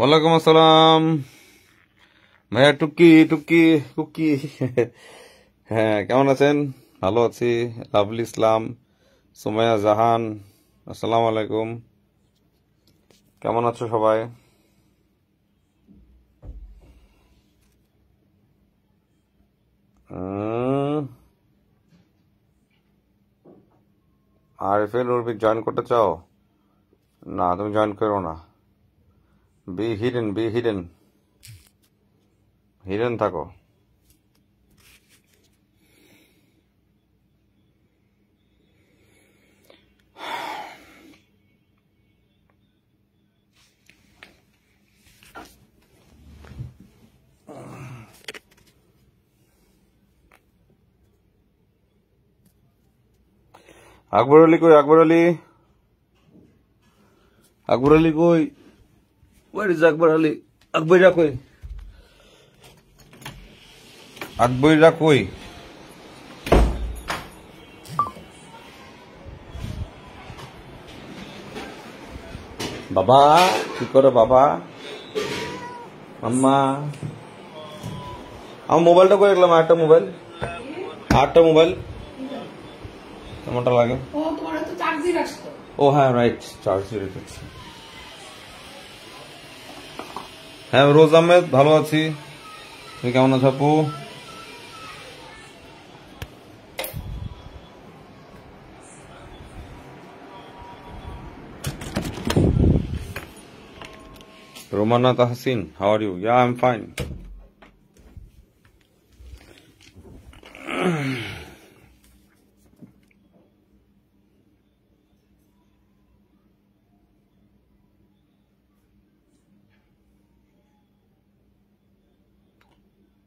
ওয়ালাইকুম আসসালাম ভাইয়া। টুকি টুকি কুকি হ্যাঁ, কেমন আছেন? ভালো আছি। লাভলি ইসলাম, সুমাইয়া জাহান, আসসালামু আলাইকুম। কেমন আছো সবাই? উম, আরিফিন উর্বি জয়েন করতে চাও? না, তুমি জয়েন করো না। Be hidden, be hidden, hidden থাকো। আকবর আলী কই? আকবর আলী, আকবর আলী কই? Where is Akbar Ali? আকবইরা কই? আকবইরা কই? বাবা কি করে বাবা? আম্মা, আমার মোবাইলটা করে রাখলাম। আরেকটা মোবাইল কেমনটা লাগে? ও হ্যাঁ, রাইট, চার্জে রেখেছি। হ্যাঁ, রোজ আহমেদ, ভালো আছি। তুমি কেমন আছো আপু? Romana Tahsin, how are you? Yeah, I am fine.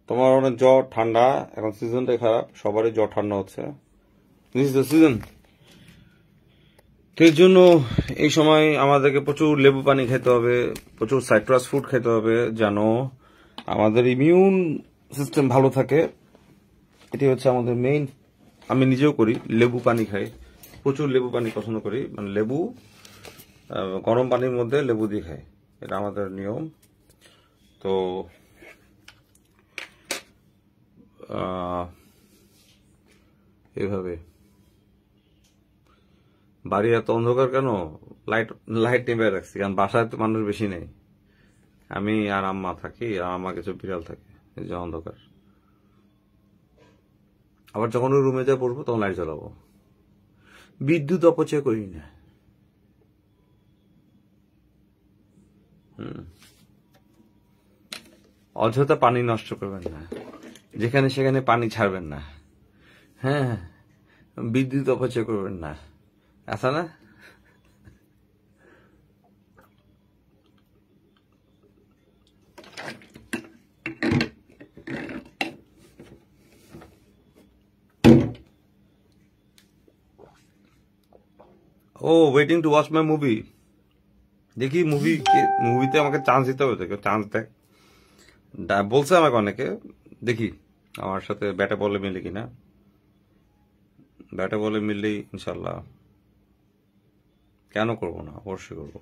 তোমার অনেক জ্বর ঠান্ডা, এখন সিজনটাই খারাপ, সবারই জ্বর ঠান্ডা হচ্ছে। This is the season. তো এর জন্য এই সময় আমাদেরকে প্রচুর লেবু পানি খেতে হবে, প্রচুর সাইট্রাস ফুড খেতে হবে, যেন আমাদের ইমিউন সিস্টেম ভালো থাকে। এটি হচ্ছে আমাদের মেইন। আমি নিজেও করি, লেবু পানি খাই, প্রচুর লেবু পানি পছন্দ করি। মানে লেবু গরম পানির মধ্যে লেবু দিয়ে খাই, এটা আমাদের নিয়ম। তো এভাবে। বাড়ি এত অন্ধকার কেন? লাইট লাইট টেপে রাখছি, কারণ বাসায় তো মানুষ বেশি নেই। আমি আর আম্মা থাকি, আর আমার কিছু বিড়াল থাকে, এই যে অন্ধকার। আবার যখন ওই রুমে যা পড়বো তখন লাইট জ্বালাবো। বিদ্যুৎ অপচয় করি না। অযথা পানি নষ্ট করবেন না, যেখানে সেখানে পানি ছাড়বেন না। হ্যাঁ, বিদ্যুৎ অপচয় করবেন না, আছে না? ও, waiting to watch my movie. দেখি মুভিতে আমাকে চান্স দিতে হবে, তো চান্স দেখ। বলছে আমাকে অনেকে, দেখি আমার সাথে ব্যাটে বলে মিলে কিনা। ব্যাটে বলে মিললেই ইনশাল্লাহ, কেন করবো না, অবশ্যই করবো।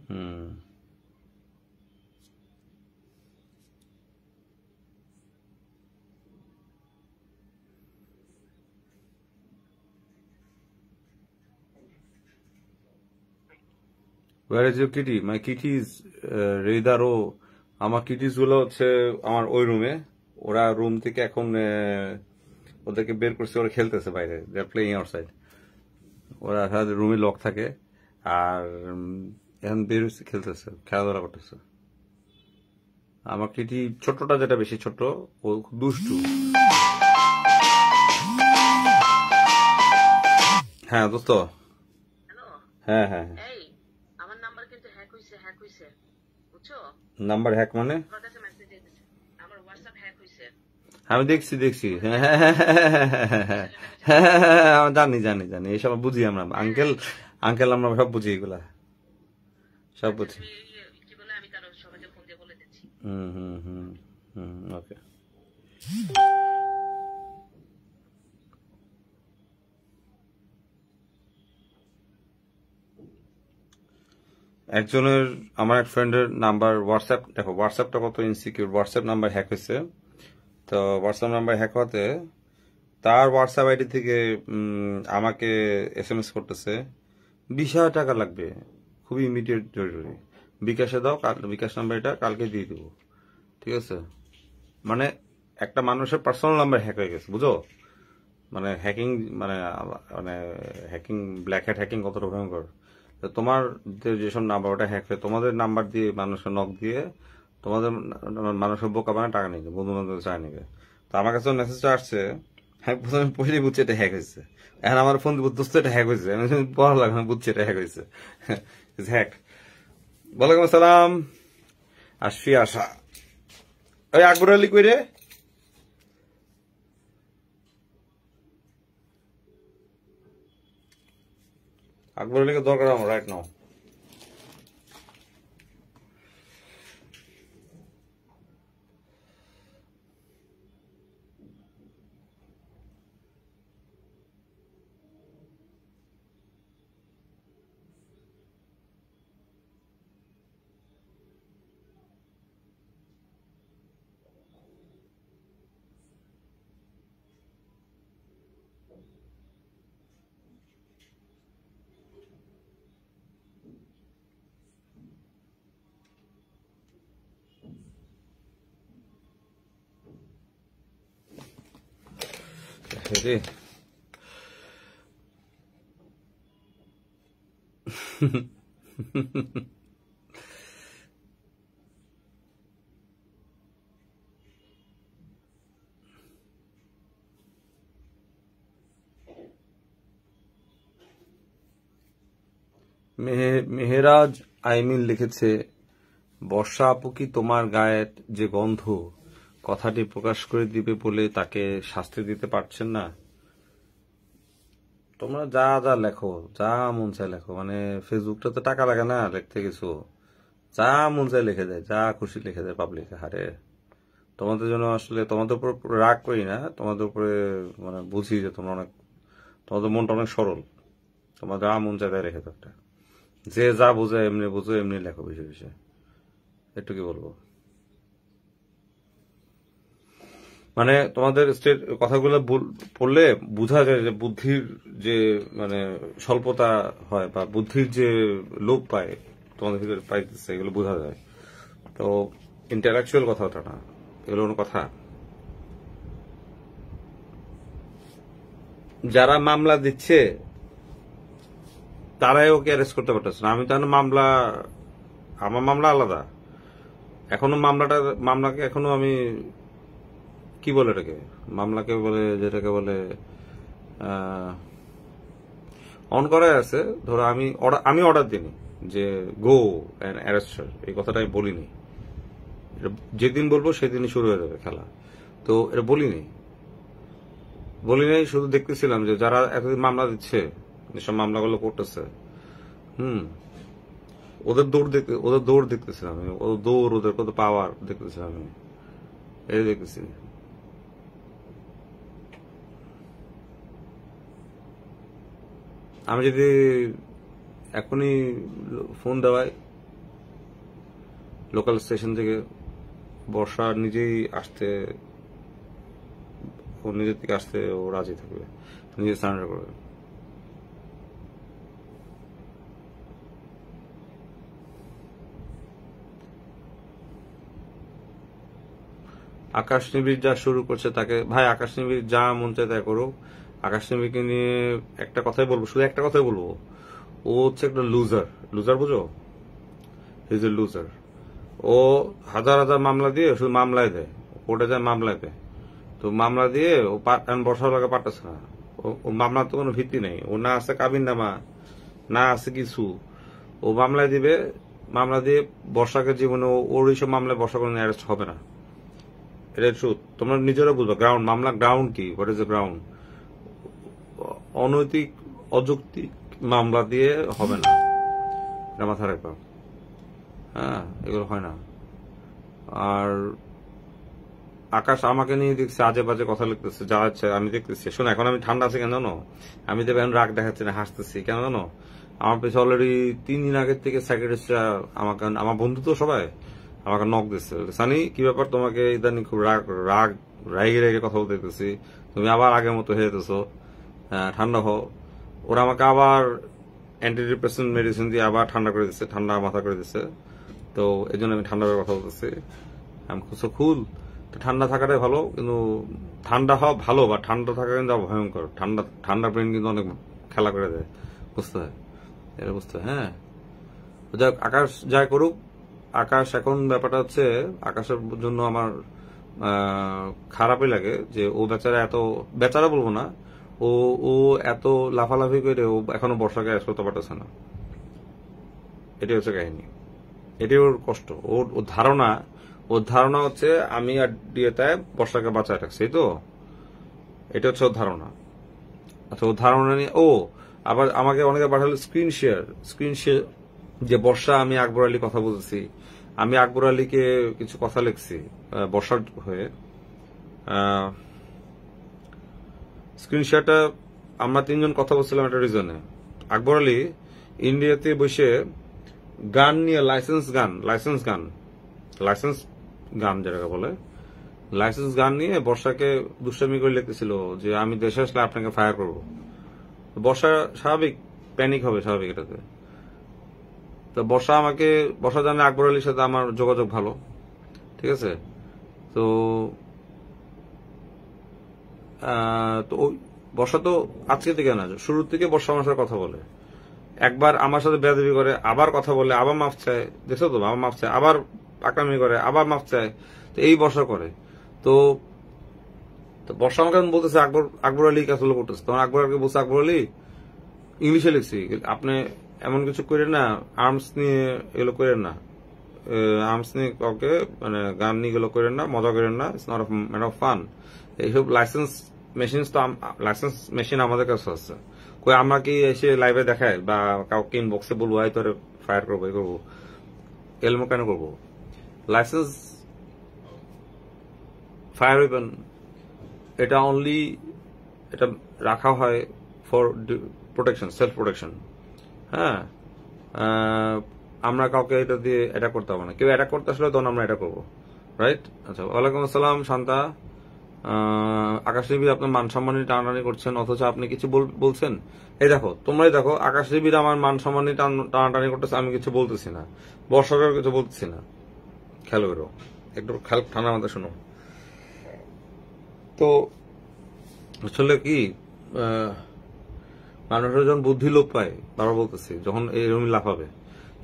Hmm, where is your kitty? My kitty is rather. ও, আমার কিটিস গুলো হচ্ছে আমার ওই রুমে। ওরা রুম থেকে এখন ওদেরকে বের করছে, ওরা খেলতেছে বাইরে, দে আর প্লেইং আউটসাইড। ওরা রুমে লক থাকে, আর এখন বের হচ্ছে, খেলতেছে, খেলাধুলা করতেছে। আমার কিটি ছোটটা, যেটা বেশি ছোট, ও খুব দুষ্টু। হ্যাঁ দোস্ত। হ্যাঁ হ্যাঁ হ্যাঁ। নাম্বার হ্যাক মানে? আমি দেখছি। হ্যাঁ হ্যাঁ হ্যাঁ হ্যাঁ হ্যাঁ, জানি জানি জানি, এসব বুঝি আমরা। আঙ্কেল আঙ্কেল আমরা সব বুঝি, এগুলা সব বুঝছি। ওকে। একজনের আমার এক ফ্রেন্ডের নাম্বার হোয়াটসঅ্যাপ, দেখো হোয়াটসঅ্যাপটা কত ইনসিকিউর, হোয়াটসঅ্যাপ নাম্বার হ্যাক হয়েছে। তো হোয়াটসঅ্যাপ নাম্বার হ্যাক হওয়াতে তার হোয়াটসঅ্যাপ আইডি থেকে আমাকে SMS করতেছে 20,000 টাকা লাগবে, খুবই ইমিডিয়েট জরুরি, বিকাশে দাও, বিকাশ নাম্বার এটা কালকে দিয়ে দিব। ঠিক আছে, মানে একটা মানুষের পার্সোনাল নাম্বার হ্যাক হয়ে গেছে, বুঝো? মানে হ্যাকিং, মানে মানে হ্যাকিং, ব্ল্যাক হ্যাট হ্যাকিং কতটা ভয়ঙ্কর। তোমার যেসব নাম্বার ওটা হ্যাক হয়ে তোমাদের নাম্বার দিয়ে মানুষের নক দিয়ে তোমাদের মানুষের বোকা বানায় টাকা নিবে, বন্ধু বান্ধব চায় নিবে। তো আমার কাছে মেসেজটা আসছে, হ্যাঁ প্রথমে পড়ে বুঝছি এটা হ্যাক হয়েছে। এখন আমার ফোন বুঝতে এটা হ্যাক হয়েছে, আমি পড়া লাগবে, বুঝছি এটা হ্যাক হয়েছে, হ্যাক। ওয়ালাইকুম আসসালাম। আসি আশা, ওই আকবর আলী কই রে? আকবর আলীকে দরকার আমার রাইট নাও। মেহেরাজ আইমিন লিখেছে, বর্ষা আপু কি তোমার গায়ের যে গন্ধ কথাটি প্রকাশ করে দিবে বলে তাকে শাস্তি দিতে পারছেন না? তোমরা যা যা লেখো, যা মন চায় লেখো, মানে ফেসবুকটা তো টাকা লাগে না লিখতে কিছু, যা মন চায় লিখে দেয়, যা খুশি লিখে দেয় পাবলিক। হারে তোমাদের জন্য আসলে তোমাদের উপর রাগ করি না, তোমাদের উপরে মানে বুঝি যে তোমরা অনেক, তোমাদের মনটা অনেক সরল, তোমার যা মন চায় তাই রেখে দাও। একটা যে যা বোঝে এমনি বোঝো, এমনি লেখো বিষয় বিষয়, একটু কি বলবো। মানে তোমাদের স্টেট কথাগুলো পড়লে বোঝা যায় যে বুদ্ধির যে মানে স্বল্পতা হয় বা বুদ্ধির যে লোপ পায় তোমাদের ভিতরে পাইতেছে, এগুলো বোঝা যায়। তো ইন্টালেকচুয়াল কথাটা না, এগুলো কোনো কথা। যারা মামলা দিচ্ছে তারাই ওকে অ্যারেস্ট করতে পারতেছে না। আমি তো মামলা, আমার মামলা আলাদা, এখনো মামলাকে এখনো আমি কি বলে এটাকে, মামলাকে বলে যেটাকে বলে অন করাই আছে। ধরো আমি অর্ডার দিইনি যে গো অ্যান্ড অ্যারেস্ট, এই কথাটা আমি বলিনি। যেদিন বলবো সেদিনই শুরু হয়ে যাবে খেলা, তো এটা বলিনি, শুধু দেখতেছিলাম যে যারা এতদিন মামলা দিচ্ছে, যেসব মামলাগুলো করতেছে, ওদের দৌড় দেখতেছিলাম আমি, ওদের দৌড়, ওদের কত পাওয়ার দেখতেছিলাম আমি, এই দেখতেছি। আমি যদি এখনই ফোন দেওয়াই লোকাল স্টেশন থেকে, বর্ষা নিজেই আসতে, ও নিজের থেকে আসতে ও রাজি থাকবে, নিজে সারেন্ডার করবে। আকাশ নিবিড় যা শুরু করছে তাকে, ভাই আকাশ নিবিড় যা মন চায় তাই করুক। আকাশ নিবিড়কে নিয়ে একটা কথাই বলবো, শুধু একটা কথাই বলবো, ও হচ্ছে একটা লুজার, বুঝো? Is a loser. ও হাজার হাজার মামলা দিয়ে শুধু মামলায় দেয়, কোর্টে যায় মামলায় দেয়। তো মামলা দিয়ে ও বর্ষার লাগে পারতেছে না, ও মামলার তো কোনো ভিত্তি নেই, ও না আছে কাবিন নামা, না আছে কিছু, ও মামলায় দিবে, মামলা দিয়ে বর্ষাকে জীবনে ওর এইসব মামলায় বর্ষা কোনো অ্যারেস্ট হবে না। এটা ট্রুথ, তোমরা নিজেরা বুঝবা। গ্রাউন্ড মামলা, গ্রাউন্ড কি, হোয়াট ইজ এ গ্রাউন্ড? অনৈতিক অযৌক্তিক মামলা দিয়ে হবে না, এটা মাথায় রাখবা। হ্যাঁ, এগুলো হয় না। আর আকাশ আমাকে নিয়ে দেখছে আজে বাজে কথা লিখতেছে, যা হচ্ছে আমি দেখতেছি। শোনো, এখন আমি ঠান্ডা আছে কেন জানো? আমি তো এখন রাগ দেখাচ্ছি না, হাসতেছি কেন জানো? আমার পেছনে অলরেডি 3 দিন আগের থেকে সাইকিয়াট্রিস্টরা আমাকে, আমার বন্ধু তো সবাই আমাকে নক দিচ্ছে, সানি কি ব্যাপার, তোমাকে ইদানিং খুব রাগ রাগ রাগে রেগে কথা বলতে দেখতেছি, তুমি আবার আগের মতো হয়ে যেতেছো, ঠান্ডা হও। ওরা আমাকে আবার অ্যান্টি ডিপ্রেসেন্ট মেডিসিন দিয়ে আবার ঠান্ডা করে দিচ্ছে, ঠান্ডা মাথা করে দিচ্ছে। তো এই জন্য আমি ঠান্ডার কথা বলতেছি। আমি খুব কুল। ঠান্ডা থাকাটাই ভালো, কিন্তু ঠান্ডা হওয়া ভালো, বা ঠান্ডা থাকা কিন্তু আবার ভয়ঙ্কর। ঠান্ডা ঠান্ডা ব্রেন কিন্তু অনেক খেলা করে দেয়, বুঝতে হয়, এটা বুঝতে হয়। হ্যাঁ, যাক, আকাশ যাই করুক, আকাশ এখন ব্যাপারটা হচ্ছে, আকাশের জন্য আমার খারাপই লাগে যে ও বেচারা এত, বেচারা বলবো না, ও ও এত লাফালাফি করে ও এখনো বর্ষাকে অ্যাশ করতে পারতেছে না। এটাই হচ্ছে কাহিনী, এটাই ওর কষ্ট। ওর ধারণা, ওর ধারণা হচ্ছে আমি আর ডিএটায় বর্ষাকে বাঁচায় রাখছি, এই তো এটা হচ্ছে ওর ধারণা। আচ্ছা, ওর ধারণা নিয়ে ও আবার আমাকে অনেকে পাঠালো স্ক্রিন শেয়ার, যে বর্ষা আমি আকবর আলী কথা বলতেছি, আমি আকবর আলীকে কিছু কথা লিখছি বর্ষার হয়ে। স্ক্রিন শেয়ারটা আমরা 3জন কথা বলছিলাম একটা রিজনে। আকবর আলী ইন্ডিয়াতে বসে গান নিয়ে, লাইসেন্স গান যেটাকে বলে, লাইসেন্স গান নিয়ে বর্ষাকে দুষ্টামি করে লিখতেছিল যে আমি দেশে আসলে আপনাকে ফায়ার করব। বর্ষা স্বাভাবিক প্যানিক হবে, স্বাভাবিক এটাতে। তো বর্ষা জানে আকবর আলীর সাথে আমার যোগাযোগ ভালো, ঠিক আছে। তো তো ওই বর্ষা তো আজকে থেকে না, শুরুর থেকে বর্ষা আমার সাথে কথা বলে। একবার আমার সাথে বেয়াদবি করে, আবার কথা বলে, আবার মাফ চায়, দেখছো তো, আবার মাফ চায়, আবার পাকামি করে, আবার মাফ চায়। তো এই বর্ষা করে। তো তো বর্ষা আমাকে বলতেছে আকবর আলী কাছে করতেছে, তখন আকবর আলীকে বলছে, আকবর আলী ইংলিশে লিখছি, আপনি এমন কিছু করেন না, আর্মস নিয়ে এগুলো করেন না, আর্মস নিয়ে কাউকে মানে গান নিয়ে এগুলো করেন না, মজা করেন না, it's not matter of fun. এইসব লাইসেন্স মেশিন আমাদের কাছে আছে, কই আমরা কি এসে লাইভে দেখায় বা কাউকে ইনবক্সে বলবো হয় তোর ফায়ার করবো, এই করবো, এলমো কেন করবো? লাইসেন্স ফায়ার ওয়েপন এটা অনলি, এটা রাখা হয় ফর প্রোটেকশন, সেলফ প্রোটেকশন। হ্যাঁ, আমরা কাউকে এটা দিয়ে অ্যাটাক করতে হবে না, কেউ অ্যাটাক করতে আসলে তখন আমরা এটা করবো, রাইট? আচ্ছা, ওয়ালাইকুম আসসালাম শান্তা। আকাশ নিবিড় আপনার মান সম্মানী টানাটানি করছেন, অথচ আপনি কিছু বলছেন। এই দেখো, তোমরাই দেখো, আকাশ নিবিড় আমার মান সম্মানী টানাটানি করতেছে, আমি কিছু বলতেছি না, বর্ষাকেও কিছু বলতেছি না। খেয়াল করো, একটু খেয়াল, ঠান্ডা মাথায় শোনো। তো আসলে কি, মানুষের যখন বুদ্ধি লোপ পায়, বারবার বলতেছি, যখন এরকম লাফাবে।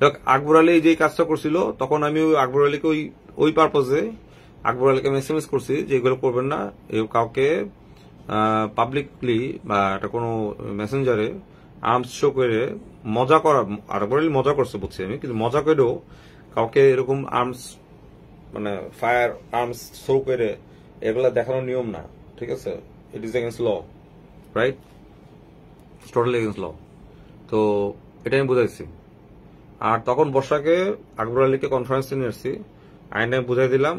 দেখ, আকবর আলী যে কাজটা করছিল, তখন আমি ওই আকবর আলীকে ওই পারপোজে আকবর আলীকে আমি এসএমএস করছি যে এগুলো করবেন না, কাউকে পাবলিকলি বা একটা কোনো মেসেঞ্জারে আর্মস শো করে মজা করা। আকবর আলী মজা করছে বুঝছি আমি, কিন্তু মজা করেও কাউকে এরকম আর্মস মানে ফায়ার আর্মস শো করে এগুলা দেখানোর নিয়ম না, ঠিক আছে? It is against law, right? Totally against law. তো এটা আমি বুঝাইছি। আর তখন বর্ষাকে, আকবর আলীকে কনফারেন্সে নিয়ে আসছি, আইনে বুঝাই দিলাম,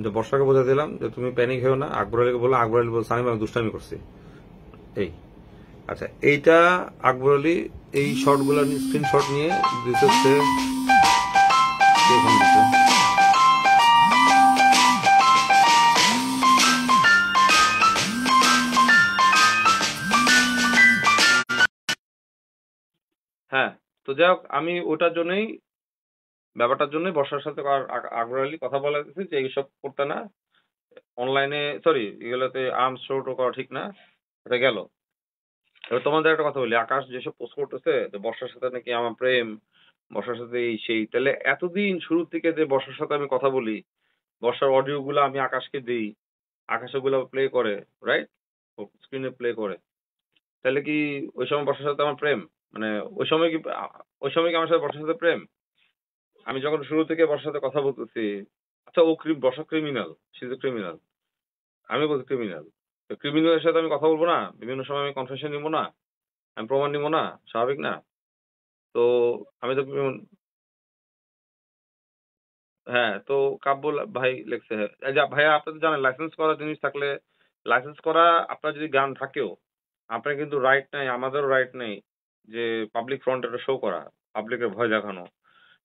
যে বর্ষাকে বুঝাই দিলাম যে তুমি প্যানিক হয়েও না। আকবর আলীকে বললাম, আকবর আলী বলছে আমি দুষ্টামি করছি। এই আচ্ছা, এইটা আকবর আলী এই শর্টগুলো স্ক্রিনশট নিয়ে দিতেছে। হ্যাঁ, তো যাই হোক, আমি ওটার জন্যই, ব্যাপারটার জন্যই বর্ষার সাথে আকবর আলী কথা বলা গেছে যে এইসব করতে না, অনলাইনে সরি এগুলোতে আর্মস শো টো করা ঠিক না। এটা গেল। এবার তোমাদের একটা কথা বলি, আকাশ যেসব পোস্ট করতেছে যে বর্ষার সাথে নাকি আমার প্রেম, বর্ষার সাথে এই সেই, তাহলে এতদিন শুরু থেকে যে বর্ষার সাথে আমি কথা বলি, বর্ষার অডিও গুলো আমি আকাশকে দিই, আকাশ ওগুলো প্লে করে, রাইট, স্ক্রিনে প্লে করে, তাহলে কি ওই সময় বর্ষার সাথে আমার প্রেম? মানে ওই সময় কি ওই সময় কি আমার সাথে বর্ষার সাথে প্রেম? আমি যখন শুরু থেকে বর্ষার সাথে কথা বলতেছি, আচ্ছা ও বর্ষা ক্রিমিনাল, সে ক্রিমিনাল, আমি বলছি ক্রিমিনাল, ক্রিমিনালের সাথে আমি কথা বলবো না? বিভিন্ন সময় আমি কনফেশন নিবো না? আমি প্রমাণ নিবো না? স্বাভাবিক না? তো আমি তো হ্যাঁ, তো কাব্য ভাই লিখছে। যা ভাইয়া আপনি তো জানেন লাইসেন্স করা জিনিস থাকলে, লাইসেন্স করা আপনার যদি গান থাকেও, আপনার কিন্তু রাইট নাই, আমাদেরও রাইট নেই যে পাবলিক ফ্রন্ট এটা শো করা, পাবলিকের ভয় দেখানো।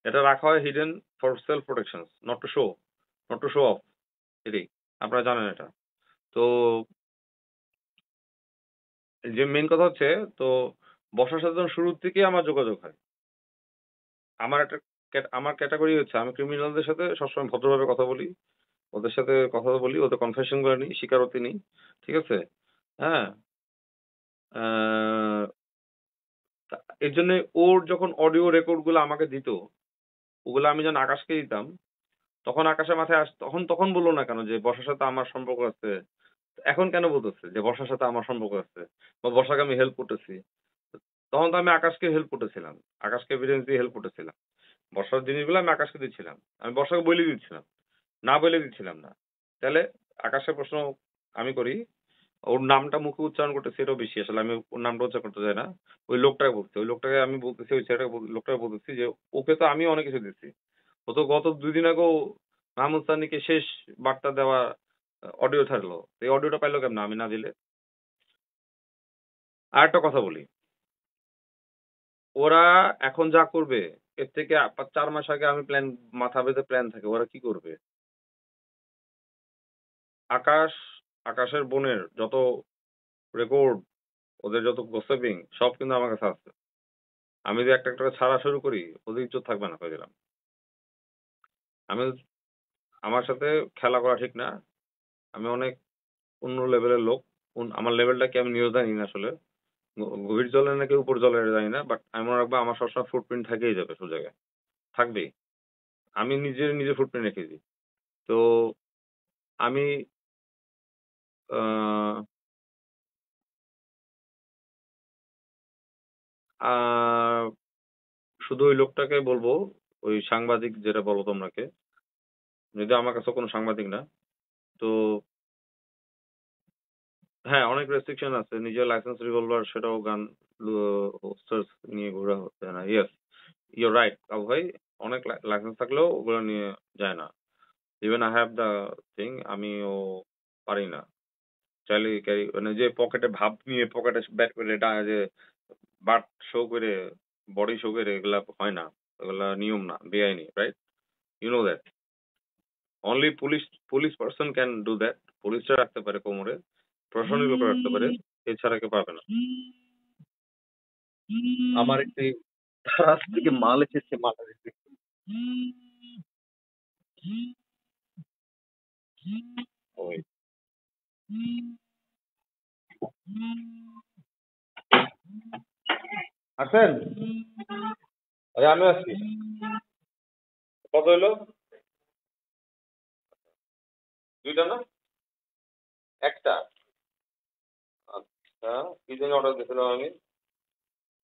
এটা রাখা হয় hidden for self protection, not to show off. এটাই, আপনারা জানেন এটা। তো যে মেইন কথা হচ্ছে, তো বর্ষার সাথে যখন শুরুর থেকেই আমার যোগাযোগ হয়। আমার একটা আমার ক্যাটাগরি হচ্ছে আমি ক্রিমিনালদের সাথে সবসময় ভদ্রভাবে কথা বলি। ওদের সাথে কথা বলি, ওদের কনফেশন গুলো নিই, স্বীকারোক্তি নিই। ঠিক আছে? হ্যাঁ? আ তা এর জন্যে ওর যখন অডিও রেকর্ড গুলো আমাকে দিত, ওগুলো আমি যখন আকাশকে দিতাম, তখন আকাশের মাথায় তখন বলল না কেন যে বর্ষার সাথে আমার সম্পর্ক আছে? এখন কেন বলতেছে যে বর্ষার সাথে আমার সম্পর্ক আছে? বা বর্ষাকে আমি হেল্প করতেছি। তখন তো আমি আকাশকে হেল্প করতেছিলাম। আকাশকে এভিডেন্স দিয়ে হেল্প করতেছিলাম। বর্ষার জিনিসগুলো আমি আকাশকে দিচ্ছিলাম। আমি বর্ষাকে বলে দিচ্ছিলাম। না বলে দিচ্ছিলাম না। তাহলে আকাশের প্রশ্ন আমি করি, ওর নামটা মুখে উচ্চারণ করতেছি এটাও বেশি। আসলে আমি ওর নামটা উচ্চারণ করতে চাই না। ওই লোকটাকে বলছি। ওই লোকটাকে আমি বলতেছি, ওই ছেলেটাকে লোকটাকে বলতেছি যে ওকে তো আমিও অনেক কিছু দিচ্ছি। ও তো গত ২ দিন আগেও মাহমুদ সানিকে শেষ বার্তা দেওয়া অডিও ছাড়লো। এই অডিওটা পাইলো কেমনে আমি না দিলে? আরেকটা কথা বলি। ওরা এখন যা করবে এর থেকে ৪ মাস আগে আমি মাথা বেঁধে প্ল্যান থাকে। ওরা কি করবে? আকাশ, আকাশের বোনের যত রেকর্ড, ওদের যত gossiping সব কিন্তু আমার কাছে আছে। আমি যদি একটা, একটা করে ছাড়া শুরু করি, ওদের ইজ্জত থাকবে না কয়ে দিলাম। আমি আমার সাথে খেলা করা ঠিক না। আমি অনেক অন্য লেভেলের লোক। আমার লেভেলটা কি আমি নিজেও জানি না আসলে। গভীর জলে নাকি উপর জলে এটা জানি না। বাট আমি মনে রাখবো আমার সবসময় ফুটপ্রিন্ট থেকেই যাবে সব জায়গায়। থাকবেই। আমি নিজের ফুটপ্রিন্ট রেখেছি। তো আমি আ আ শুধু ওই লোকটাকে বলবো, ওই সাংবাদিক যেটা বলো তোমরাকে, যদিও আমার কাছে কোনো সাংবাদিক না। তো হ্যাঁ, অনেক রেস্ট্রিকশন আছে। নিজের লাইসেন্স রিভলভার সেটাও গান লু হোস্টার্স নিয়ে ঘোরা হচ্ছে না। Yes, you are right Abu ভাই। অনেক লাইসেন্স থাকলেও ওগুলো নিয়ে যায় না। Even I have the thing, আমিও পারি না। চাইলেই ক্যারি মানে যে পকেটে ভাব নিয়ে পকেটে ব্যাক করে যে বাট শো করে, বডি শো করে এগুলা হয় না। এগুলা নিয়ম না, বেআইনি, right? You know that. Only police person can do that. পুলিশরা রাখতে পারে কোমরে, প্রশাসনিক লোকরা রাখতে পারে। এছাড়া কেউ পারবে না। আমার একটি ধারাস থেকে মাল এসেছে, মালটা দেখতে। ওই আসেন, আরে আমি আসছি। কত হইলো? ২টা না? ১টা? আচ্ছা, কি জন্য অর্ডার দিয়েছিলাম আমি?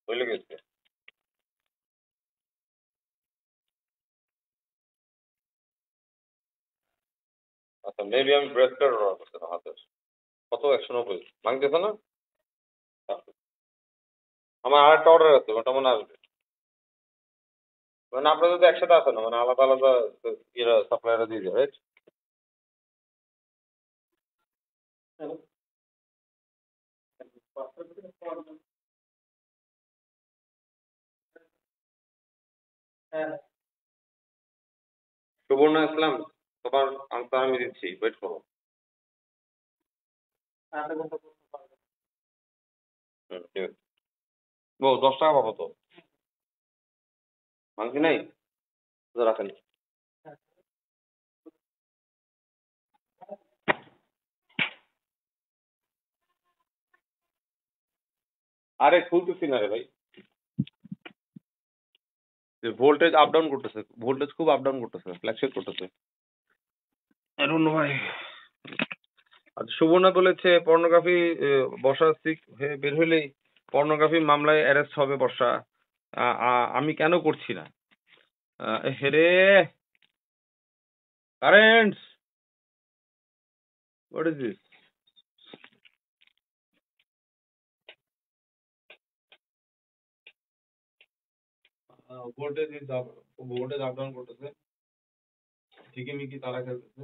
ভুলে গেছি। আচ্ছা, মেবি আমি ব্রেসলেট অর্ডার করছিলাম হাতের। কত? ১৯০ ভাঙতেছে না? আচ্ছা, আমার আরেকটা অর্ডার আছে, ওটা মনে আসবে। মানে আপনাদের তো একসাথে আছে না, মানে আলাদা আলাদা সাপ্লায়াররা দিয়ে দেয়, রাইট? সুবর্ণা ইসলাম, তোমার আনসার আমি দিচ্ছি, ওয়েট করো। ঠিক আছে। ও ১০ টাকা পাবো তো, ভাঙতি নাই তো রাখেন। আরে খুলতেছি না রে ভাই, ভোল্টেজ আপ ডাউন করতেছে, ভোল্টেজ খুব আপ ডাউন করতেছে, ফ্ল্যাকচুয়েট করতেছে। ভাই। আচ্ছা, সুবর্ণা বলেছে পর্নোগ্রাফি, বর্ষা সিক হয়ে বের হইলেই পর্নোগ্রাফি মামলায় অ্যারেস্ট হবে বর্ষা। আমি কেন করছি না? হেরে currents, what is this? Voltage up down করতেছে। ঝিকিমিকি তারা খেলতেছে।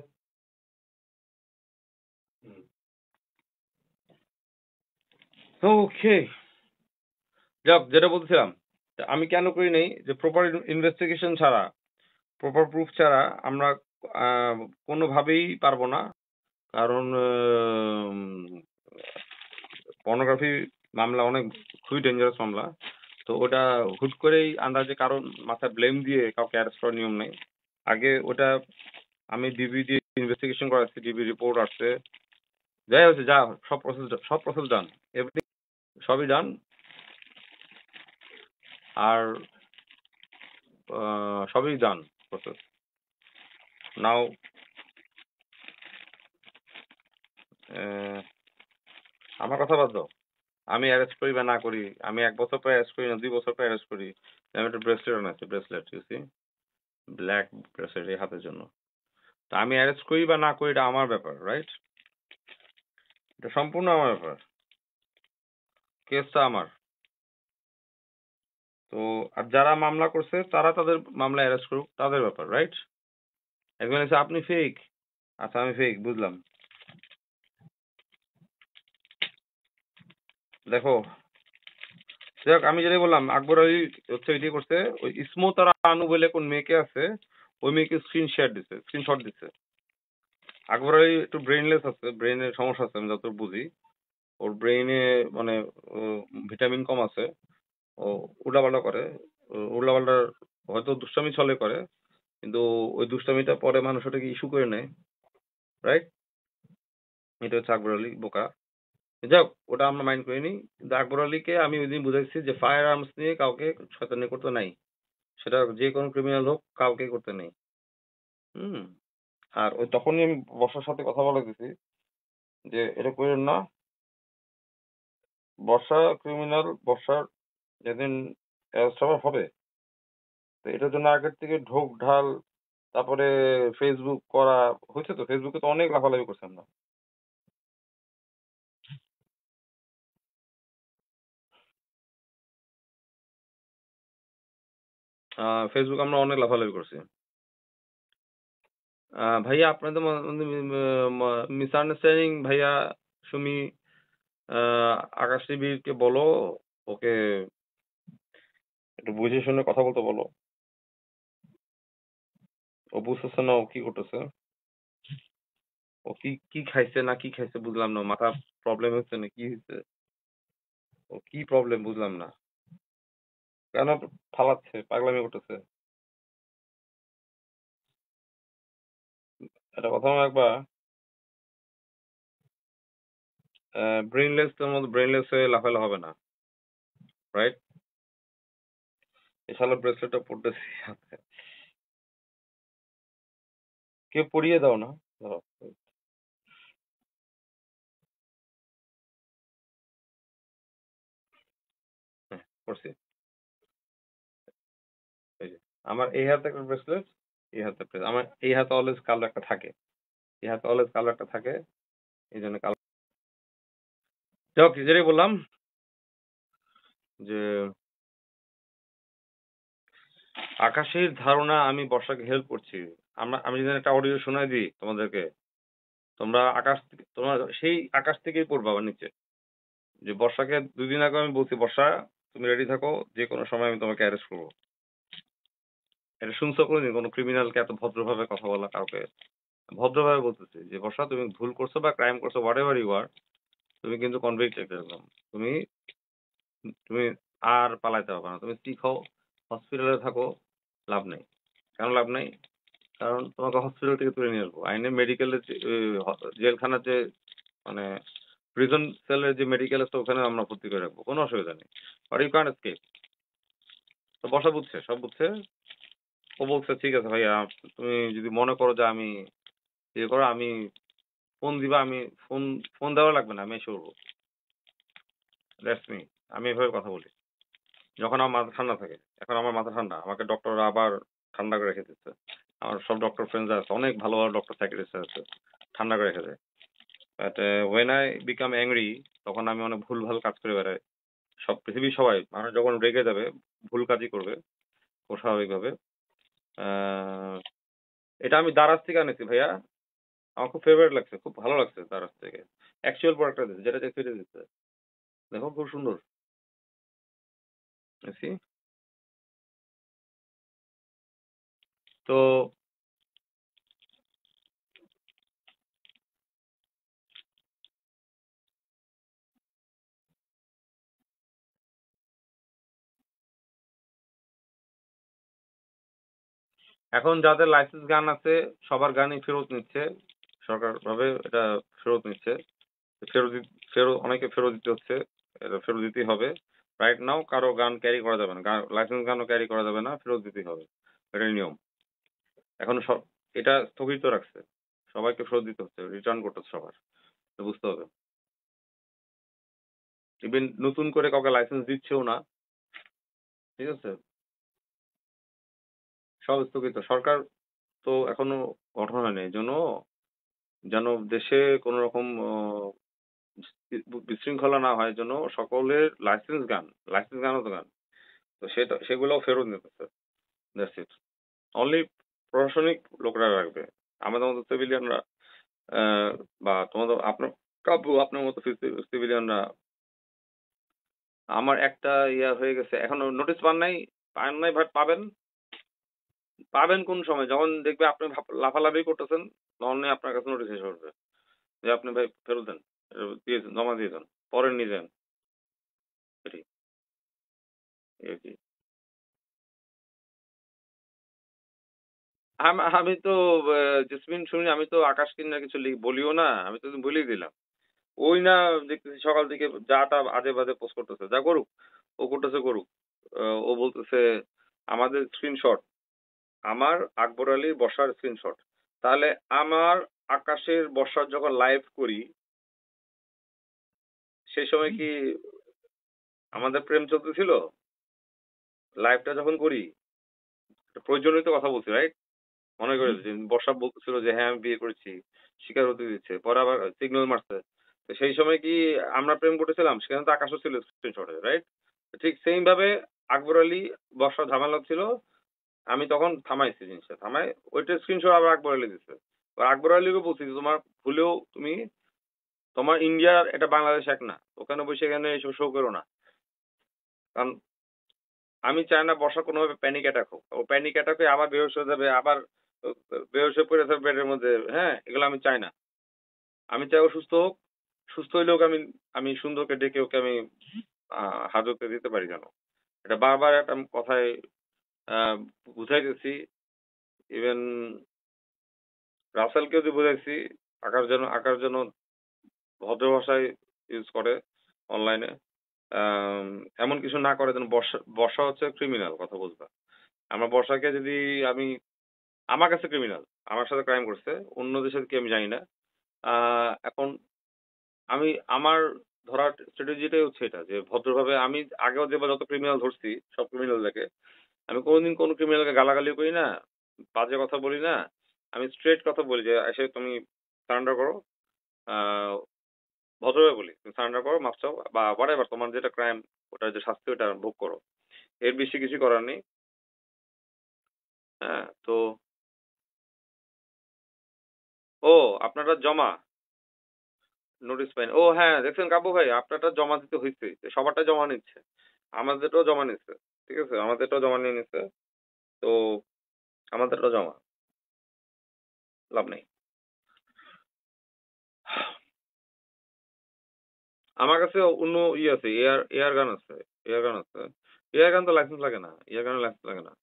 ওকে, যাক যেটা বলছিলাম, আমি কেন করি নাই যে প্রপার ইনভেস্টিগেশন ছাড়া, প্রপার প্রুফ ছাড়া আমরা আহ, কোনোভাবেই পারবো না। কারণ পর্নোগ্রাফি মামলা অনেক খুবই ডেঞ্জারাস মামলা। তো ওটা হুট করেই আন্দাজে কারণ মাথায় ব্লেম দিয়ে কাউকে অ্যারেস্ট করার নিয়ম নেই। আগে ওটা আমি ডিবি দিয়ে ইনভেস্টিগেশন করাচ্ছি, ডিবি রিপোর্ট আসছে, যাই হচ্ছে, যা সব প্রসেস ডান, এভরিথিং সবই ডান। আর সবই ডান প্রসেস। নাও আমার কথা বাদ দাও, আমি অ্যারেস্ট করি বা না করি, আমি 1 বছর পরে অ্যারেস্ট করি না 2 বছর পরে অ্যারেস্ট করি, আমি একটা ব্রেসলেট আনাচ্ছি, ব্রেসলেট ইউসি, ব্ল্যাক ব্রেসলেট এই হাতের জন্য। তা আমি অ্যারেস্ট করি বা না করি এটা আমার ব্যাপার, রাইট? এটা সম্পূর্ণ আমার ব্যাপার, কেসটা আমার। তো আর যারা মামলা করছে তারা তাদের মামলা অ্যারেস্ট করুক, তাদের ব্যাপার, রাইট? একজন এসে আপনি ফেক, আচ্ছা আমি ফেক বুঝলাম। দেখো, যাক আমি যেটাই বললাম, আকবর আলী হচ্ছে এটাই করছে, ওই ইসমত আর আনু বলে কোন মেয়েকে আছে, ওই মেয়েকে স্ক্রিনশট দিছে। আকবর আলী একটু ব্রেনলেস আছে, ব্রেনের সমস্যা আছে আমি যতদূর বুঝি। ওর ব্রেইনে মানে ভিটামিন কম আছে, ও উল্টাপাল্টা করে, উল্টাপাল্টা হয়তো দুষ্টামি ছলে করে, কিন্তু ওই দুষ্টামিটা পরে মানুষ ওটাকে ইস্যু করে নেয়, রাইট? এটা হচ্ছে আকবর আলী বোকা। যাক ওটা আমরা মাইন্ড করিনি, কিন্তু আকবর আলীকে আমি ওই দিন বুঝাইছি যে ফায়ার আর্মস নিয়ে কাউকে শয়তানি করতে নাই, সেটা যে কোনো ক্রিমিনাল হোক কাউকে করতে নেই। হুম। আর ওই তখনই আমি বর্ষার সাথে কথা বলে দিছি যে এটা করেন না, বর্ষা ক্রিমিনাল, বর্ষার যেদিন অ্যারেস্ট হবে, তো এটার জন্য আগের থেকে ঢোক ঢাল, তারপরে ফেসবুক করা হয়েছে, তো ফেসবুকে তো অনেক লাফালাফি করছে আমরা। ফেসবুক আমরা অনেক লাফালাফি করছি। ভাইয়া আপনাদের মিসআন্ডারস্ট্যান্ডিং ভাইয়া, সুমি, আহ, আকাশ টিভিকে বলো, ওকে একটু বুঝে শুনে কথা বলতে বলো। ও বুঝতেছে না ও কি করতেছে, ও কি কি খাইছে না কি খাইছে বুঝলাম না, মাথা প্রবলেম হচ্ছে না কি হয়েছে, ও কি প্রবলেম বুঝলাম না, কেন ফালাচ্ছে, পাগলামি করতেছে। একটা কথা মনে রাখবা, ব্রেনলেস তোর মতো ব্রেনলেস হয়ে লাফালে হবে না, রাইট? এই শালা ব্রেসলেটটা পড়তেছি হাতে। কেউ পরিয়ে দাও না, ধরো। হ্যাঁ, পড়ছি। এই যে আমার এই হাতে একটা ব্রেসলেট, এই হাতে আমার এই হাতে অলওয়েজ কালো একটা থাকে, এই হাতে অলওয়েজ কালো একটা থাকে, এই জন্য কালো। যাই হোক, যেটাই বললাম যে আকাশের ধারণা আমি বর্ষাকে হেল্প করছি। আমি যদি একটা অডিও শোনাই দিই তোমাদেরকে, তোমরা তোমরা সেই আকাশ থেকেই পড়বা আবার নিচে, যে বর্ষাকে 2 দিন আগে আমি বলছি, বর্ষা তুমি রেডি থাকো, যে কোনো সময় আমি তোমাকে অ্যারেস্ট করবো। এটা শুনছো কোনোদিন কোনো ক্রিমিনালকে এত ভদ্রভাবে কথা বলা কাউকে? ভদ্রভাবে বলতেছি যে বর্ষা তুমি ভুল করছো বা ক্রাইম করছো, হোয়াট এভার ইউ আর, তুমি কিন্তু কনভিক্টেড একদম। তুমি তুমি আর পালাইতে পারবে না, তুমি ঠিক হও, হসপিটালে থাকো, লাভ নেই। কেন লাভ নেই? কারণ তোমাকে হসপিটাল থেকে তুলে নিয়ে আসবো আইনে, মেডিকেলের জেলখানার যে মানে প্রিজন সেলের যে মেডিকেল আছে ওখানে আমরা ভর্তি করে রাখবো, কোনো অসুবিধা নেই। আর ইউ ক্যান এসকেপ। তো বসা বুঝছে, সব বুঝছে। ও বলছে ঠিক আছে ভাইয়া, তুমি যদি মনে করো যে আমি ইয়ে করো, আমি ফোন দিবা, আমি ফোন ফোন দেওয়া লাগবে না, আমি এসে করবো। That's me. আমি এভাবে কথা বলি যখন আমার মাথা ঠান্ডা থাকে। এখন আমার মাথা ঠান্ডা, আমাকে ডক্টররা আবার ঠান্ডা করে রেখে দিচ্ছে। আমার সব ডক্টর ফ্রেন্ডস আছে, অনেক ভালো ভালো ডক্টর সাইকিয়াট্রিস্ট আছে, ঠান্ডা করে রেখে দেয়। But when I become angry, তখন আমি অনেক ভুল ভাল কাজ করে বেড়াই। সব পৃথিবীর সবাই মানুষ যখন রেগে যাবে ভুল কাজই করবে, ও স্বাভাবিকভাবে। আহ, এটা আমি দারাজ থেকে আনেছি ভাইয়া, আমার খুব ফেভারিট লাগছে, খুব ভালো লাগছে দারাজ থেকে। অ্যাকচুয়াল প্রোডাক্টটা দিচ্ছে, যেটা ফিরে দিচ্ছে, দেখো খুব সুন্দর। See? তো এখন যাদের লাইসেন্স গান আছে সবার গানই ফেরত নিচ্ছে, সরকার ভাবে এটা ফেরত নিচ্ছে। ফেরত অনেকে ফেরত দিতে হচ্ছে, এটা ফেরত দিতেই হবে। রাইট নাও কারো গান ক্যারি করা যাবে না, লাইসেন্স গানও ক্যারি করা যাবে না, ফেরত দিতেই হবে, এটাই নিয়ম। এখন সব এটা স্থগিত রাখছে, সবাইকে ফেরত দিতে হচ্ছে, রিটার্ন করতে হচ্ছে সবার, এটা বুঝতে হবে। ইভেন নতুন করে কাউকে লাইসেন্স দিচ্ছেও না, ঠিক আছে, সব স্থগিত। সরকার তো এখনো গঠন হয়নি, এই জন্য যেন দেশে কোন রকম বিশৃঙ্খলা না হয়, জন্য সকলের লাইসেন্স গানও তো গান, তো সেটা সেগুলোও ফেরত নিতেছে। That's it. অনলি প্রশাসনিক লোকরা রাখবে, আমাদের মতো সিভিলিয়ানরা বা তোমাদের আপনার কাবু আপনার মতো সিভিলিয়ানরা। আমার একটা ইয়া হয়ে গেছে, এখনো নোটিশ পান নাই ভাই, পাবেন। পাবেন কোন সময়, যখন দেখবে আপনি লাফালাফি করতেছেন, তখনই আপনার কাছে নোটিশ এসে পড়বে যে আপনি ভাই ফেরত দেন, এটা দিয়ে দেন, জমা দিয়ে দেন, পরে নিয়ে যান। এটাই এই আর কি। আমি তো জেসমিন শুনি, আমি তো আকাশকে না কিছু বলিও না, আমি তো বলেই দিলাম। ওই না দেখতেছি সকাল থেকে যা তা আজে বাজে পোস্ট করতেছে, যা করুক, ও করতেছে করুক। ও বলতেছে আমাদের স্ক্রিনশট, আমার আকবর আলীর বসার স্ক্রিনশট, তাহলে আমার আকাশের বসার যখন লাইভ করি সেই সময় কি আমাদের প্রেম চলতেছিল? লাইভটা যখন করি প্রয়োজনীয় তো কথা বলছি, রাইট? মনে করে যে বর্ষা বলতেছিল যে হ্যাঁ আমি বিয়ে করেছি, স্বীকার হতে দিচ্ছে, পরে আবার সিগন্যাল মারছে, তো সেই সময় কি আমরা প্রেম করতেছিলাম? সেখানে তো আকাশও ছিল স্ক্রিনশটে, রাইট? ঠিক সেম ভাবে আকবর আলী বর্ষা ঝামেলা ছিল, আমি তখন থামাইছি জিনিসটা, থামাই ওইটা স্ক্রিনশট আবার আকবর আলী দিচ্ছে। আর আকবর আলীকে বলছি যে তোমার ভুলেও তুমি তোমার ইন্ডিয়ার এটা বাংলাদেশ এক না, ওখানে বসে এখানে এসব শো করো না, কারণ আমি চাই না বর্ষা কোনোভাবে প্যানিক অ্যাটাক হোক, ও প্যানিক অ্যাটাক হয়ে আবার বেহোশ হয়ে যাবে, আবার বেহোশ হয়ে পড়ে থাকবে বেডের মধ্যে, হ্যাঁ এগুলো আমি চাই না। আমি চাই ও সুস্থ হোক, সুস্থ হইলে ওকে আমি আমি সুন্দরকে ডেকে ওকে আমি হাজতে দিতে পারি যেন। এটা বারবার একটা কথায় আহ, বুঝাইতেছি, ইভেন রাসেলকেও দিয়ে বুঝাইছি, আকার যেন ভদ্র ভাষায় ইউজ করে অনলাইনে, এমন কিছু না করে যেন। বর্ষা বর্ষা হচ্ছে ক্রিমিনাল, কথা বুঝবা। আমরা বর্ষাকে যদি আমি, আমার কাছে ক্রিমিনাল, আমার সাথে ক্রাইম করছে, অন্য দেশের কি আমি জানি না। এখন আমি আমার ধরার স্ট্র্যাটেজিটাই হচ্ছে এটা, যে ভদ্রভাবে আমি আগেও যে যত ক্রিমিনাল ধরছি সব ক্রিমিনালদেরকে, আমি কোনোদিন কোনো ক্রিমিনালকে গালাগালি করি না, বাজে কথা বলি না, আমি স্ট্রেট কথা বলি যে এসে তুমি সারেন্ডার করো, আহ, ভদ্রভাবে বলি তুমি সারেন্ডার করো, মাফ চাও, বা হোয়াটএভার তোমার যেটা ক্রাইম, ওটার যে শাস্তি ওটা ভোগ করো, এর বেশি কিছু করার নেই। হ্যাঁ তো ও আপনারা জমা নোটিস পাইনি, ও হ্যাঁ দেখছেন কাবু ভাই, আপনারটা জমা দিতে হয়েছে, সবারটা জমা নিচ্ছে, আমাদেরটাও জমা নিচ্ছে, ঠিক আছে, আমাদেরটাও জমা নিয়ে নিচ্ছে, তো আমাদেরটাও জমা, লাভ নেই। আমার কাছে অন্য আছে, এয়ার এয়ার গান আছে, এয়ার গান আছে। এয়ার গান তো লাইসেন্স লাগে না, এয়ার গানের লাইসেন্স লাগে না।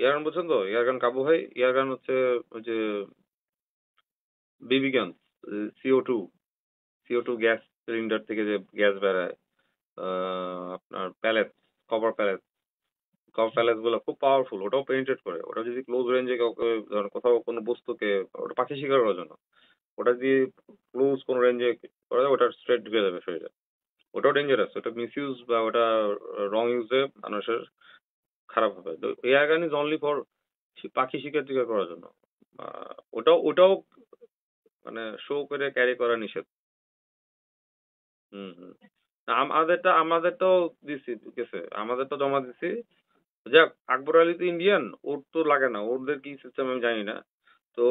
এয়ার গান বুঝছেন তো, এয়ার গান কাবু ভাই, এয়ার গান হচ্ছে ওই যে বিবি গান, সিও টু গ্যাস সিলিন্ডার থেকে যে গ্যাস বেরোয়, আপনার palate, cover palate, cover palate গুলো খুব পাওয়ারফুল, ওটাও পেনিট্রেট করে, ওটা যদি ক্লোজ রেঞ্জে কাউকে ধরেন কোথাও কোনো বস্তুকে, ওটা পাখি শিকার করার জন্য, ওটা দিয়ে ক্লোজ কোনো রেঞ্জে করা যায়, ওটা স্ট্রেট ঢুকে যাবে শরীরে, ওটাও ডেঞ্জারাস, ওটা মিস ইউজ বা ওটা রং ইউজে মানুষের খারাপ হবে। তো এয়ার গান ইজ অনলি ফর পাখি শিকার টিকার করার জন্য। ওটাও মানে শো করে ক্যারি করা নিষেধ। হুম হুম। না, আমাদেরটাও দিছি, গেছে, আমাদেরটা জমা দিছি। যাক, আকবর আলী তো ইন্ডিয়ান, ওর তো লাগে না, ওদের কি সিস্টেম আমি জানি না। তো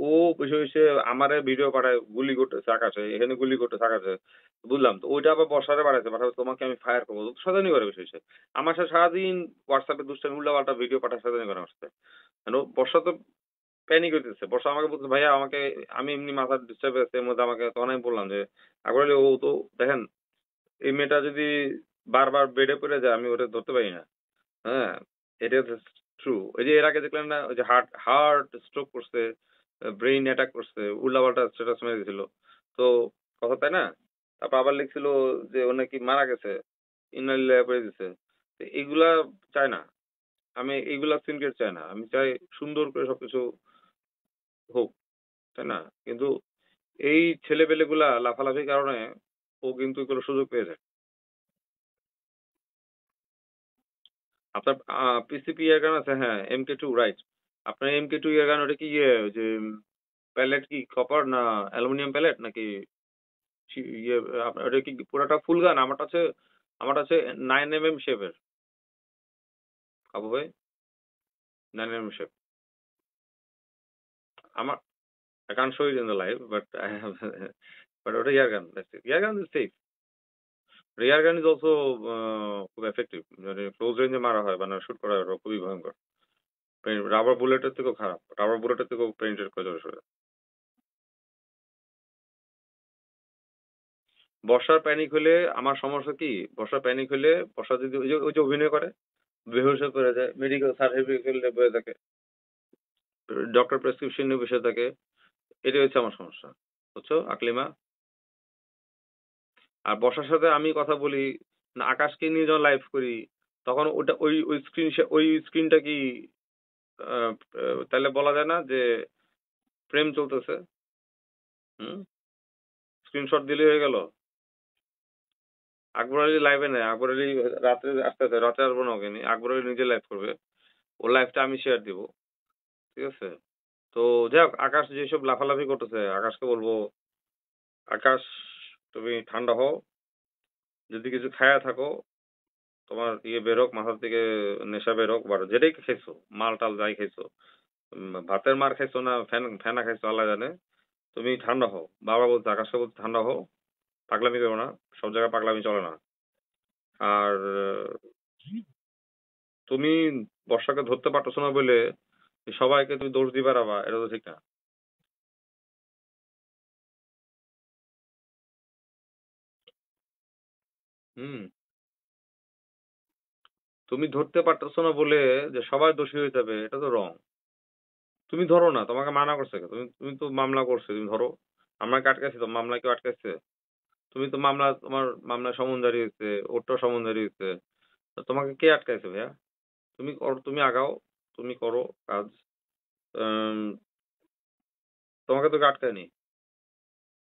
ও বসে বসে আমারে ভিডিও পাঠায় গুলি করতেছে আকাশে, এখানে গুলি করতেছে আকাশে। বুঝলাম তো ওইটা আবার বর্ষারে বাড়াইছে, পাঠাবে তোমাকে আমি ফায়ার করবো, শয়তানি করে বসে বসে। আমার সাথে সারাদিন হোয়াটসঅ্যাপে দুষ্টামি উল্টা পাল্টা ভিডিও পাঠায়, শয়তানি করে আমার সাথে। বর্ষা তো প্যানিক হইতেছে, বর্ষা আমাকে বলছে ভাইয়া আমাকে, আমি এমনি মাথা ডিস্টার্ব আছে এর মধ্যে, আমাকে তখন আমি বললাম যে আগলে ও তো দেখেন এই মেয়েটা যদি বারবার বেডে পড়ে যায় আমি ওটা ধরতে পারি না। হ্যাঁ, এটা ট্রু। ওই যে এর আগে দেখলেন না, ওই যে হার্ট হার্ট স্ট্রোক করছে, ব্রেইন অ্যাটাক করছে, উল্টাপাল্টা স্ট্যাটাস মেরে দিছিল। তো কথা তাই না? তারপর আবার লিখছিল যে ও নাকি মারা গেছে, ইন্নালিল্লাহ করে দিছে। তো এইগুলা চাই না, আমি এইগুলা সিনক্রেট চাই না, আমি চাই সুন্দর করে সবকিছু হোক, তাই না? কিন্তু এই ছেলেপেলেগুলা লাফালাফির কারণে ও কিন্তু এগুলো সুযোগ পেয়ে যায়। আপনার পিসিপি ইয়ার গান আছে, হ্যাঁ MK2 রাইট। আপনার MK2 ইয়ার গান ওটা কি ইয়ে ওই যে প্যালেট কি কপার না অ্যালুমিনিয়াম প্যালেট নাকি ইয়ে, আপনার ওটা কি পুরাটা ফুল গান? আমার আছে 9 mm শেপের, আবু ভাই, 9 mm শেপ। আমার I can't show it in the live, but I have but ওটা ইয়ার গান, ইয়ার গান is safe. Rear gun is also খুব এফেক্টিভ, মানে ক্লোজ রেঞ্জে মারা হয় মানে শুট করা হয় ওটা খুবই ভয়ঙ্কর। রাবার বুলেটের থেকেও খারাপ, রাবার বুলেটের থেকেও পেনিট্রেট করে জোরে সোরে। বর্ষার প্যানিক হলে আমার সমস্যা কি, বর্ষার প্যানিক হলে বর্ষা যদি ওই যে অভিনয় করে বেহুশ হয়ে পড়ে যায়, মেডিকেল সার্টিফিকেট নিয়ে বসে থাকে, ডক্টর প্রেসক্রিপশন নিয়ে বসে থাকে, এটাই হচ্ছে আমার সমস্যা, বুঝছো আকলিমা? আর বর্ষার সাথে আমি কথা বলি না, আকাশকে নিয়ে যখন লাইভ করি তখন ওটা ওই স্ক্রিনটা কি তাহলে বলা যায় না যে প্রেম চলতেছে? হুম, স্ক্রিনশট দিলে হয়ে গেল। আকবর আলী লাইভে নেই, আকবর আলী রাত্রে আসতে আসতে, রাতে আসবো না ওকে নিয়ে, আকবর আলী নিজে লাইভ করবে, ওর লাইভটা আমি শেয়ার দিব, ঠিক আছে? তো যাই হোক, আকাশ যেসব লাফালাফি করতেছে, আকাশকে বলবো আকাশ তুমি ঠান্ডা হও, যদি কিছু খায়া থাকো তোমার ইয়ে বেরোক মাথার থেকে, নেশা বেরোক, বা যেটাই খাইছো, মাল টাল যাই খাইছো, ভাতের মার খাইছো না ফেনা খাইছো আল্লাহ জানে, তুমি ঠান্ডা হও। বাবা বলছে, আকাশকে বলছে ঠান্ডা হও, পাগলামি করো না, সব জায়গায় পাগলামি চলে না। আর তুমি বর্ষাকে ধরতে পারতেছো না বলে সবাইকে তুমি দোষ দিবা রাবা, এটা তো ঠিক না। হুম, তুমি ধরতে পারতেছো না বলে যে সবাই দোষী হয়ে যাবে, এটা তো রং। তুমি ধরো না, তোমাকে মানা করছে কে? তুমি তো মামলা করছো, তুমি ধরো। আমাকে আটকাইছে তো, মামলা কেউ আটকাইছে? তুমি তো মামলা, তোমার মামলা সমনজারি হয়েছে, ওরটাও সমনজারি হয়েছে, তো তোমাকে কে আটকাইছে ভাইয়া? তুমি তুমি আগাও, তুমি করো কাজ। আম, তোমাকে তো কেউ আটকায়নি।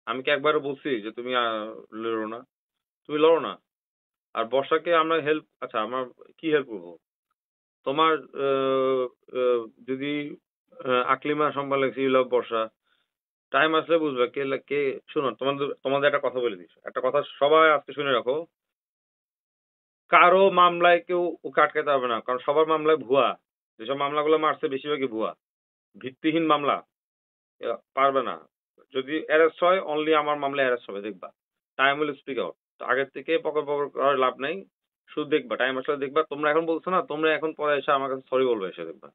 আমি কি একবারও বলছি যে তুমি লড়ো না? তুমি লড়ো না। আর বর্ষাকে আমরা হেল্প, আচ্ছা আমরা কি হেল্প করবো? তোমার আহ, আহ, যদি আকলিমা সম্পর্কে ইউ লাভ বর্ষা, টাইম আসলে বুঝবে কে কে। শোনো, তোমাদের তোমাদের একটা কথা বলে দিস, একটা কথা সবাই আজকে শুনে রাখো, কারো মামলায় কেউ ওকে আটকাতে পারবে না, কারণ সবার মামলায় ভুয়া। যেসব মামলাগুলো মারছে বেশিরভাগই ভুয়া, ভিত্তিহীন মামলা। পারবে না। যদি অ্যারেস্ট হয় অনলি আমার মামলায় অ্যারেস্ট হবে, দেখবা। Time will speak out. আগের থেকে পকর পকর করার লাভ নাই, শুধু দেখবা, টাইম আসলে দেখবা। তোমরা এখন বলছো না, তোমরা এখন পরে এসে আমার কাছে সরি বলবে, এসে দেখবা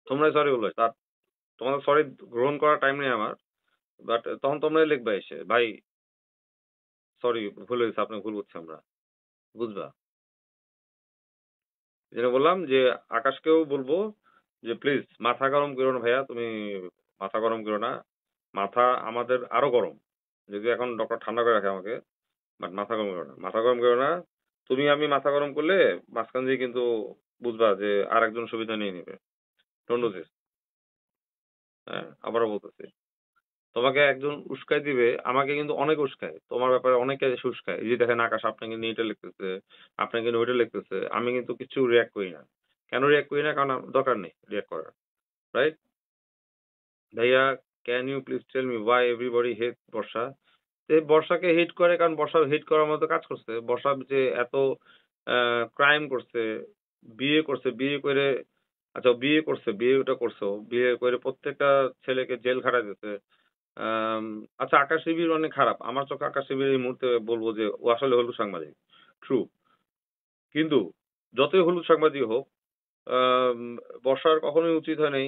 তোমরাই সরি বলবে। তার তোমাদের সরি গ্রহণ করার টাইম নেই আমার, বাট তখন তোমরাই লিখবা এসে, ভাই সরি ভুল হয়েছে, আপনি ভুল বুঝছি আমরা, বুঝবা? যেটা বললাম যে আকাশকেও বলবো যে প্লিজ মাথা গরম করো না ভাইয়া, তুমি মাথা গরম করো না। মাথা আমাদের আরো গরম, যদি এখন ডক্টর ঠান্ডা করে রাখে আমাকে, বাট মাথা গরম করো না, মাথা গরম করো না। তুমি আমি মাথা গরম করলে মাঝখান দিয়ে কিন্তু বুঝবা যে আর একজন সুবিধা নিয়ে নিবে। Don't do this. হ্যাঁ, আবারও বলতেছি, তোমাকে একজন উস্কাই দিবে, আমাকে কিন্তু অনেক উস্কায়, তোমার ব্যাপারে অনেকে এসে উস্কায়, এই যে দেখেন আকাশ আপনাকে নিয়ে এটা লিখতেছে, আপনাকে নিয়ে ওইটা লিখতেছে, আমি কিন্তু কিছু রিয়াক্ট করি না। কেন রিয়াক্ট করি না? কারণ দরকার নেই রিয়াক্ট করার, রাইট? ভাইয়া, can you please tell me why everybody hate Barsha? এই বর্ষাকে হিট করে কারণ বর্ষা হিট করার মতো কাজ করছে। বর্ষা যে এত ক্রাইম করছে, বিয়ে করছে, বিয়ে করে আচ্ছা, ও বিয়ে করছে, বিয়েটা করছে, ও বিয়ে করে প্রত্যেকটা ছেলেকে জেল খাটাই দিচ্ছে। আম, আচ্ছা, আকাশ শিবির অনেক খারাপ, আমার চোখে আকাশ শিবির এই মুহূর্তে বলবো যে ও আসলে হলুদ সাংবাদিক, ট্রু। কিন্তু যতই হলুদ সাংবাদিক হোক, আম, বর্ষার কখনোই উচিত হয় নাই,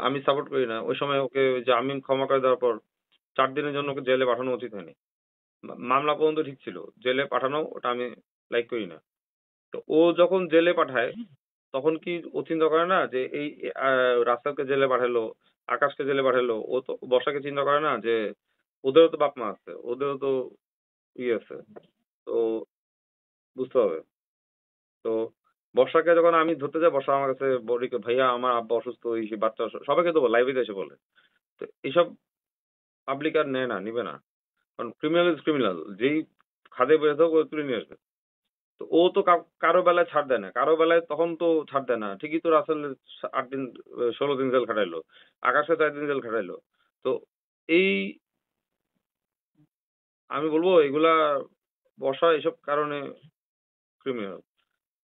আমি সাপোর্ট করি না ওই সময় ওকে, ওই যে আমি ক্ষমা করে দেওয়ার পর 4 দিনের জন্য ওকে জেলে পাঠানো উচিত হয়নি। মামলা পর্যন্ত ঠিক ছিল, জেলে পাঠানো ওটা আমি লাইক করি না। তো ও যখন জেলে পাঠায়, তখন কি ও চিন্তা করে না যে এই রাস্তাকে জেলে পাঠালো, আকাশকে জেলে পাঠালো, ও তো বর্ষাকে চিন্তা করে না যে ওদেরও তো বাপ মা আছে, ওদেরও তো ইয়ে আছে। তো বুঝতে হবে। তো বর্ষাকে যখন আমি ধরতে যাই, বর্ষা আমার কাছে বলি কি, ভাইয়া আমার আব্বা অসুস্থ, এই সেই বাচ্চা সবাইকে তো লাইভে এসে বলে। তো এইসব পাবলিক আর নেয় না, নিবে না। কারণ ক্রিমিনাল ইজ ক্রিমিনাল, যেই খাদে বেরোতে হোক ও তুলে নিয়ে আসবে। তো ও তো কারো বেলায় ছাড় দেয় না, কারো বেলায় তখন তো ছাড় দেয় না। ঠিকই তো রাসেল 8 দিন 16 দিন জেল খাটাইলো, আকাশে 4 দিন জেল খাটাইলো। তো এই আমি বলবো এগুলা বর্ষা এইসব কারণে ক্রিমিনাল।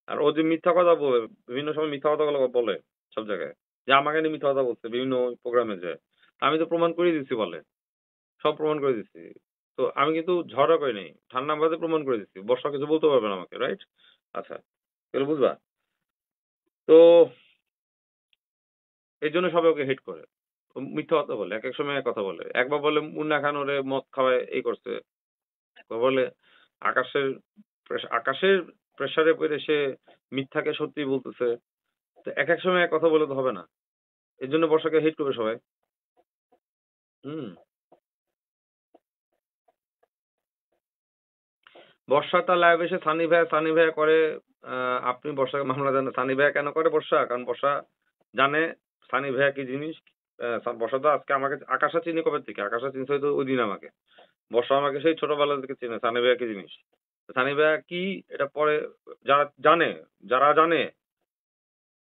আর ও যে মিথ্যা কথা বলে, বিভিন্ন সময় মিথ্যা কথা বলে সব জায়গায়, যে আমাকে নিয়ে মিথ্যা কথা বলছে বিভিন্ন প্রোগ্রামে যায়। আমি তো প্রমাণ করে দিচ্ছি বলে, সব প্রমাণ করে দিচ্ছি। তো আমি কিন্তু ঝগড়া করি নাই, ঠান্ডা মাথায় প্রমাণ করে দিচ্ছি, বর্ষা কিছু বলতে পারবে না আমাকে, রাইট? আচ্ছা, এগুলো বুঝবা। তো এই জন্য সবাই ওকে হেট করে। ও মিথ্যা কথা বলে, এক এক সময় এক কথা বলে। একবার বলে মুন্না খান ওরে মদ খাওয়ায় এই করছে, একবার বলে আকাশের আকাশের প্রেসারে পড়ে সে মিথ্যাকে সত্যি বলতেছে। তো এক এক সময় এক কথা বলে তো হবে না। এর জন্য বর্ষাকে হেট করবে সবাই। হুম। বর্ষা তার লাইভ এসে সানি ভাইয়া করে, আপনি বর্ষাকে মামলা দেন না। সানি ভাইয়া কেন করে বর্ষা? কারণ বর্ষা জানে সানি ভাইয়া কি জিনিস। বর্ষা তো আজকে আমাকে আকাশা চিনি কবে থেকে? আকাশা চিনছে হয়তো ওই দিন আমাকে। বর্ষা আমাকে সেই ছোটবেলা থেকে চেনে সানি ভাইয়া কি জিনিস। সানি ভাইয়া কি এটা পরে যারা জানে, যারা জানে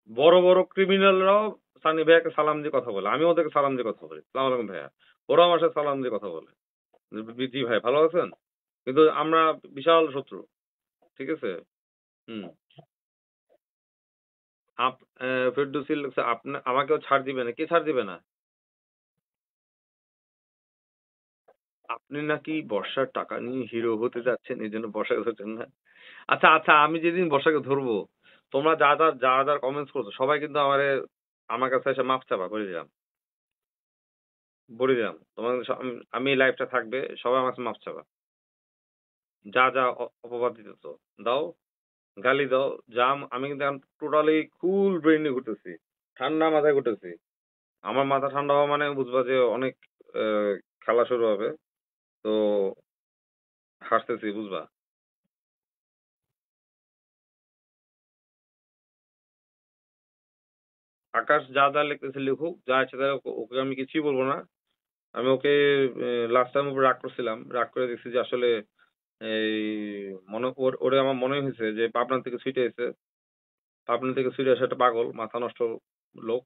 বড় বড় ক্রিমিনালরাও সানি ভাইয়াকে সালাম দিয়ে কথা বলে। আমি ওদেরকে সালাম দিয়ে কথা বলি, সালাম আলাইকুম ভাইয়া। ওরা আমার সাথে সালাম দিয়ে কথা বলে, জি ভাই ভালো আছেন। কিন্তু আমরা বিশাল শত্রু, ঠিক আছে? হুম। আপ ফেরদৌসী লিখছে, আমাকেও ছাড় দিবে না। কে ছাড় দিবে না? আপনি নাকি বর্ষার টাকা নিয়ে হিরো হতে যাচ্ছেন, এই জন্য বর্ষাকে ধরছেন না। আচ্ছা আচ্ছা, আমি যেদিন বর্ষাকে ধরবো, তোমরা যা কমেন্টস করছো সবাই কিন্তু আমার কাছে এসে মাপ চাপা করে দিলাম, বলে দিলাম তোমাদের আমি লাইভটা থাকবে, সবাই আমার কাছে মাপ চাপা। যা অপবাদ দিতেছো দাও, গালি দাও, আমি কিন্তু টোটালি কুল ব্রেন নিয়ে ঘুরতেছি, ঠান্ডা মাথায় ঘুরতেছি। আমার মাথা ঠান্ডা হওয়া মানে বুঝবা যে অনেক খেলা শুরু হবে। তো হাসতেছি, বুঝবা। আকাশ যা লিখতেছে লিখুক, যা ইচ্ছে তাই ওকে আমি কিছুই বলবো না। আমি ওকে লাস্ট টাইম উপরে রাগ করছিলাম, রাগ করে দেখছি যে আসলে এই ওরে আমার মনে হয়েছে যে পাবনা থেকে ছুটে এসে, পাবনা থেকে ছুটে আসে একটা পাগল মাথা নষ্ট লোক।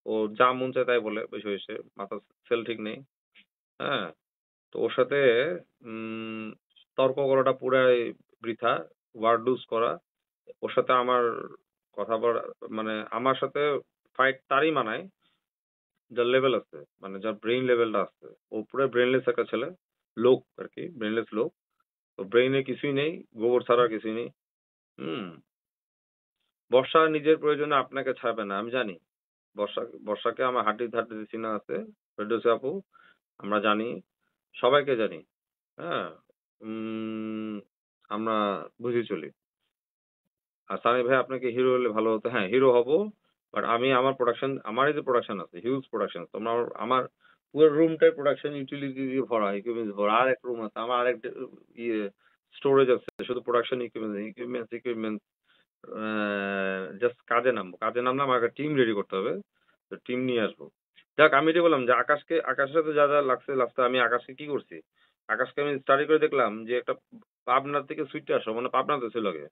ও যা মন চায় তাই বলে, বেশি হয়েছে, মাথা সেল ঠিক নেই। হ্যাঁ। তো ওর সাথে উম তর্ক করাটা পুরাই বৃথা, ওয়ার্ড ইউজ করা। ওর সাথে আমার কথা বলা, মানে আমার সাথে ফাইট তারই মানায় যার লেভেল আছে, মানে যার ব্রেইন লেভেলটা আছে। ও পুরো ব্রেনলেস একটা ছেলে, লোক আর কি, ব্রেনলেস লোক। তো ব্রেইনে কিছুই নেই, গোবর ছাড়া আর কিছুই নেই। হুম। বর্ষা নিজের প্রয়োজনে আপনাকে ছাড়বে না, আমি জানি। বর্ষাকে আমার হাঁটুতে হাঁটুতে চিনা আছে, ফেরদৌসী আপু, আমরা জানি, সবাইকে জানি। হ্যাঁ। উম, আমরা বুঝে চলি। আর সানি ভাই আপনাকে হিরো হলে ভালো হতো। হ্যাঁ, হিরো হব। বাট আমি আমার প্রোডাকশন, আমারই যে প্রোডাকশন আছে, হিউজ প্রোডাকশন। তোমরা আমার পুরো রুমটাই প্রোডাকশন ইউটিলিটি দিয়ে ভরা, ইকুইপমেন্টস ভরা। আর এক রুম আছে আমার, আরেক ইয়ে স্টোরেজ আছে শুধু প্রোডাকশন ইকুইপমেন্টস। জাস্ট কাজে নামলে আমাকে টিম রেডি করতে হবে। তো টিম নিয়ে আসবো। যাক, আমি এটাই বললাম যে আকাশের সাথে যা লাগছে লাস্টে আমি আকাশকে কি করছি, আকাশকে আমি স্টাডি করে দেখলাম যে একটা পাবনার থেকে সুইটে আসো, মানে পাবনাতে ছিল আগে,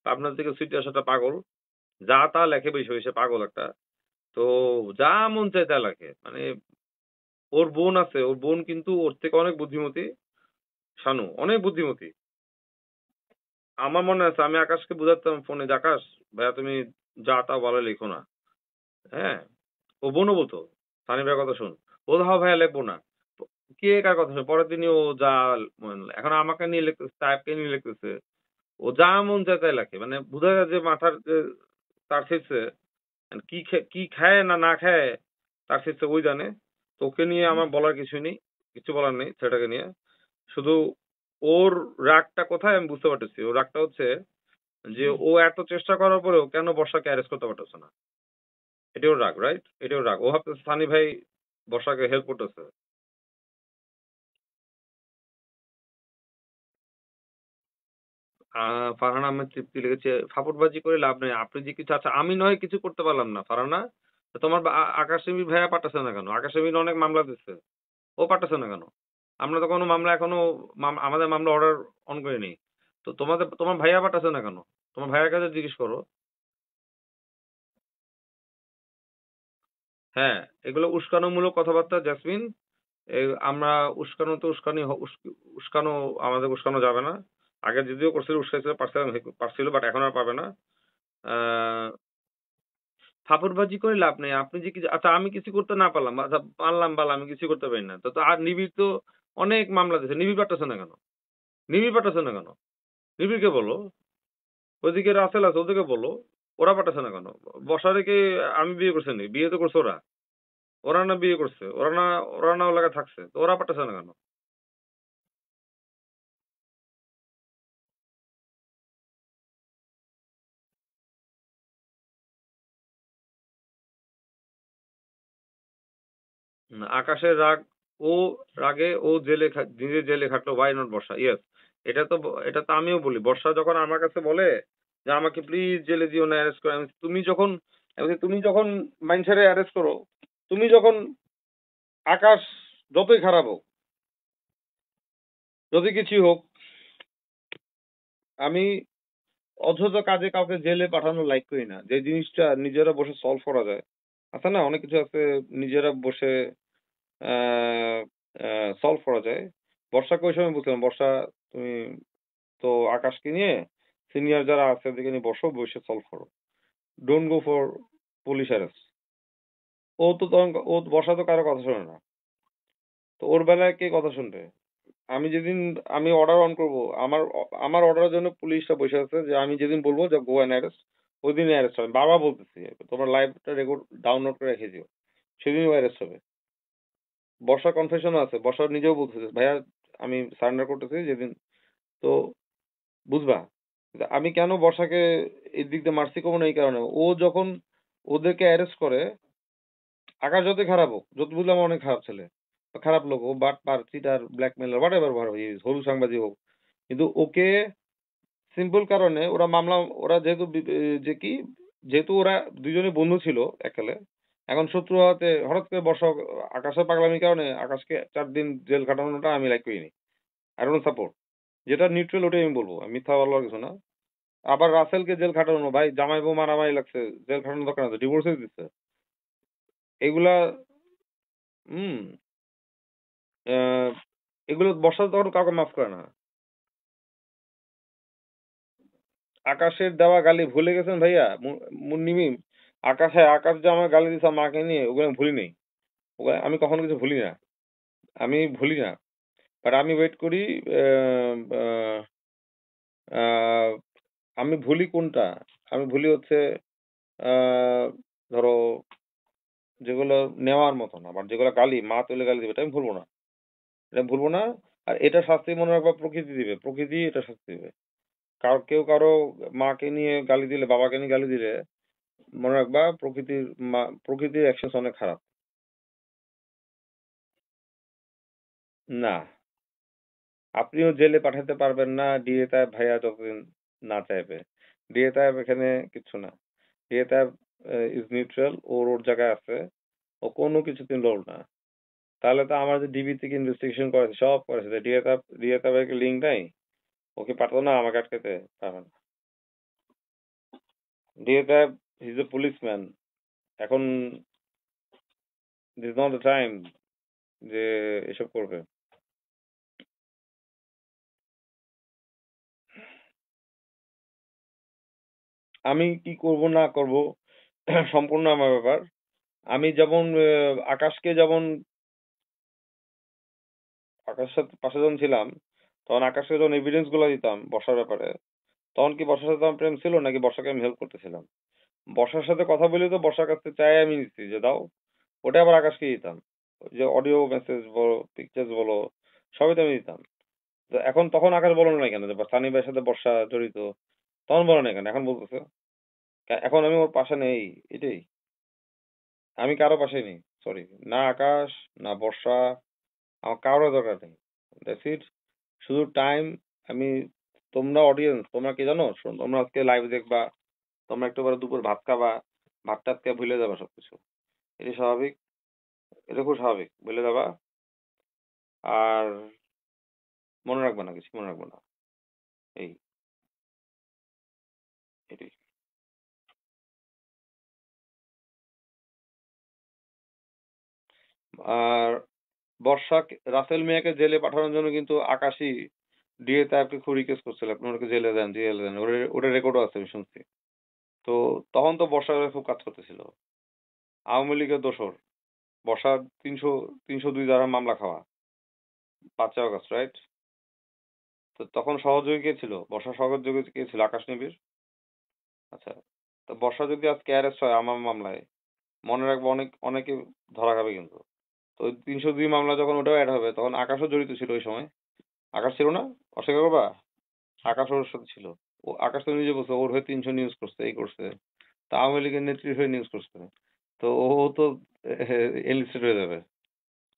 পাবনার থেকে সুইটে আসা একটা পাগল, যা তা লেখে, বেশি হয়েছে পাগল একটা। তো যা মন চায় তা লেখে, মানে ওর বোন আছে, ওর বোন কিন্তু ওর থেকে অনেক বুদ্ধিমতী, শানু অনেক বুদ্ধিমতী। আমার মনে আছে আমি আকাশকে বুঝাতাম ফোনে যে আকাশ ভাইয়া তুমি যা তা বলে লিখো না। হ্যাঁ, ও বনবো তো, সানি ভাইয়ের কথা শুন। ও ধা ভাইয়া লিখবো না। কে কার কথা শুনে? পরের দিনই ও যা এখন আমাকে নিয়ে লিখতেছে, সাহেবকে নিয়ে লিখতেছে। ও যা মন চায় তাই লেখে। মানে বোঝা যায় যে মাথার যে তার ছিটছে, কি খায় না না খায় তার ছিটছে ওই জানে। তো ওকে নিয়ে আমার বলার কিছু নেই, কিছু বলার নেই ছেলেটাকে নিয়ে। শুধু ওর রাগটা কোথায় আমি বুঝতে পারতেছি। ওর রাগটা হচ্ছে যে ও এত চেষ্টা করার পরেও কেন বর্ষাকে অ্যারেস্ট করতে পারতেছে না। এটাও রাগ, রাইট? এটাও রাগ। ও ভাবতেছে সানি ভাই বর্ষাকে হেল্প করতেছে। ফারহান আহমেদ তৃপ্তি লিখেছে, ফাপড়বাজি করে লাভ নেই, আপনি যে কিছু আচ্ছা আমি নয় কিছু করতে পারলাম না ফারহানা, তো তোমার আকাশ এমনি ভাইয়া পাঠাচ্ছে না কেন? আকাশ এমনি অনেক মামলা দিচ্ছে, ও পাঠাচ্ছে না কেন? আমরা তো কোনো মামলা এখনো আমাদের মামলা অর্ডার অন করিনি। তো তোমার ভাইয়া পাঠাচ্ছে না কেন? তোমার ভাইয়ার কাছে জিজ্ঞেস করো। হ্যাঁ, এগুলো উস্কানোমূলক কথাবার্তা জেসমিন। আমরা উস্কানো তো উস্কানি উস্কানো আমাদের উস্কানো যাবে না। আগে যদিও করছিল উস্কাইছিল পারছিল বাট এখন আর পাবে না। আহ, ফাপড়বাজি করে লাভ নেই। আপনি যে কিছু আচ্ছা আমি কিছু করতে না পারলাম, আচ্ছা পারলাম বাল আমি কিছু করতে পারি না। তো আর নিবিড় তো অনেক মামলা দিচ্ছে, নিবিড় পাঠাচ্ছে না কেন? নিবিড় পাঠাচ্ছে না কেন? নিবিড়কে বলো। ওইদিকে রাসেল আছে ওদেরকে বলো। ওরা পাঠাচ্ছে না কেন? বর্ষারে কি আমি বিয়ে করছি নি? বিয়ে তো করছে ওরা। ওরা না বিয়ে করছে, ওরা না ও লাগা থাকছে, তো ওরা পাঠাচ্ছে না কেন? আকাশের রাগ, ও রাগে ও নিজে জেলে খাটলো, ওয়াই নট বর্ষা? ইয়েস, এটা তো আমিও বলি। বর্ষা যখন আমার কাছে বলে যে আমাকে প্লিজ জেলে দিও না, অ্যারেস্ট করে, তুমি যখন মাইনসারে অ্যারেস্ট করো, তুমি যখন আকাশ যতই খারাপ হোক, যদি কিছু হোক, আমি অযথা কাজে কাউকে জেলে পাঠানো লাইক করি না। যে জিনিসটা নিজেরা বসে সলভ করা যায়, আছে না অনেক কিছু আছে নিজেরা বসে সলভ করা যায়। বর্ষাকে ওই সময় বুঝলাম, বর্ষা তুমি তো আকাশকে নিয়ে সিনিয়র যারা আছে ওদেরকে নিয়ে বসো, বসে সলভ করো। Don't go for police arrest. ও বর্ষা তো কারো কথা শোনে না। তো ওর বেলায় কে কথা শুনবে? আমি যেদিন আমি অর্ডার অন করবো, আমার অর্ডারের জন্য পুলিশটা বসে আছে যে আমি যেদিন বলবো যে গো অ্যান্ড অ্যারেস্ট, ওই দিনই অ্যারেস্ট হবে। বাবা বলতেছি তোমার লাইভটা রেকর্ড ডাউনলোড করে রেখে দিও, সেদিনই অ্যারেস্ট হবে। বর্ষা কনফেশনও আছে, বর্ষা নিজেও বলতেছে ভাইয়া আমি সারেন্ডার করতেছি যেদিন। তো বুঝবা যে আমি কেন বর্ষাকে এই দিক দিয়ে মার্সি করবো না, এই কারণে ও যখন ওদেরকে অ্যারেস্ট করে, আকাশ যতই খারাপ হোক, যত বুঝলাম অনেক খারাপ ছেলে বা খারাপ লোক, ও but per cheater blackmailer whatever হলু সাংবাদিক হোক, কিন্তু ওকে সিম্পল কারণে ওরা মামলা, ওরা যেহেতু যে কি, যেহেতু ওরা দুজনে বন্ধু ছিল এককালে, এখন শত্রু হওয়াতে হঠাৎ করে বর্ষা আকাশের পাগলামির কারণে আকাশকে 4 দিন জেল কাটানোটা আমি লাইক করিনি। I don't support. যেটা নিউট্রাল ওটাই আমি বলবো, আমি মিথ্যা বলার কিছু না। আবার রাসেলকে জেল খাটানো, ভাই জামাই বউ মারামারি লাগছে, জেল খাটানো দরকার আছে, ডিভোর্সে দিচ্ছে এগুলা। হুম। আহ, এগুলো বর্ষা তখন কাউকে মাফ করে না। আকাশের দেওয়া গালি ভুলে গেছেন ভাইয়া? মুন্নিমিম, আকাশ, হ্যাঁ আকাশ যে আমার গালি দিছে মাকে নিয়ে, ওগুলো আমি ভুলি নাই। ওগুলো আমি কখনো কিছু ভুলি না, আমি ভুলি না। বাট আমি ওয়েট করি। আহ, আহ, আহ, আমি ভুলি কোনটা? আমি ভুলি হচ্ছে আহ, ধরো যেগুলো নেওয়ার মতো না, বাট যেগুলো গালি মা তুলে গালি দিবে এটা আমি ভুলবো না, এটা আমি ভুলবো না। আর এটা শাস্তি মনে রাখবা প্রকৃতি দিবে, প্রকৃতি এটা শাস্তি দিবে। কেউ কারো মাকে নিয়ে গালি দিলে, বাবাকে নিয়ে গালি দিলে, মনে রাখবা প্রকৃতির অ্যাকশন অনেক খারাপ। না, আপনিও জেলে পাঠাতে পারবেন না ডিএ তাইব ভাইয়া যতদিন না চাইবে। ডিএ তাইব এখানে কিচ্ছু না। ডিএ তাইব ইজ নিউট্রাল, ওর ওর জায়গায় আছে, ও কোনো কিছুতে লড় না। তাহলে তো আমার যে ডিবি থেকে ইনভেস্টিগেশন করেছে সব করেছে, ডিএ তাইবের লিঙ্ক নাই, ওকে পাঠাতো না, আমাকে আটকাতে পারবে না। DA Taib is a policeman. এখন দিস নট দ্য টাইম যে এসব করবে। আমি কি করব না করব সম্পূর্ণ আমার ব্যাপার। আমি যেমন আকাশকে যেমন আকাশের সাথে পাশে যখন ছিলাম, তখন আকাশকে যখন এভিডেন্স গুলো দিতাম বর্ষার ব্যাপারে, তখন কি বর্ষার সাথে আমার প্রেম ছিল নাকি বর্ষাকে আমি হেল্প করতেছিলাম? বর্ষার সাথে কথা বলে তো বর্ষার কাছ থেকে চাই আমি নিচ্ছি যে দাও, ওটা আবার আকাশকে দিতাম। ওই যে অডিও মেসেজ বলো, পিকচার্স বলো, সবই তো আমি দিতাম। তো এখন তখন আকাশ বলো না কেন যে সানি ভাইয়ের সাথে বর্ষা জড়িত? তখন বলো না কেন এখন বলতেছে? এখন আমি ওর পাশে নেই, এটাই। আমি কারো পাশে নেই, সরি। না আকাশ, না বর্ষা, আমার কারো দরকার নেই। That's it. শুধু টাইম। আমি, তোমরা অডিয়েন্স, তোমরা কি জানো? তোমরা আজকে লাইভ দেখবা, তোমরা একটু পরে দুপুর ভাত খাবা, ভাত টাত খেয়ে ভুলে যাবা সবকিছু। এটা স্বাভাবিক, এটা খুব স্বাভাবিক, ভুলে যাবা। আর মনে রাখবা না, কিছু মনে রাখবা না। এই, এটাই। আর বর্ষা, রাসেল মিয়াকে জেলে পাঠানোর জন্য কিন্তু আকাশই ডিএ তাকে খুব রিকোয়েস্ট করছিল, আপনি ওনাকে জেলে দেন, জেলে দেন। ওটা রেকর্ডও আছে, আমি শুনছি। তো তখন তো বর্ষার খুব কাজ করতেছিল। আওয়ামী লীগের দোসর বর্ষার 302 ধারা মামলা খাওয়া, 5 আগস্ট, রাইট? তো তখন সহযোগী কে ছিল? বর্ষা সহযোগী কে ছিল? আকাশ নিবিড়। আচ্ছা, তো বর্ষা যদি আজকে অ্যারেস্ট হয় আমার মামলায়, মনে রাখবো অনেকে ধরা খাবে কিন্তু। তো ওই 302 মামলা যখন ওটাও অ্যাড হবে, তখন আকাশও জড়িত ছিল ওই সময়। আকাশ ছিল না? অস্বীকার করবা? আকাশ ওর সাথে ছিল। ও আকাশ তো নিজে বলছে ওর হয়ে 300 নিউজ করছে, এই করছে। তা আওয়ামী লীগের নেত্রীর হয়ে নিউজ করছে। তো ও তো এলিস্টেড হয়ে যাবে।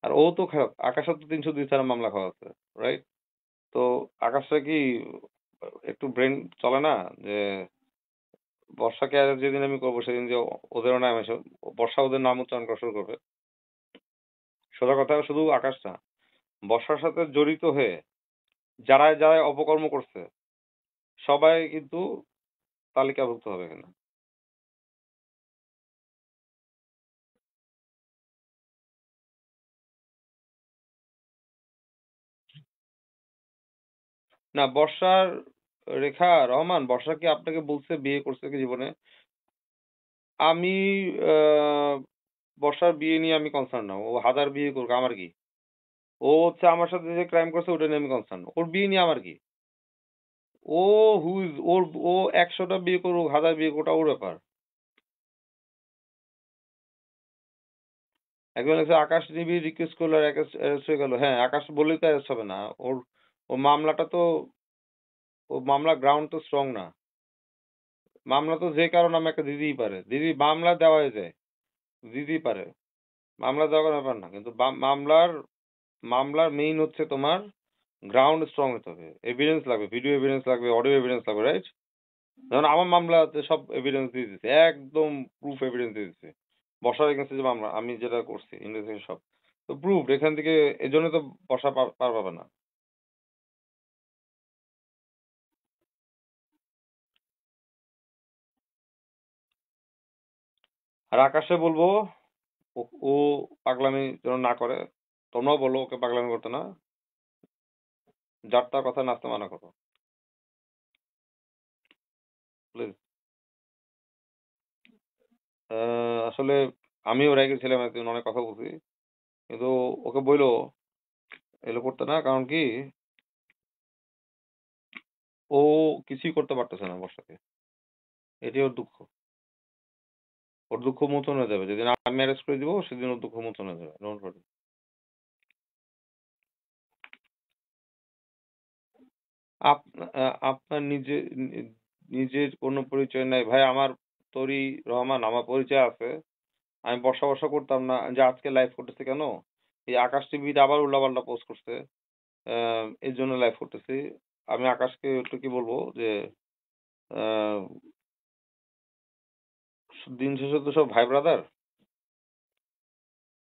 আর ও তো খারাপ, আকাশের তো 302 ছাড়া মামলা খাওয়া আছে, রাইট? তো আকাশটা কি একটু ব্রেন চলে না? যে বর্ষাকে আর যেদিন আমি করবো সেদিন যে ওদেরও নাম এসে, বর্ষা ওদের নাম উচ্চারণ করা শুরু করবে। সোজা কথা, শুধু আকাশ না, বর্ষার সাথে জড়িত হয়ে যারা যারা অপকর্ম করছে সবাই কিন্তু তালিকাভুক্ত হবে এখানে। না, বর্ষার, রেখা রহমান, বর্ষা কি আপনাকে বলছে বিয়ে করছে কি জীবনে? আমি আহ, বর্ষার বিয়ে নিয়ে আমি কনসার্ন না, ও হাজার বিয়ে করুক, আমার কি? ও হচ্ছে আমার সাথে যে ক্রাইম করছে ওটা নিয়ে আমি কনসার্ন, ওর বিয়ে নিয়ে আমার কি? ও হুইজ ওর, ও 100টা বিয়ে করুক, হাজার বিয়ে করুক, ওটা ওর ব্যাপার। একজন এসে আকাশ নিবি রিকোয়েস্ট করলো আর আকাশ অ্যারেস্ট হয়ে গেল, হ্যাঁ আকাশ বললেই তো অ্যারেস্ট হবে না। ওর, ও মামলাটা তো, ও মামলা গ্রাউন্ড তো স্ট্রং না। মামলা তো যে কারো নামে একটা দিতেই পারে, দিদি মামলা দেওয়াই যায়, দিতেই পারে। মামলা দেওয়ার কোনো ব্যাপার না, কিন্তু মামলার, মামলার মেইন হচ্ছে তোমার গ্রাউন্ড স্ট্রং হতে হবে, এভিডেন্স লাগবে, ভিডিও এভিডেন্স লাগবে, অডিও এভিডেন্স লাগবে, রাইট? যেমন আমার মামলাতে সব এভিডেন্স দিয়ে দিচ্ছে, একদম প্রুফ এভিডেন্স দিয়ে দিচ্ছে। বর্ষার এগেন্সে যে মামলা আমি যেটা করছি ইনভেস্টিগেশন সব তো প্রুফ এখান থেকে। এই জন্য তো বর্ষা পার পাবে না। আর আকাশে বলবো ও, ও পাগলামি যেন না করে। তোমরাও বলো ওকে পাগলামি করতে না, যার তার কথা নাচতে মানা করো, প্লিজ। আসলে আমিও রেগে ছিলাম, একদিন অনেক কথা বলছি, কিন্তু ওকে বইলো এগুলো করতে না, কারণ কি ও কিছুই করতে পারতেছে না বর্ষাকে। এটাই ওর দুঃখ। ওর দুঃখ মোচন হয়ে যাবে যেদিন আমি অ্যারেস্ট করে দিব, সেদিন ওর দুঃখ মোচন হয়ে যাবে, ডোন্ট ওয়ারি। আপনার নিজের কোনো পরিচয় নাই ভাই। আমার তরি রহমান, আমার পরিচয় আছে। আমি বর্ষা বর্ষা করতাম না যে আজকে লাইভ করতেছি কেন? এই আকাশ টিভিতে আবার উল্লাপাল্টা পোস্ট করছে, এই জন্য লাইভ করতেছি। আমি আকাশকে একটু কি বলবো যে আহ, দিন শেষে তো সব ভাই ব্রাদার।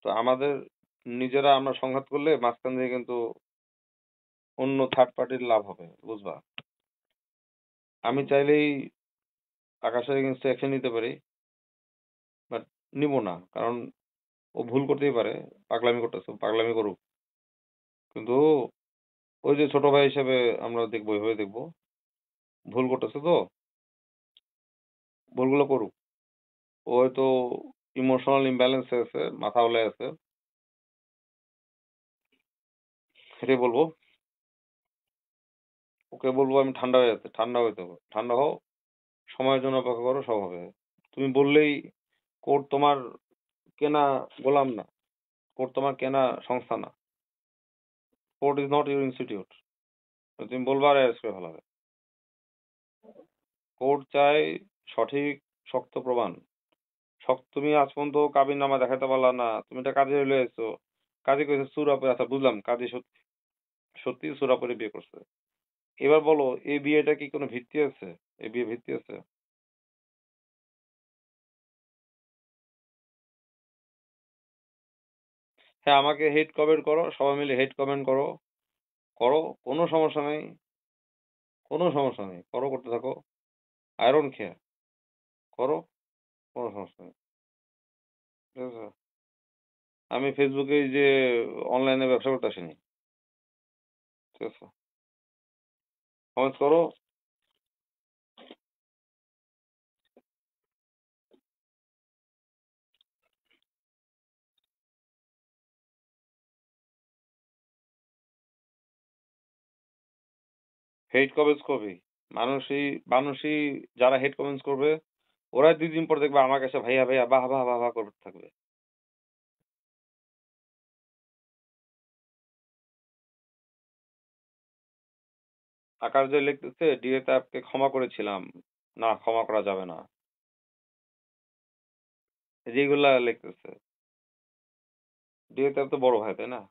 তো আমাদের নিজেরা আমরা সংঘাত করলে মাঝখান দিয়ে কিন্তু অন্য থার্ড পার্টির লাভ হবে, বুঝবা? আমি চাইলেই আকাশের এগেনস্টে অ্যাকশন নিতে পারি, বাট নিব না, কারণ ও ভুল করতেই পারে, পাগলামি করতেছে, পাগলামি করুক। কিন্তু ওই যে ছোট ভাই হিসেবে আমরা দেখবো, এভাবে দেখবো। ভুল করতেছে তো, ভুলগুলো করুক। ও হয়তো ইমোশনাল ইমব্যালেন্স আছে, মাথা ওলাই আছে, সেটাই বলবো। ওকে বলবো আমি ঠান্ডা হয়ে যেতে, ঠান্ডা হইতে হবে, ঠান্ডা হও, সময়ের জন্য অপেক্ষা করো, সব হবে। তুমি বললেই কোর্ট তোমার কেনা গোলাম না, কোর্ট তোমার কেনা সংস্থা না, court is not your institute. তুমি বলবা আর অ্যারেস্ট করে ফেলাবে। কোর্ট চাই সঠিক শক্ত প্রমাণ। তুমি আজ পর্যন্ত কাবিন নামা দেখাতে পারলা না, তুমি এটা কাজে হইলে এসছো, কাজী কইছে সুরাপে, আচ্ছা বুঝলাম কাজী সত্যি সত্যি সুরাপরে বিয়ে করছে। এবার বলো এই বিয়েটা কি কোনো ভিত্তি আছে? এই বিয়ে ভিত্তি আছে? হ্যাঁ, আমাকে হেট কমেন্ট করো, সবাই মিলে হেট কমেন্ট করো, করো, কোনো সমস্যা নেই, কোনো সমস্যা নেই, করো, করতে থাকো, আয়রন খেয়ে করো, কোনো সমস্যা নেই। ঠিক আছে? আমি ফেসবুকে এই যে অনলাইনে ব্যবসা করতে আসিনি। ঠিক আছে? কমেন্ট করো। হেট কমেন্টস করবি। মানুষই যারা হেট কমেন্টস করবে, ওরা 2 দিন পর দেখবে আমার কাছে ভাইয়া ভাইয়া বাহ বাহ বাহ বাহ করতে থাকবে। আকাশ যে লিখতেছে ডিএ তাপকে ক্ষমা করেছিলাম, না ক্ষমা করা যাবে না, যেগুলা লিখতেছে। ডিএ তাপ তো বড় ভাই, তাই না?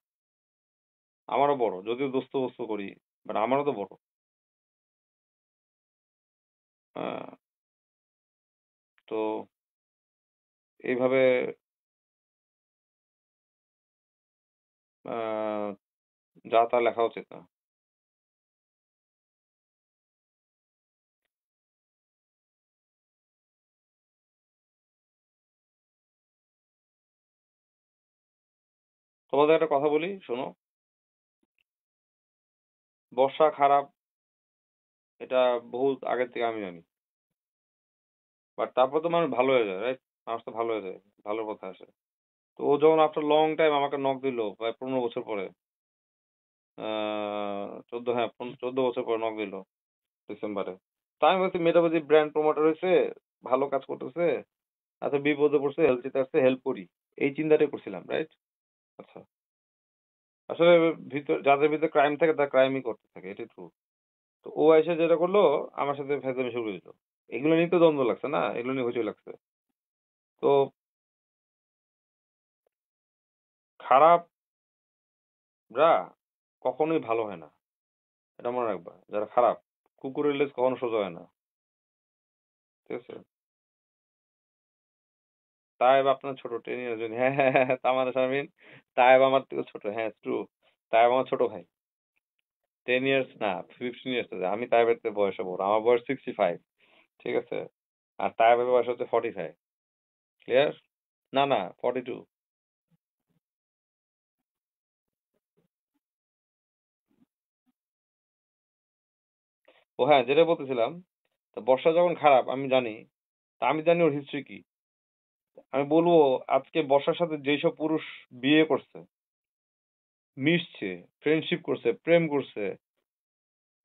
আমারও বড়, যদিও দোস্ত বস্তু করি, বাট আমারও তো বড়। হ্যাঁ, তো এইভাবে আহ, যা তা লেখা উচিত না। তোমাদের একটা কথা বলি, শোনো। বর্ষা খারাপ, এটা বহুত আগের থেকে আমি জানি, বাট তারপর তো মানুষ ভালো হয়ে যায়, রাইট? মানুষ তো ভালো হয়ে যায়, ভালো কথা আসে। তো ও যখন আফটার লং টাইম আমাকে নক দিল, প্রায় 15 বছর পরে, 14, হ্যাঁ 14 বছর পরে নক দিল ডিসেম্বরে। তা আমি বলছি মেয়েটা বুঝি ব্র্যান্ড প্রমোটার হয়েছে, ভালো কাজ করতেছে, আচ্ছা বিপদে পড়ছে, হেল্প চিতে আসছে, হেল্প করি, এই চিন্তাটাই করছিলাম, রাইট? আচ্ছা, আসলে যাদের ভিতরে ক্রাইম থাকে তারা ক্রাইমই করতে থাকে, এটাই ট্রু। তো ও এসে যেটা করলো, আমার সাথে ফেজলামি শুরু করে দিল। এগুলো নিয়ে তো দ্বন্দ্ব লাগছে না, এগুলো নিয়ে হইচই লাগছে। তো খারাপরা কখনোই ভালো হয় না, এটা মনে রাখবা। যারা খারাপ, কুকুরের লেজ কখনো সোজা হয় না। ঠিক আছে? তায়েব আপনার ছোট, 10 ইয়ার জন্য, হ্যাঁ হ্যাঁ হ্যাঁ, তামান্না শারমিন, তায়েব আমার থেকে ছোট, হ্যাঁ ট্রু। তায়েব আমার ছোট ভাই, 10 ইয়ার্স না, 15 ইয়ার্স আছে। আমি তায়েবের থেকে বয়সে বড়, আমার বয়স 65। ঠিক আছে? আর তায়েবের বয়স হচ্ছে 45। ক্লিয়ার? না না, 42। ও হ্যাঁ, যেটা বলতেছিলাম, তো বর্ষা যখন খারাপ আমি জানি, তা আমি জানি ওর হিস্ট্রি কি। আমি বলবো আজকে বর্ষার সাথে যেসব পুরুষ বিয়ে করছে, মিশছে, ফ্রেন্ডশিপ করছে, প্রেম করছে,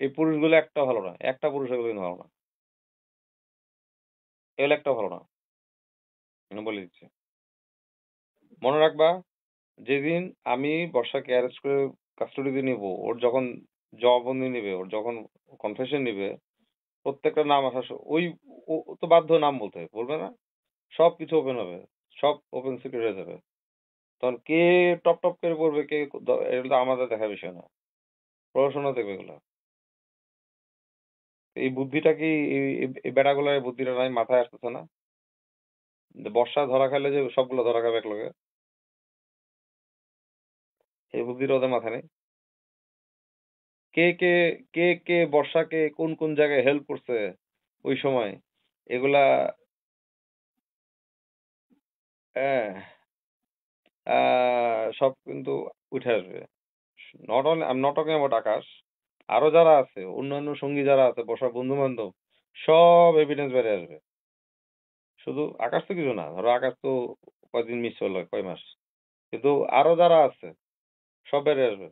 এই পুরুষগুলো একটা ভালো না, একটা পুরুষ এগুলো কিন্তু ভালো না, এগুলো একটা ভালো না, আমি বলে দিচ্ছি। মনে রাখবা, যেদিন আমি বর্ষাকে অ্যারেস্ট করে কাস্টডিতে নিব, ওর যখন জবানবন্দি নিবে, ওর যখন কনফেশন নিবে, প্রত্যেকটা নাম আসা ওই, ও তো বাধ্য নাম বলতে, বলবে না? সব কিছু ওপেন হবে, সব ওপেন সিক্রেট হয়ে যাবে। তখন কে টপ টপ করে পড়বে, কে এটা তো আমাদের দেখার বিষয় না, প্রশাসনও দেখবে এগুলো। এই বুদ্ধিটা কি, এই বেটাগুলোর এই বুদ্ধিটা নাই, মাথায় আসতেছে না? যে বর্ষা ধরা খেলে যে সবগুলো ধরা খাবে একলগে, এই বুদ্ধিটা ওদের মাথায় নেই। কে কে কে বর্ষাকে কোন কোন জায়গায় হেল্প করছে ওই সময়, এগুলা সব কিন্তু উঠে আসবে। Not only I am not talking about Akash, আরো যারা আছে, অন্যান্য সঙ্গী যারা আছে, বর্ষার বন্ধু বান্ধব, সব এভিডেন্স বেড়ে আসবে। শুধু আকাশ তো কিছু না, ধরো আকাশ তো কয়দিন মিস হলো, কয় মাস, কিন্তু আরো যারা আছে সব বেড়ে আসবে।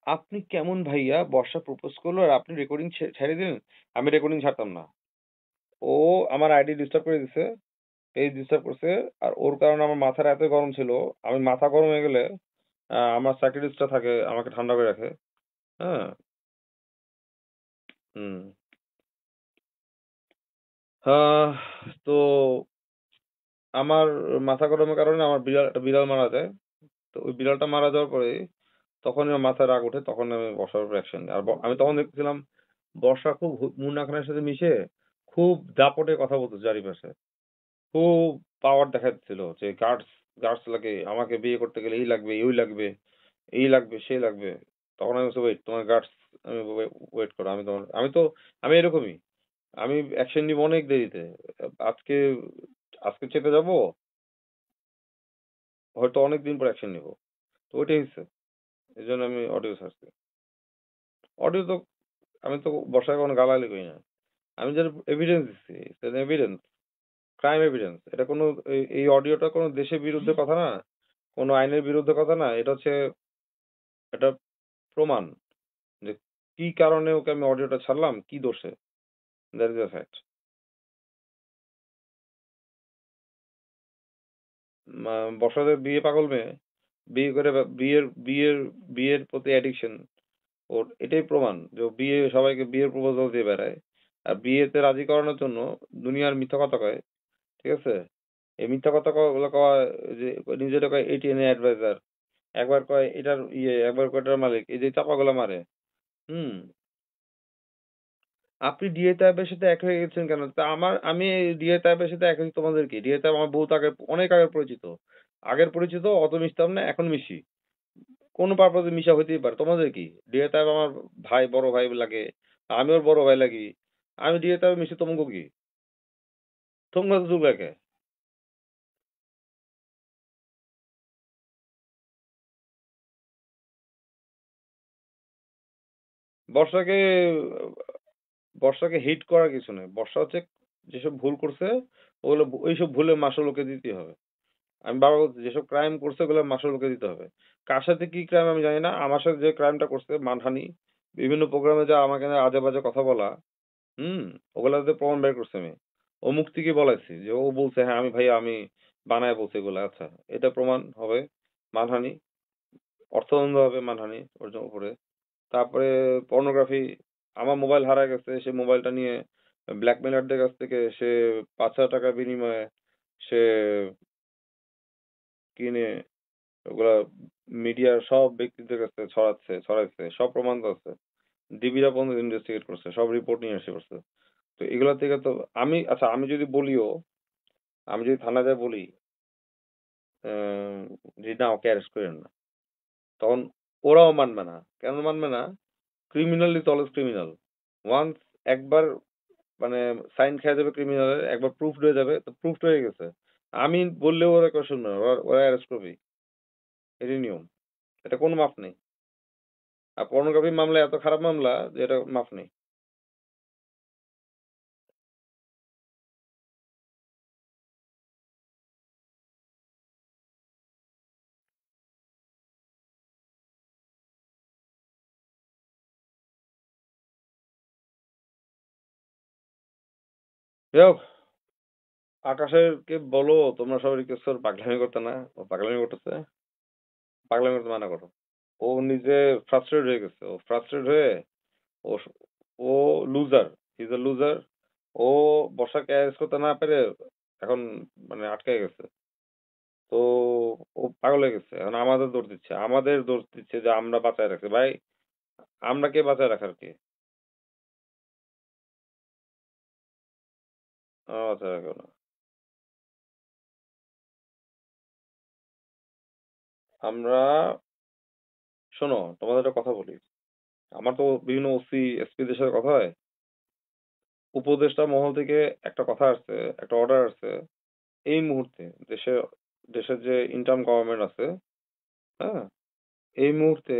আপনি কেমন ভাইয়া, বর্ষা প্রপোজ করলো আর আপনি রেকর্ডিং ছেড়ে দিলেন? আমি রেকর্ডিং ছাড়তাম না। ও আমার আইডি ডিস্টার্ব করে দিছে, পেজ ডিস্টার্ব করছে। আর ওর কারণে আমার মাথার এত গরম ছিল, আমি মাথা গরম হয়ে গেলে আমার সাইকিয়াট্রিস্টরা থাকে, আমাকে ঠান্ডা করে রাখে। হ্যাঁ। হুম। আহ, তো আমার মাথা গরমের কারণে আমার একটা বিড়াল মারা যায়। তো ওই বিড়ালটা মারা যাওয়ার পরে তখনই আমার মাথায় রাগ ওঠে, তখন আমি বর্ষার উপর অ্যাকশন। আর আমি তখন দেখতেছিলাম বর্ষা খুব মুন্না খানের সাথে মিশে খুব দাপটে কথা বলতো চারিপাশে, খুব পাওয়ার দেখাচ্ছিল যে গার্ডস গার্ডস লাগে, আমাকে বিয়ে করতে গেলে এই লাগবে, ওই লাগবে, এই লাগবে, সেই লাগবে। তখন আমি বলছি, ওয়েট, তোমার গার্ডস, আমি ওয়েট করো, আমি এরকমই। আমি অ্যাকশন নিব অনেক দেরিতে। আজকে আজকে চেপে যাব, হয়তো অনেক দিন পর অ্যাকশন নিব। তো ওইটাই হচ্ছে, এই জন্য আমি অডিও ছাড়ছি। অডিও তো আমি তো বর্ষায় কোনো গালাগালি করি না। আমি যার এভিডেন্স দিচ্ছি, এভিডেন্স, ক্রাইম এভিডেন্স। এটা কোনো এই অডিওটা কোনো দেশের বিরুদ্ধে কথা না, কোনো আইনের বিরুদ্ধে কথা না। এটা হচ্ছে, এটা প্রমাণ যে কি কারণে ওকে আমি অডিওটা ছাড়লাম, কি দোষে। That is a fact. বর্ষাদের বিয়ে পাগল মেয়ে, বিয়ে করে বিয়ের বিয়ের প্রতি অ্যাডিকশন ওর, এটাই প্রমাণ যে ও বিয়ে, সবাইকে বিয়ের প্রপোজাল দিয়ে বেড়ায়। আর বিয়েতে রাজি করানোর জন্য দুনিয়ার মিথ্যা কথা কয়। ঠিক আছে? এই মিথ্যা কথা গুলো কয় যে নিজেরা কয় ATN অ্যাডভাইজার, একবার কয় এটার ইয়ে, একবার কয় এটার মালিক, এই যে চাপাগুলো মারে। হুম। আপনি ডিএ তাইবের সাথে এক হয়ে গেছেন কেন? তা আমি ডিএ তাইবের সাথে এক হয়েছি তোমাদের কি? ডিএ তাইব আমার বহুত আগে, অনেক আগে পরিচিত। আগের পরিচিত, অত মিশতাম না, এখন মিশি। কোন পারপজে মিশা হইতেই পারে, তোমাদের কি? ডিএ তাইব আমার ভাই, বড় ভাই লাগে, আমি ওর বড় ভাই লাগি। আমি ডিএ তাইবে মিশি, তোমাকে কি? তোমরা তো যুগ একে। বর্ষাকে বর্ষাকে হিট করার কিছু নেই। বর্ষা হচ্ছে যেসব ভুল করছে, ওগুলো ওইসব ভুলের মাসুল ওকে দিতে হবে। আমি বারবার বলছি, যেসব ক্রাইম করছে ওগুলোর মাসুল ওকে দিতে হবে। কার সাথে কি ক্রাইম আমি জানি না, আমার সাথে যে ক্রাইমটা করছে মানহানি, বিভিন্ন প্রোগ্রামে যা আমাকে নিয়ে আজে বাজে কথা বলা, হুম, ওগুলাতে প্রমাণ বের করছে আমি। ও মুখ থেকে বলাইছি যে ও বলছে, হ্যাঁ আমি ভাই, আমি বানায় বলছি এগুলো। আচ্ছা, এটা প্রমাণ হবে মানহানি, অর্থদণ্ড হবে মানহানি ওর উপরে। তারপরে পর্নোগ্রাফি, আমার মোবাইল হারায় গেছে, সে মোবাইলটা নিয়ে ব্ল্যাকমেলারদের কাছ থেকে সে 5,000 টাকার বিনিময়ে সে কিনে ওগুলা মিডিয়ার সব ব্যক্তিদের কাছে ছড়াইছে, সব প্রমাণ তো আছে। ডিবিরা পর্যন্ত ইনভেস্টিগেট করছে, সব রিপোর্ট নিয়ে এসে করছে। তো এগুলা থেকে তো আচ্ছা, আমি যদি বলিও, আমি যদি থানায় যায় বলি আহ, যে না, ওকে অ্যারেস্ট করেন না, তখন ওরাও মানবে না। কেন মানবে না? Criminal is always criminal. Once একবার মানে সাইন খেয়ে যাবে ক্রিমিনালের, একবার প্রুফ হয়ে যাবে, তো প্রুফ হয়ে গেছে। আমি বললেও ওরা কেউ শুনবে না, ওরা অ্যারেস্ট করবেই। এটাই নিয়ম, এটা কোনো মাপ নেই। আর পর্নোগ্রাফি মামলা এত খারাপ মামলা যে এটা মাফ নেই। যাই হোক, আকাশের কে বলো তোমরা সবাই রিকোয়েস্ট করো, পাগলামি করতে না, ও পাগলামি করতেছে, পাগলামি করতে মানা করো। ও নিজে ফ্রাস্ট্রেটেড হয়ে গেছে, ও ফ্রাস্ট্রেটেড হয়ে ও ও লুজার, ইজ এ লুজার। ও বর্ষাকে অ্যারেস্ট করতে না পেরে এখন মানে আটকে গেছে। তো ও পাগল হয়ে গেছে, এখন আমাদের দোষ দিচ্ছে, আমাদের দোষ দিচ্ছে যে আমরা বাঁচায় রাখছি। ভাই, আমরা কে বাঁচায় রাখার কে? আমরা বাঁচায় রাখবো না। আমরা, শোনো, তোমাদের একটা কথা বলি। আমার তো বিভিন্ন এসপিদের সাথে কথা হয়। উপদেষ্টা মহল থেকে একটা কথা আসছে, একটা অর্ডার আসছে, এই মুহূর্তে দেশের যে ইন্টার্ম গভর্নমেন্ট আছে, হ্যাঁ, এই মুহূর্তে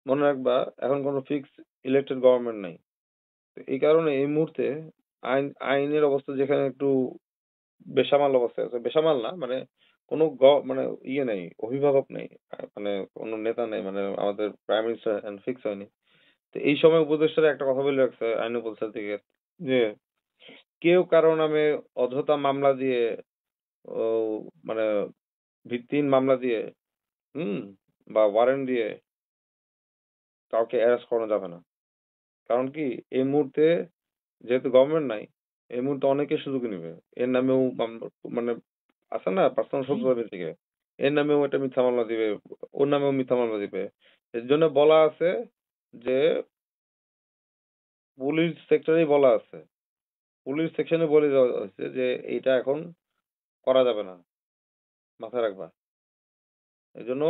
মনে রাখবা এখন কোনো ফিক্স ইলেক্টেড গভর্নমেন্ট নাই। তো এই কারণে এই মুহূর্তে আইনের অবস্থা যেখানে একটু বেসামাল অবস্থায় আছে, বেসামাল না মানে কোনো মানে ইয়ে নেই, অভিভাবক নেই, মানে কোনো নেতা নেই, মানে আমাদের প্রাইম মিনিস্টার ফিক্স হয়নি। তো এই সময় উপদেষ্টারা একটা কথা বলে রাখছে আইন উপদেষ্টা থেকে, যে কেউ কারো নামে অযথা মামলা দিয়ে, ও মানে ভিত্তিহীন মামলা দিয়ে, হুম, বা ওয়ারেন্ট দিয়ে কাউকে অ্যারেস্ট করানো যাবে না। কারণ কি, এই মুহূর্তে যেহেতু গভর্নমেন্ট নাই, এই মুহূর্তে অনেকে সুযোগ নেবে। এর নামেও মানে আছে না পার্সোনাল শত্রুতা থেকে, এর নামেও একটা মিথ্যা মামলা দিবে, ওর নামেও মিথ্যা মামলা দিবে। এর জন্য বলা আছে যে পুলিশ সেক্টরেই বলা আছে, পুলিশ সেকশনে বলে দেওয়া হয়েছে যে এইটা এখন করা যাবে না, মাথায় রাখবা। এই জন্য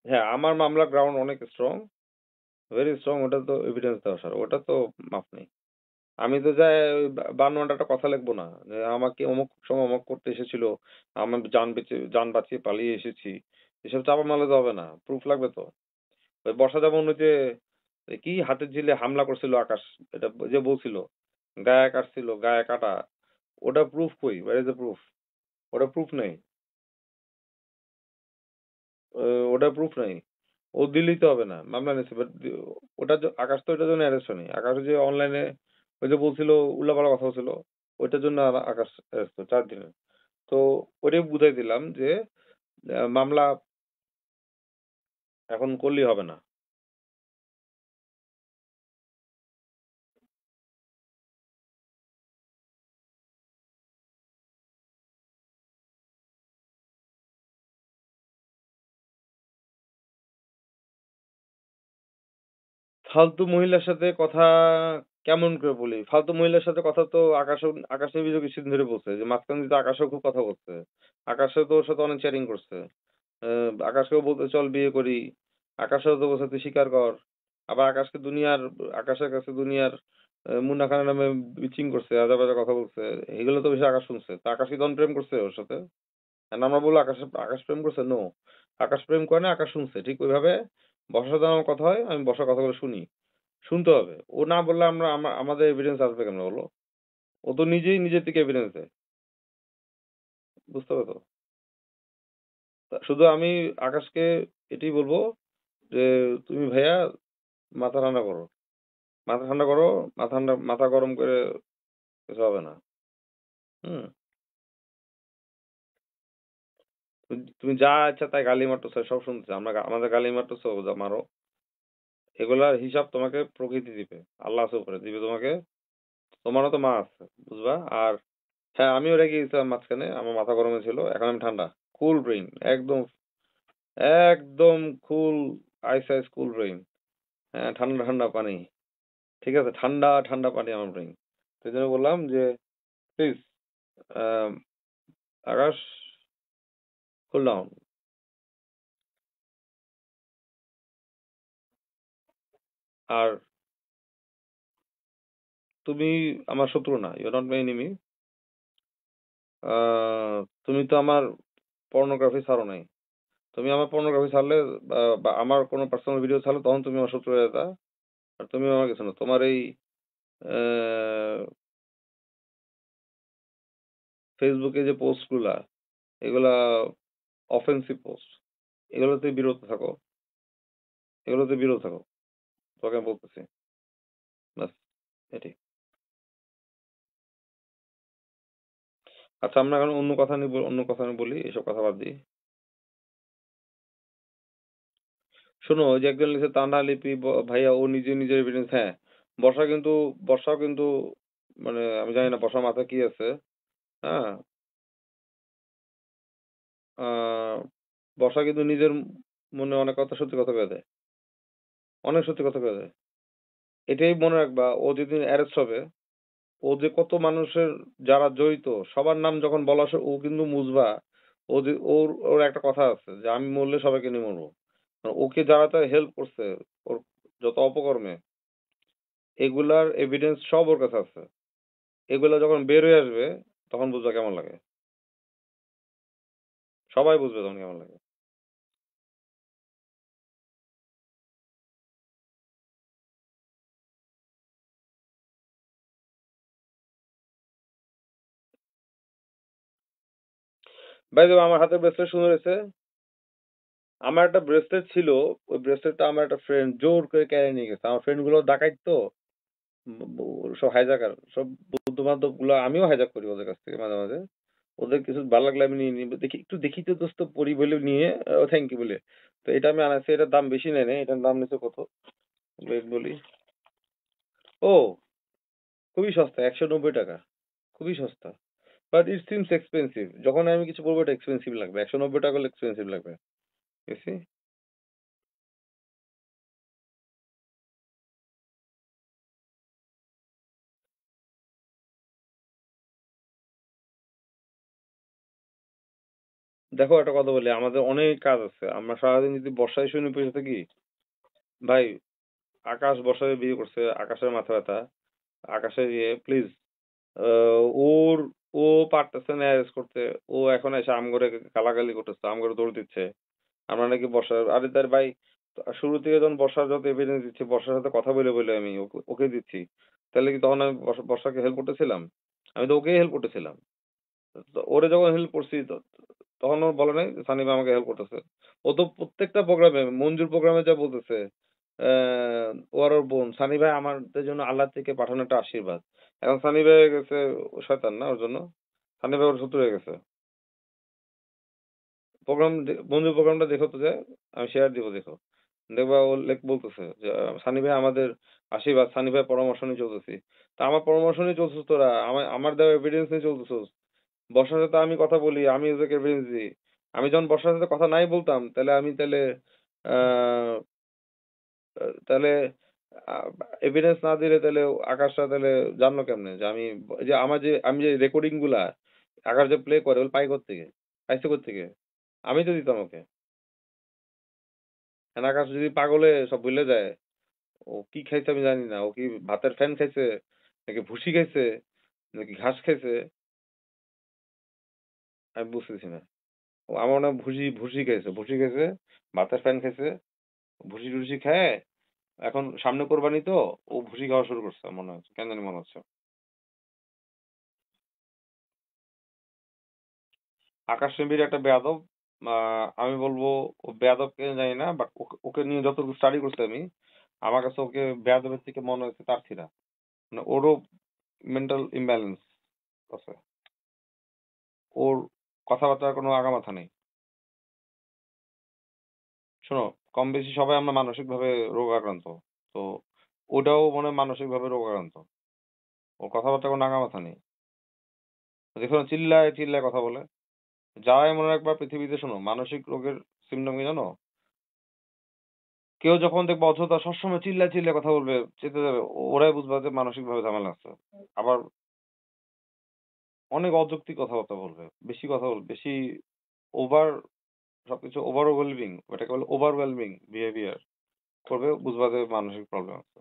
হ্যাঁ, আমার মামলার গ্রাউন্ড অনেক স্ট্রং, ভেরি স্ট্রং। ওটা তো এভিডেন্স দেওয়া স্যার, ওটা তো মাপ নেই। আমি তো যাই বানোয়াট একটা কথা লিখবো না যে আমাকে অমুক সময় অমুক করতে এসেছিল, আমার যান বাঁচিয়ে পালিয়ে এসেছি, এসব চাপা মারলে তো হবে না, প্রুফ লাগবে তো। ওই বর্ষা যেমন ওই যে কি হাতের ঝিলে হামলা করছিল আকাশ, এটা যে বলছিল গায়ে কাটছিল, গায়ে কাটা, ওটা প্রুফ কই, ওয়ার ইজ দ্য প্রুফ? ওটা প্রুফ নেই, ওটা প্রুফ নেই। ও দিল্লিতে হবে না, মামলা নিচ্ছে, বাট ওটা আকাশ তো ওইটার জন্য অ্যারেস্ট হয়নি। আকাশ যে অনলাইনে ওই যে বলছিল উল্লাপাল্লা কথা বলছিল, ওইটার জন্য আকাশ অ্যারেস্ট 4 দিনের। তো ওটাই বুঝাই দিলাম যে মামলা এখন করলেই হবে না। ফালতু মহিলার সাথে কথা কেমন করে বলি? ফালতু মহিলার সাথে কথা তো আকাশ নিবিজও কিছুদিন ধরে বলছে, যে মাঝখানে তো আকাশও খুব কথা বলছে। আকাশও তো ওর সাথে অনেক চ্যাটিং করছে। আকাশকেও বলতে চল বিয়ে করি, আকাশেও তো বলছে তুই স্বীকার কর। আবার আকাশের কাছে দুনিয়ার মুন্না খানের নামে বিচিং করছে, আজে বাজে কথা বলছে। এগুলো তো বেশি আকাশ শুনছে। তা আকাশ কি তখন প্রেম করছে ওর সাথে? আর আমরা বলবো আকাশ প্রেম করছে? নো, আকাশ প্রেম করে না, আকাশ শুনছে। ঠিক ওইভাবে বর্ষার সাথে আমার কথা হয়, আমি বর্ষার কথাগুলো শুনি। শুনতে হবে। ও না বললে আমাদের এভিডেন্স আসবে কেন বলো? ও তো নিজেই নিজের থেকে এভিডেন্স দেয়। বুঝতে হবে তো? শুধু আমি আকাশকে এটাই বলবো যে তুমি ভাইয়া মাথা ঠান্ডা করো, মাথা ঠান্ডা করো, মাথা গরম করে কিছু হবে না। হুম, তুমি যা ইচ্ছা তাই গালি মারতেছো, সব শুনছে, আমাদের গালি মারতেছো, যা মারো। এগুলার হিসাব তোমাকে প্রকৃতি দিবে, আল্লাহ আছে উপরে দিবে তোমাকে। তোমারও তো মা আছে, বুঝবা। আর হ্যাঁ, আমিও রেগে গেছিলাম মাঝখানে, আমার মাথা গরমে ছিল, এখন আমি ঠান্ডা, কুল ব্রেইন, একদম একদম কুল, আইস আইস কুল ব্রেইন। হ্যাঁ, ঠান্ডা ঠান্ডা পানি, ঠিক আছে, ঠান্ডা ঠান্ডা পানি আমার ব্রেইন। সেই জন্য বললাম যে প্লিজ, আকাশ, কুল ডাউন। আর তুমি আমার শত্রু না, ইউ নট মাই এনিমি। তুমি তো আমার পর্নোগ্রাফি ছাড়ো নাই। তুমি আমার পর্নোগ্রাফি ছাড়লে, বা আমার কোনো পার্সোনাল ভিডিও ছাড়লে, তখন তুমি আমার শত্রু হয়ে যেতা। আর তুমি আমার কিছু না। তোমার এই ফেসবুকে যে পোস্ট গুলা, এগুলা অফেন্সিভ পোস্ট, এগুলোতে বিরত থাকো, এগুলোতে বিরত থাকো, তোকে আমি বলতেছি। ব্যাস, এটাই। আচ্ছা, আমরা এখন অন্য কথা নিয়ে বলি, এসব কথা বাদ দিই। শোনো, ওই যে একজন লিখেছে তান্ডা লিপি, ভাইয়া ও নিজে নিজের এভিডেন্স। হ্যাঁ, বর্ষা কিন্তু, বর্ষাও কিন্তু, মানে আমি জানি না বর্ষার মাথা কি আছে। হ্যাঁ, আহ, বর্ষা কিন্তু নিজের মনে অনেক কথা সত্যি কথা কয়ে দেয়, অনেক সত্যি কথা কয়ে দেয়। এটাই মনে রাখবা, ও যেদিন অ্যারেস্ট হবে, ও যে কত মানুষের যারা জড়িত সবার নাম যখন বলা আসে, ও কিন্তু মুজবা। ও যে ওর ওর একটা কথা আছে যে আমি মরলে সবাইকে নিয়ে মরবো। মানে ওকে যারা তার হেল্প করছে, ওর যত অপকর্মে, এগুলার এভিডেন্স সব ওর কাছে আছে। এগুলা যখন বের হয়ে আসবে, তখন বুঝবা কেমন লাগে। সবাই বুঝবে তখন কেমন লাগে। ভাই দেখো, আমার হাতে ব্রেসলেট সুন্দর হয়েছে। আমার একটা ব্রেসলেট ছিল, ওই ব্রেসলেটটা আমার একটা ফ্রেন্ড জোর করে কেড়ে নিয়ে গেছে। আমার ফ্রেন্ড গুলো ডাকাইত তো, সব হাইজাকার, সব বন্ধু বান্ধব গুলো, আমিও হাইজাক করি ওদের কাছ থেকে মাঝে মাঝে। ওদের কিছু ভালো লাগলে আমি নিয়ে নিই, দেখি একটু দেখি তো দোস্ত পরি বলে নিয়ে, থ্যাংক ইউ বলে। তো এটা আমি আনাইছি, এটার দাম বেশি নেয় নাই, এটার দাম নিচ্ছে কত ওয়েট বলি। ও, খুবই সস্তা, 190 টাকা, খুবই সস্তা। বাট ইট সিমস এক্সপেন্সিভ, যখন আমি কিছু বলবো এটা এক্সপেন্সিভ লাগবে, 190 টাকা হলে এক্সপেন্সিভ লাগবে। বুঝছি। দেখো একটা কথা বলি, আমাদের অনেক কাজ আছে, আমরা সারাদিন যদি বর্ষায় শুনে বসে থাকি, ভাই, আকাশ বর্ষায় বিয়ে করছে, আকাশের মাথা ব্যথা, আকাশে গিয়ে প্লিজ, ওর, ও পারতেছে না অ্যারেস্ট করতে, ও এখন এসে আমগরে গালাগালি করতেছে, আমগরে দৌড় দিচ্ছে। আমরা নাকি বর্ষার, আরে তার ভাই, শুরু থেকে যখন বর্ষার যত এভিডেন্স দিচ্ছি, বর্ষার সাথে কথা বলে বলে আমি ওকে ওকে দিচ্ছি, তাহলে কি তখন আমি বর্ষাকে হেল্প করতেছিলাম? আমি তো ওকেই হেল্প করতেছিলাম। তো ওরে যখন হেল্প করছি, তখন ও বলে নাই সানি ভাই আমাকে হেল্প করতেছে? ও তো প্রত্যেকটা প্রোগ্রামে, মঞ্জুর প্রোগ্রামে যা বলতেছে, ও আর ওর বোন, সানি ভাই আমাদের জন্য আল্লাহ থেকে পাঠানো একটা আশীর্বাদ। এখন সানি ভাই হয়ে গেছে শয়তান না ওর জন্য, সানি ভাই ওর শত্রু হয়ে গেছে। প্রোগ্রাম, বন্ধু প্রোগ্রামটা দেখো তো, যায় আমি শেয়ার দিব, দেখো, দেখবা ও লেখ বলতেছে যে সানি ভাই আমাদের আশীর্বাদ, সানি ভাই পরামর্শ নিয়ে চলতেছি। তা আমার পরামর্শ নিয়ে চলছিস তোরা, আমার আমার দেওয়া এভিডেন্স নিয়ে চলতেছিস। বর্ষার সাথে আমি কথা বলি, আমি ওদেরকে এভিডেন্স দিই। আমি যখন বর্ষার সাথে কথা নাই বলতাম, তাহলে আমি তাহলে আহ তাহলে এভিডেন্স না দিলে তাহলে আকাশটা তাহলে জানলো কেমনে যে আমি, যে আমার যে আমি যে রেকর্ডিং গুলা আকাশ যে প্লে করে, ওগুলো পাই কোত্থেকে, পাইছে কোত্থেকে? আমি তো দিতাম ওকে। এখন আকাশ যদি পাগলে সব ভুলে যায়, ও কি খাইছে আমি জানি না, ও কি ভাতের ফ্যান খাইছে, নাকি ভুসি খাইছে, নাকি ঘাস খাইছে, আমি বুঝতেছি না। ও আমার মনে হয় ভুসি ভুসি খাইছে, ভুসি খাইছে, ভাতের ফ্যান খাইছে, ভুসি টুসি খায়। এখন সামনে কোরবানি তো, ও ভুসি খাওয়া শুরু করছে মনে হচ্ছে, কেন জানি মনে হচ্ছে। আকাশ নিবিড় একটা বেয়াদব। আমি বলবো ও বেয়াদব কেন জানি না, বাট ওকে ওকে নিয়ে যতটুকু স্টাডি করছি আমি, আমার কাছে ওকে বেয়াদবের থেকে মনে হচ্ছে তার থিরা, মানে ওরও মেন্টাল ইমব্যালেন্স আছে, ওর কথাবার্তার কোনো আগামাথা নেই। শোনো, কম বেশি সবাই আমরা মানসিক ভাবে রোগাক্রান্ত, তো ওটাও মনে হয় মানসিক ভাবে রোগাক্রান্ত, ওর কথাবার্তা কোনো আগামাথা নেই। দেখো না, চিল্লায় চিল্লায় কথা বলে। যারাই মনে রাখবা পৃথিবীতে, শোনো, মানসিক রোগের সিমটম কি জানো? কেউ যখন দেখবে অযথা সবসময় চিল্লায় চিল্লায় কথা বলবে, চেতে যাবে, ওরাই বুঝবা যে মানসিক ভাবে ঝামেলা আছে। আবার অনেক অযৌক্তিক কথাবার্তা বলবে, বেশি কথা বলবে, বেশি ওভার, সবকিছু ওভারওয়েলমিং, ওটাকে বলে ওভারওয়েলমিং বিহেভিয়ার করবে, বুঝবা যে মানসিক প্রবলেম আছে।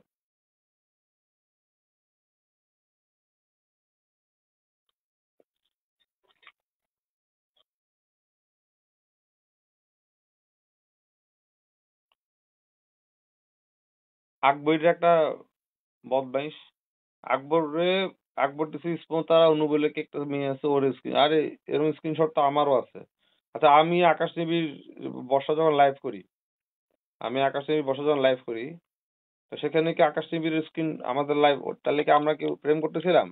আকবরের একটা বদমাইশ, আকবর রে, আকবর দিছে তারা অনু বলে কি একটা মেয়ে আছে, ওর স্ক্রিন, আরে এরকম স্ক্রিনশট তো আমারও আছে। আচ্ছা, আমি আকাশ টিভির বর্ষা যখন লাইভ করি, আমি আকাশ টিভির বর্ষা যখন লাইভ করি, তো সেখানে কি আকাশ টিভির স্ক্রিন আমাদের লাইভ, তাহলে কি আমরা কি প্রেম করতেছিলাম?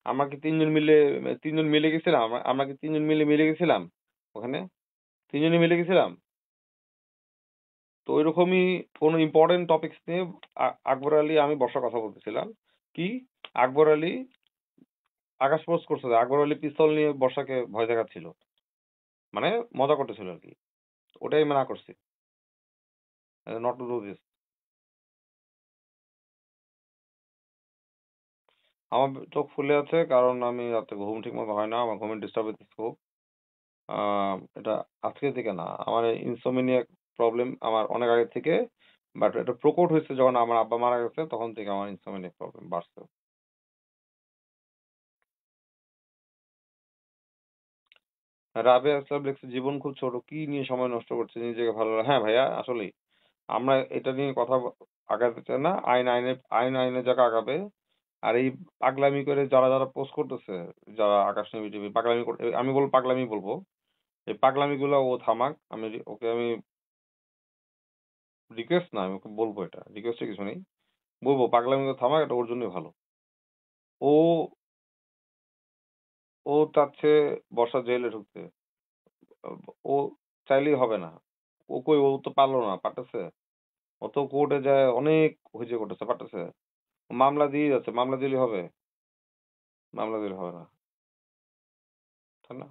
আমরা কি তিনজন মিলে, তিনজন মিলে গেছিলাম, আমরা কি তিনজন মিলে মিলে গেছিলাম ওখানে? তিনজনই মিলে গেছিলাম। তো ওইরকমই কোনো ইম্পর্টেন্ট টপিকস নিয়ে আকবর আলী আমি বর্ষা কথা বলতেছিলাম। কি, আকবর আলী আকাশ পোস্ট করছে যে আকবর আলী পিস্তল নিয়ে বর্ষাকে ভয় দেখাচ্ছিল, মানে মজা করতেছিল আর কি। ওটাই মানা করছি, নট টু ডু দিস। আমার চোখ ফুলে আছে কারণ আমি রাতে ঘুম ঠিক মতো হয় না, আমার ঘুমের ডিস্টার্ব হচ্ছে খুব। এটা আজকে থেকে না, আমার ইনসোমিনিয়া প্রবলেম আমার অনেক আগে থেকে, বাট এটা প্রকট হয়েছে যখন আমার আব্বা মারা গেছে, তখন থেকে আমার ইনসোমিনিয়া প্রবলেম বাড়ছে। রাবেয়া ইসলাম লিখছে, জীবন খুব ছোট, কি নিয়ে সময় নষ্ট করছে, নিজেকে ভালো হ্যাঁ ভাইয়া, আসলেই আমরা এটা নিয়ে কথা আগাতে চাই না, আইন আইনে, আইন আইনের জায়গা আগাবে। আর এই পাগলামি করে যারা যারা পোস্ট করতেছে, যারা আকাশ নিয়ে টিভি পাগলামি করতে, আমি বলবো পাগলামি বলবো, এই পাগলামিগুলো ও থামাক। ওকে আমি রিকোয়েস্ট না, আমি ওকে বলবো, এটা রিকোয়েস্টের কিছু নেই, বলবো পাগলামিগুলো থামাক, এটা ওর জন্যই ভালো। ও ও চাচ্ছে বর্ষা জেলে ঢুকতে। ও চাইলেই হবে না। ও তো পারলো না, পারতেছে? ও তো কোর্টে যায় অনেক হয়েছে, করতেছে, পারতেছে? মামলা দিয়ে যাচ্ছে, মামলা দিলে হবে? মামলা দিলে হবে না, তাই না?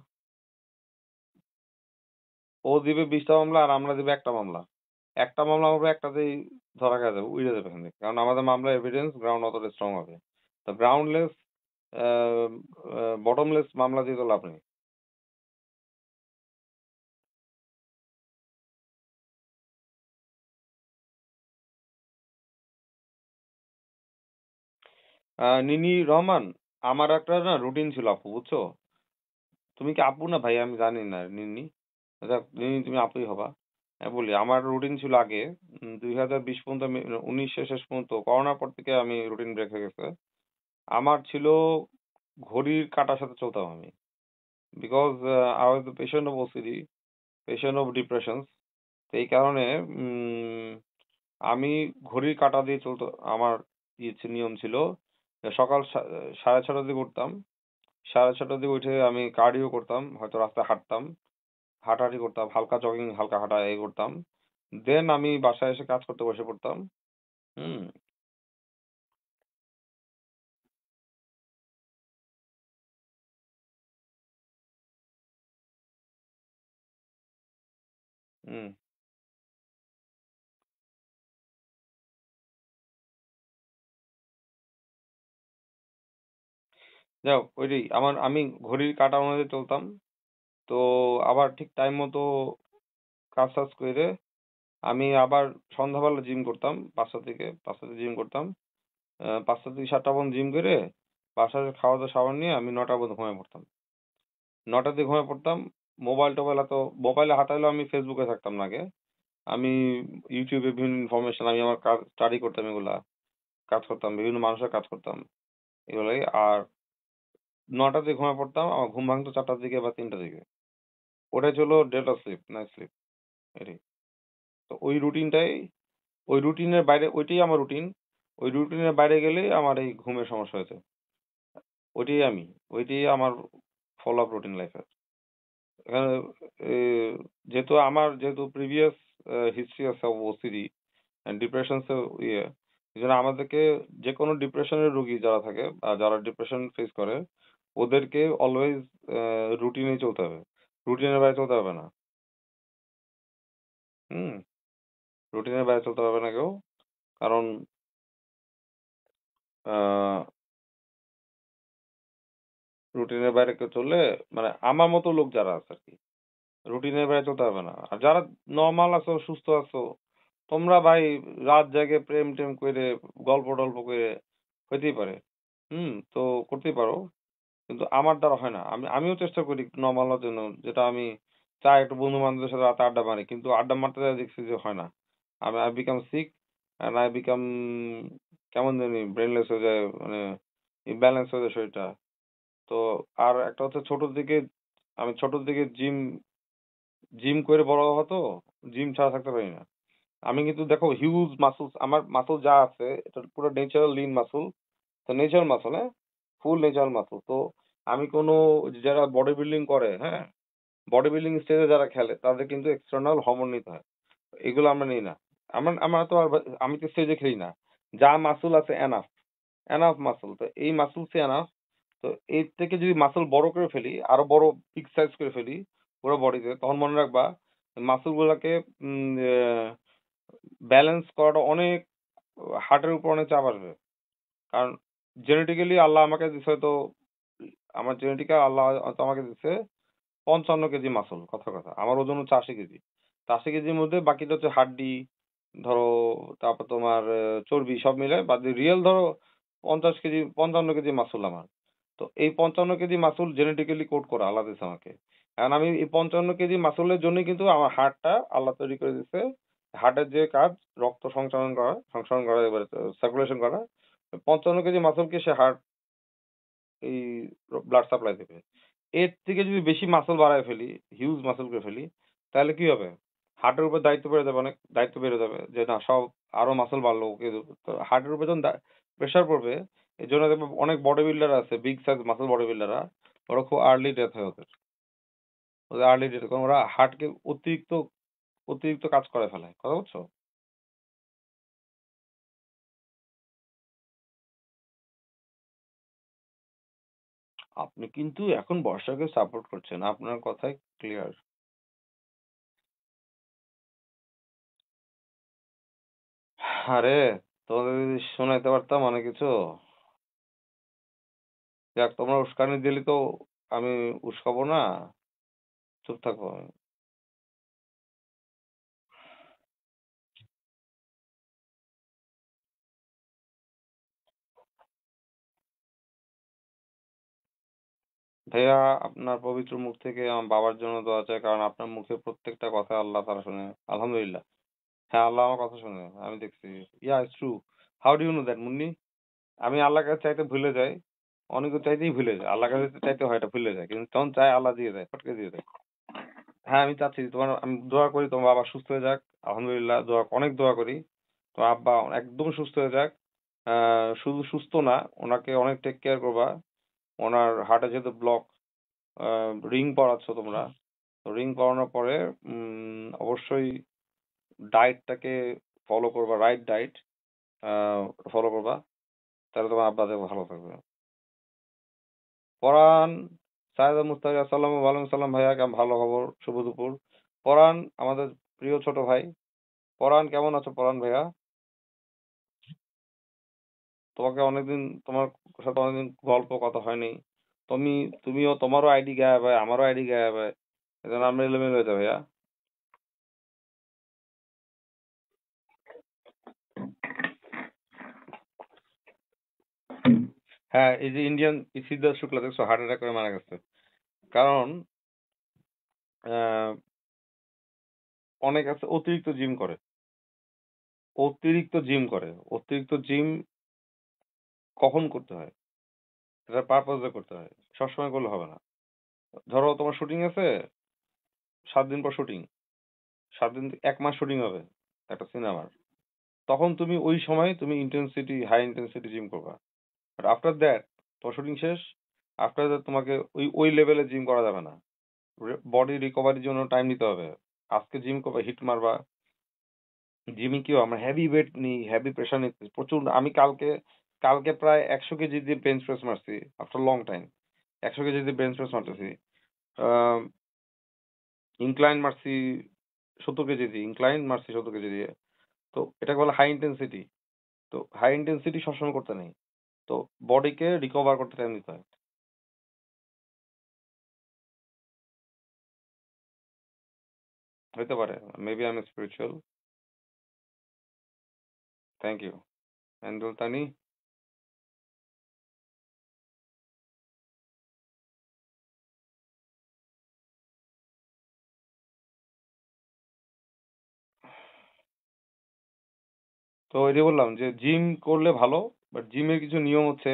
ও দিবে 20টা মামলা আর আমরা দিবে একটা মামলা। একটা মামলা হবে, একটাতেই ধরা খেয়ে যাবে, উড়ে যাবে এখান থেকে। কারণ আমাদের মামলা এভিডেন্স গ্রাউন্ড অতটা স্ট্রং হবে। তো গ্রাউন্ডলেস, বটমলেস মামলা দিয়ে তো লাভ নেই। নিনি রহমান, আমার একটা না রুটিন ছিল আপু, বুঝছো? তুমি কি আপু না ভাই আমি জানি না, নিনি। যাক, নিনি তুমি আপুই হবা। আমি বলি, আমার রুটিন ছিল আগে 2020 পর্যন্ত, 19 শেষ পর্যন্ত, করোনার পর থেকে আমি রুটিন ব্রেক হয়ে গেছে। আমার ছিল ঘড়ির কাঁটার সাথে চলতাম আমি। Because I was the patient of OCD, patient of depressions. তো এই কারণে আমি ঘড়ির কাঁটা দিয়ে চলতো। আমার নিয়ম ছিল যে সকাল 6:30টার দিকে উঠতাম। 6:30টার দিকে উঠে আমি কার্ডিও করতাম, হয়তো রাস্তায় হাঁটতাম, হাঁটাহাঁটি করতাম, হালকা জগিং, হালকা হাঁটা এই করতাম। দেন আমি বাসায় এসে কাজ করতে বসে পড়তাম। হুম। হুম। যাই হোক, ওইটাই আমি ঘড়ির কাঁটা অনুযায়ী চলতাম। তো আবার ঠিক টাইম মতো কাজ টাজ করে আমি আবার সন্ধ্যাবেলা জিম করতাম, 5টা থেকে জিম করতাম। 5টা থেকে 7টা পর্যন্ত জিম করে বাসায় খাওয়া দাওয়া সাবান নিয়ে আমি 9টা পর্যন্ত ঘুমিয়ে পড়তাম। 9টার দিকে ঘুমিয়ে পড়তাম। মোবাইল টোবাইল এত, মোবাইলে হাঁটাইলেও আমি ফেসবুকে থাকতাম না আগে। আমি ইউটিউবে বিভিন্ন ইনফরমেশন, আমি আমার কাজ স্টাডি করতাম, এগুলা কাজ করতাম, বিভিন্ন মানুষের কাজ করতাম, এগুলাই। আর 9টার দিকে ঘুমিয়ে পড়তাম, আমার ঘুম ভাঙতো 4টার দিকে বা 3টার দিকে। ওটাই ছিল ডেটা স্লিপ, নাইট স্লিপ, এটাই। তো ওই রুটিনের বাইরে, ওইটাই আমার রুটিন। ওই রুটিনের বাইরে গেলেই আমার এই ঘুমের সমস্যা হয়েছে। ওইটাই আমি, ওইটাই আমার ফলো আপ রুটিন লাইফের। এখানে এ, যেহেতু প্রিভিয়াস হিস্ট্রি আছে ওসিডি ডিপ্রেশনস ইয়ে, এই জন্য আমাদেরকে যে কোনো ডিপ্রেশনের রোগী যারা থাকে বা যারা ডিপ্রেশন ফেস করে, ওদেরকে অলওয়েজ রুটিনেই চলতে হবে, রুটিনের বাইরে চলতে হবে না। হুম। রুটিনের বাইরে চলতে হবে না কেউ। কারণ রুটিনের বাইরে কেউ চললে, মানে আমার মতো লোক যারা আছে আর কি, রুটিনের বাইরে চলতে হবে না। আর যারা নর্মাল আছো, সুস্থ আছো, তোমরা ভাই রাত জাগে প্রেম টেম করে, গল্প টল্প করে, হইতেই পারে। তো করতেই পারো। কিন্তু আমার দ্বারা হয় না। আমিও চেষ্টা করি নর্মাল হওয়ার জন্য, যেটা আমি চাই একটু বন্ধু বান্ধবের সাথে রাতে আড্ডা মারি, কিন্তু আড্ডা মারতে যাই দেখছি যে হয় না। I become sick, and I become কেমন জানি ব্রেনলেস হয়ে যায়, মানে ব্যালেন্স হয়ে যায় শরীরটা। তো আর একটা হচ্ছে, আমি ছোটর দিকে জিম জিম করে বড় হওয়া, তো জিম ছাড়া থাকতে পারি না। আমি কিন্তু দেখো হিউজ মাসুলস, আমার মাসুল যা আছে এটা পুরো ন্যাচারাল লিন মাসুল। তো ন্যাচারাল মাসল, হ্যাঁ, ফুল ন্যাচারাল মাসল। তো আমি কোনো, যারা বডি বিল্ডিং করে, হ্যাঁ, বডি বিল্ডিং স্টেজে যারা খেলে, তাদের কিন্তু এক্সটার্নাল হরমোন নিতে হয়। এগুলো আমরা নিই না। আমরা তো আমি তো স্টেজে খেলি না। যা মাসুল আছে এনাফ, এনাফ মাসল। তো এই মাসুল সে এনাফ। তো এর থেকে যদি মাসল বড় করে ফেলি, আরো বড় বিগ সাইজ করে ফেলি পুরো বডিতে, তখন মনে রাখবা মাসল গুলাকে ব্যালেন্স করাটা অনেক, হার্টের উপর অনেক চাপ আসবে। কারণ জেনেটিক্যালি আল্লাহ আমাকে দিছে, হয়তো আমার জেনেটিক্যাল আল্লাহ হয়তো আমাকে দিছে 55 কেজি মাসল, কথা কথা আমার ওজন হচ্ছে 80 কেজি। তো 80 কেজির মধ্যে বাকিটা হচ্ছে হাড্ডি, ধরো, তারপর তোমার চর্বি, সব মিলে বাদ দিয়ে রিয়েল ধরো 50 কেজি, 55 কেজি মাসুল আমার। তো এই 55 কেজি মাসুল জেনেটিক্যালি কোড করা আল্লাহ দিছে আমাকে। এখন আমি এই 55 কেজি মাসুলের জন্যই কিন্তু আমার হার্টটা আল্লাহ তৈরি করে দিছে। হার্টের যে কাজ, রক্ত সংসরণ করা এবারে সার্কুলেশন করা, 55 কেজি মাসুলকে সে হার্ট এই ব্লাড সাপ্লাই দেবে। এর থেকে যদি বেশি মাসল বাড়ায় ফেলি, হিউজ মাসল করে ফেলি, তাহলে কি হবে? হার্টের উপর দায়িত্ব বেড়ে যাবে, অনেক দায়িত্ব বেড়ে যাবে যে না সব আরো মাসল বাড়লো, ওকে তো হার্টের উপর যখন প্রেশার পড়বে, এই জন্য দেখবে অনেক বডি বিল্ডার আছে, বিগ সাইজ মাসল বডি বিল্ডাররা, ওরা খুব আর্লি ডেথ হয় ওদের। ওদের আর্লি ডেথ, কারণ ওরা হার্টকে অতিরিক্ত অতিরিক্ত কাজ করে ফেলে, কথা বুঝছো? আপনি কিন্তু এখন বর্ষাকে সাপোর্ট করছেন, আপনার কথাই ক্লিয়ার। আরে তোমাদের যদি শোনাইতে পারতাম অনেক কিছু। যাক, তোমরা উস্কানি দিলে তো আমি উস্কাবো না, চুপ থাকবো আমি। ভাইয়া, আপনার পবিত্র মুখ থেকে আমার বাবার জন্য দোয়া চাই, কারণ আপনার মুখে প্রত্যেকটা কথা আল্লাহ তারা শুনে। আলহামদুলিল্লাহ। হ্যাঁ, আল্লাহ আমার কথা শুনে, আমি দেখছি। Yeah it's true. How do you know that Munni? আমি আল্লাহর কাছে চাইতে ভুলে যাই, অনেকে চাইতেই ভুলে যায়, আল্লাহর কাছে চাইতে হয় এটা ভুলে যায়, কিন্তু তখন চাই আল্লাহ দিয়ে দেয়, ফটকে দিয়ে দেয়। হ্যাঁ, আমি চাচ্ছি তোমার, আমি দোয়া করি তোমার বাবা সুস্থ হয়ে যাক। আলহামদুলিল্লাহ, দোয়া অনেক দোয়া করি তোমার আব্বা একদম সুস্থ হয়ে যাক। শুধু সুস্থ না, ওনাকে অনেক টেক কেয়ার করবা। ওনার হার্টে যেহেতু ব্লক, রিং পরাচ্ছ তোমরা, তো রিং পরানোর পরে অবশ্যই ডায়েটটাকে ফলো করবা, রাইট ডায়েট ফলো করবা, তাহলে তোমার আব্বা দেখো ভালো থাকবে। পরান, সাহেদ মুস্তাক, আসসালামু আলাইকুম সালাম ভাইয়া, কেমন, ভালো খবর, শুভ দুপুর। পরান, আমাদের প্রিয় ছোট ভাই। পরান, কেমন আছো পরান ভাইয়া? তোমাকে অনেকদিন, তোমার সাথে অনেকদিন গল্প কথা হয়নি। তুমি, তুমিও, তোমারও আইডি গায়েব হয়, আমারও আইডি গায়েব হয়, এজন্য আমরা এলোমেলো হয়ে যাবে ভাইয়া। হ্যাঁ, এই যে ইন্ডিয়ান সিদ্ধার্থ শুক্লা দেখছো হার্ট অ্যাটাক করে মারা গেছে, কারণ আহ, অনেক আছে অতিরিক্ত জিম করে, অতিরিক্ত জিম করে। অতিরিক্ত জিম কখন করতে হয়, এটা পারপাসে করতে হয়, সবসময় করলে হবে না। ধরো তোমার শুটিং আছে, 7 দিন পর শুটিং, 7 দিন, 1 মাস শুটিং হবে একটা সিনেমার, তখন তুমি ওই সময় তুমি ইন্টেন্সিটি, হাই ইন্টেন্সিটি জিম করবা। বাট আফটার দ্যাট, তোমার শুটিং শেষ, আফটার দ্যাট তোমাকে ওই ওই লেভেলে জিম করা যাবে না। বডি রিকভারির জন্য টাইম নিতে হবে। আজকে জিম করবা, হিট মারবা। জিমে কি হয়, আমরা হেভি ওয়েট নিই, হেভি প্রেশার নিচ্ছি প্রচুর। আমি কালকে, কালকে প্রায় 100 কেজি দিয়ে বেঞ্চ প্রেস মারছি, আফটার লং টাইম। 100 কেজি দিয়ে বেঞ্চ প্রেস মারতেছি। ইনক্লাইন মারছি 70 কেজি দিয়ে, ইনক্লাইন মারছি 70 কেজি দিয়ে। তো এটাকে বলে হাই ইন্টেন্সিটি। তো হাই ইন্টেন্সিটি সবসময় করতে নেই, তো বডিকে রিকভার করতে টাইম দিতে হয়। হইতে পারে, maybe I am spiritual. Thank you. অ্যান্ডুল তানি। তো ওই যে বললাম যে জিম করলে ভালো, বাট জিমের কিছু নিয়ম হচ্ছে,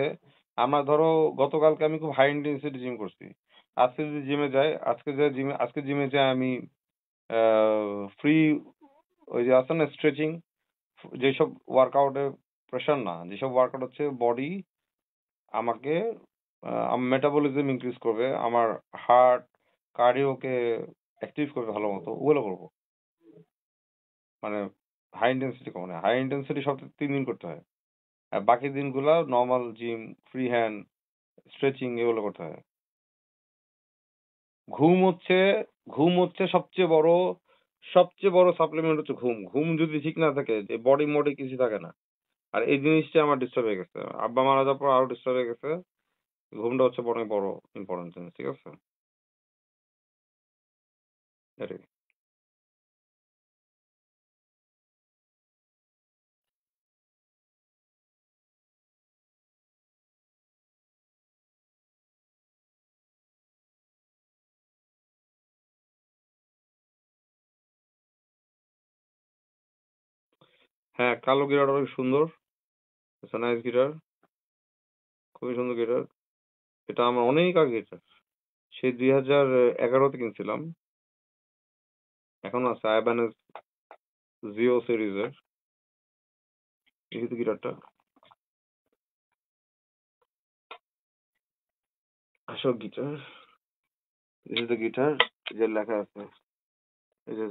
আমরা ধরো গতকালকে আমি খুব হাই ইন্টেন্সিটি জিম করছি, আজকে যদি জিমে যাই, আজকে জিমে যাই আমি ফ্রি, ওই যে আছে না স্ট্রেচিং, যেসব ওয়ার্কআউটে প্রেশার না, যেসব ওয়ার্কআউট হচ্ছে বডি আমাকে মেটাবলিজম ইনক্রিজ করবে, আমার হার্ট কার্ডিওকে অ্যাক্টিভ করবে ভালো মতো, ওগুলো করবো। মানে হাই ইন্টেন্সিটি কম, হাই ইন্টেন্সিটি সপ্তাহে 3 দিন করতে হয়, আর বাকি দিনগুলা normal gym, free hand, stretching, এগুলো করতে হয়। ঘুম হচ্ছে, ঘুম হচ্ছে সবচেয়ে বড় সাপ্লিমেন্ট হচ্ছে ঘুম। ঘুম যদি ঠিক না থাকে, যে বডি মডি কিছু থাকে না। আর এই জিনিসটা আমার ডিস্টার্ব হয়ে গেছে, আব্বা মারা যাওয়ার পর আরো ডিস্টার্ব হয়ে গেছে। ঘুমটা হচ্ছে অনেক বড় ইম্পর্টেন্ট জিনিস, ঠিক আছে? এটাই। হ্যাঁ, কালো গিটার অনেক সুন্দর, নাইস গিটার, খুবই সুন্দর গিটার। এটা আমার অনেক আগে গিটার। সেই 2011-তে কিনছিলাম, এখনো আছে আইবানেজ জিও সিরিজের। এই যে গিটারটা, আসল গিটার, এই যে গিটার, যে লেখা আছে, এই যে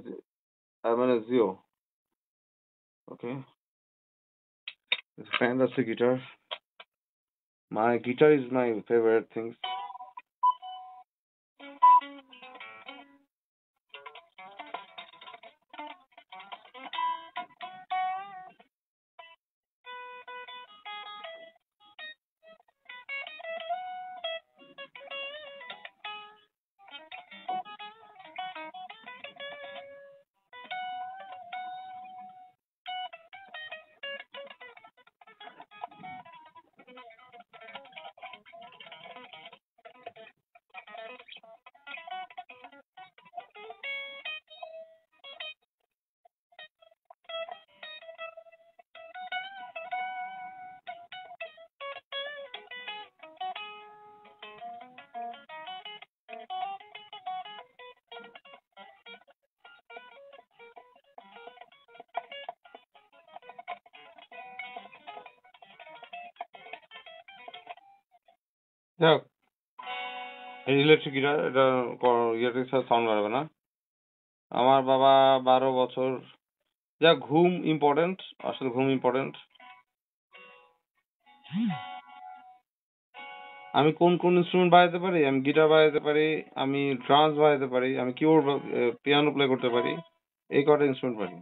আইবানেজ জিও, ওকে, fantastic guitar. My guitar is my favorite things. যাক, এই ইলেকট্রিক গিটার, এটা ইলেকট্রিক সাউন্ড বাড়বে না। আমার বাবা 12 বছর, যা ঘুম ইম্পর্টেন্ট, আসলে ঘুম ইম্পর্টেন্ট। আমি কোন কোন ইনস্ট্রুমেন্ট বাজাতে পারি? আমি গিটার বাজাতে পারি, আমি ড্রামস বাজাতে পারি, আমি কিবোর্ড, পিয়ানো প্লে করতে পারি, এই কটা ইনস্ট্রুমেন্ট পারি।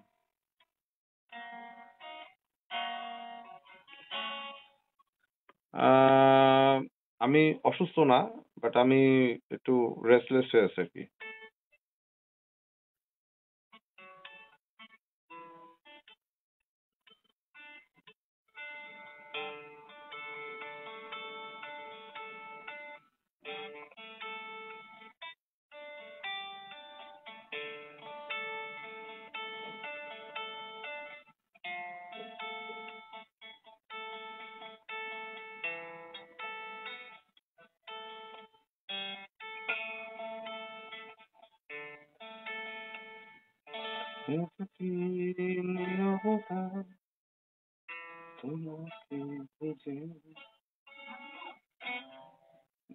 আহ, আমি অসুস্থ না, বাট আমি একটু রেস্টলেস হয়ে আছি আর কি।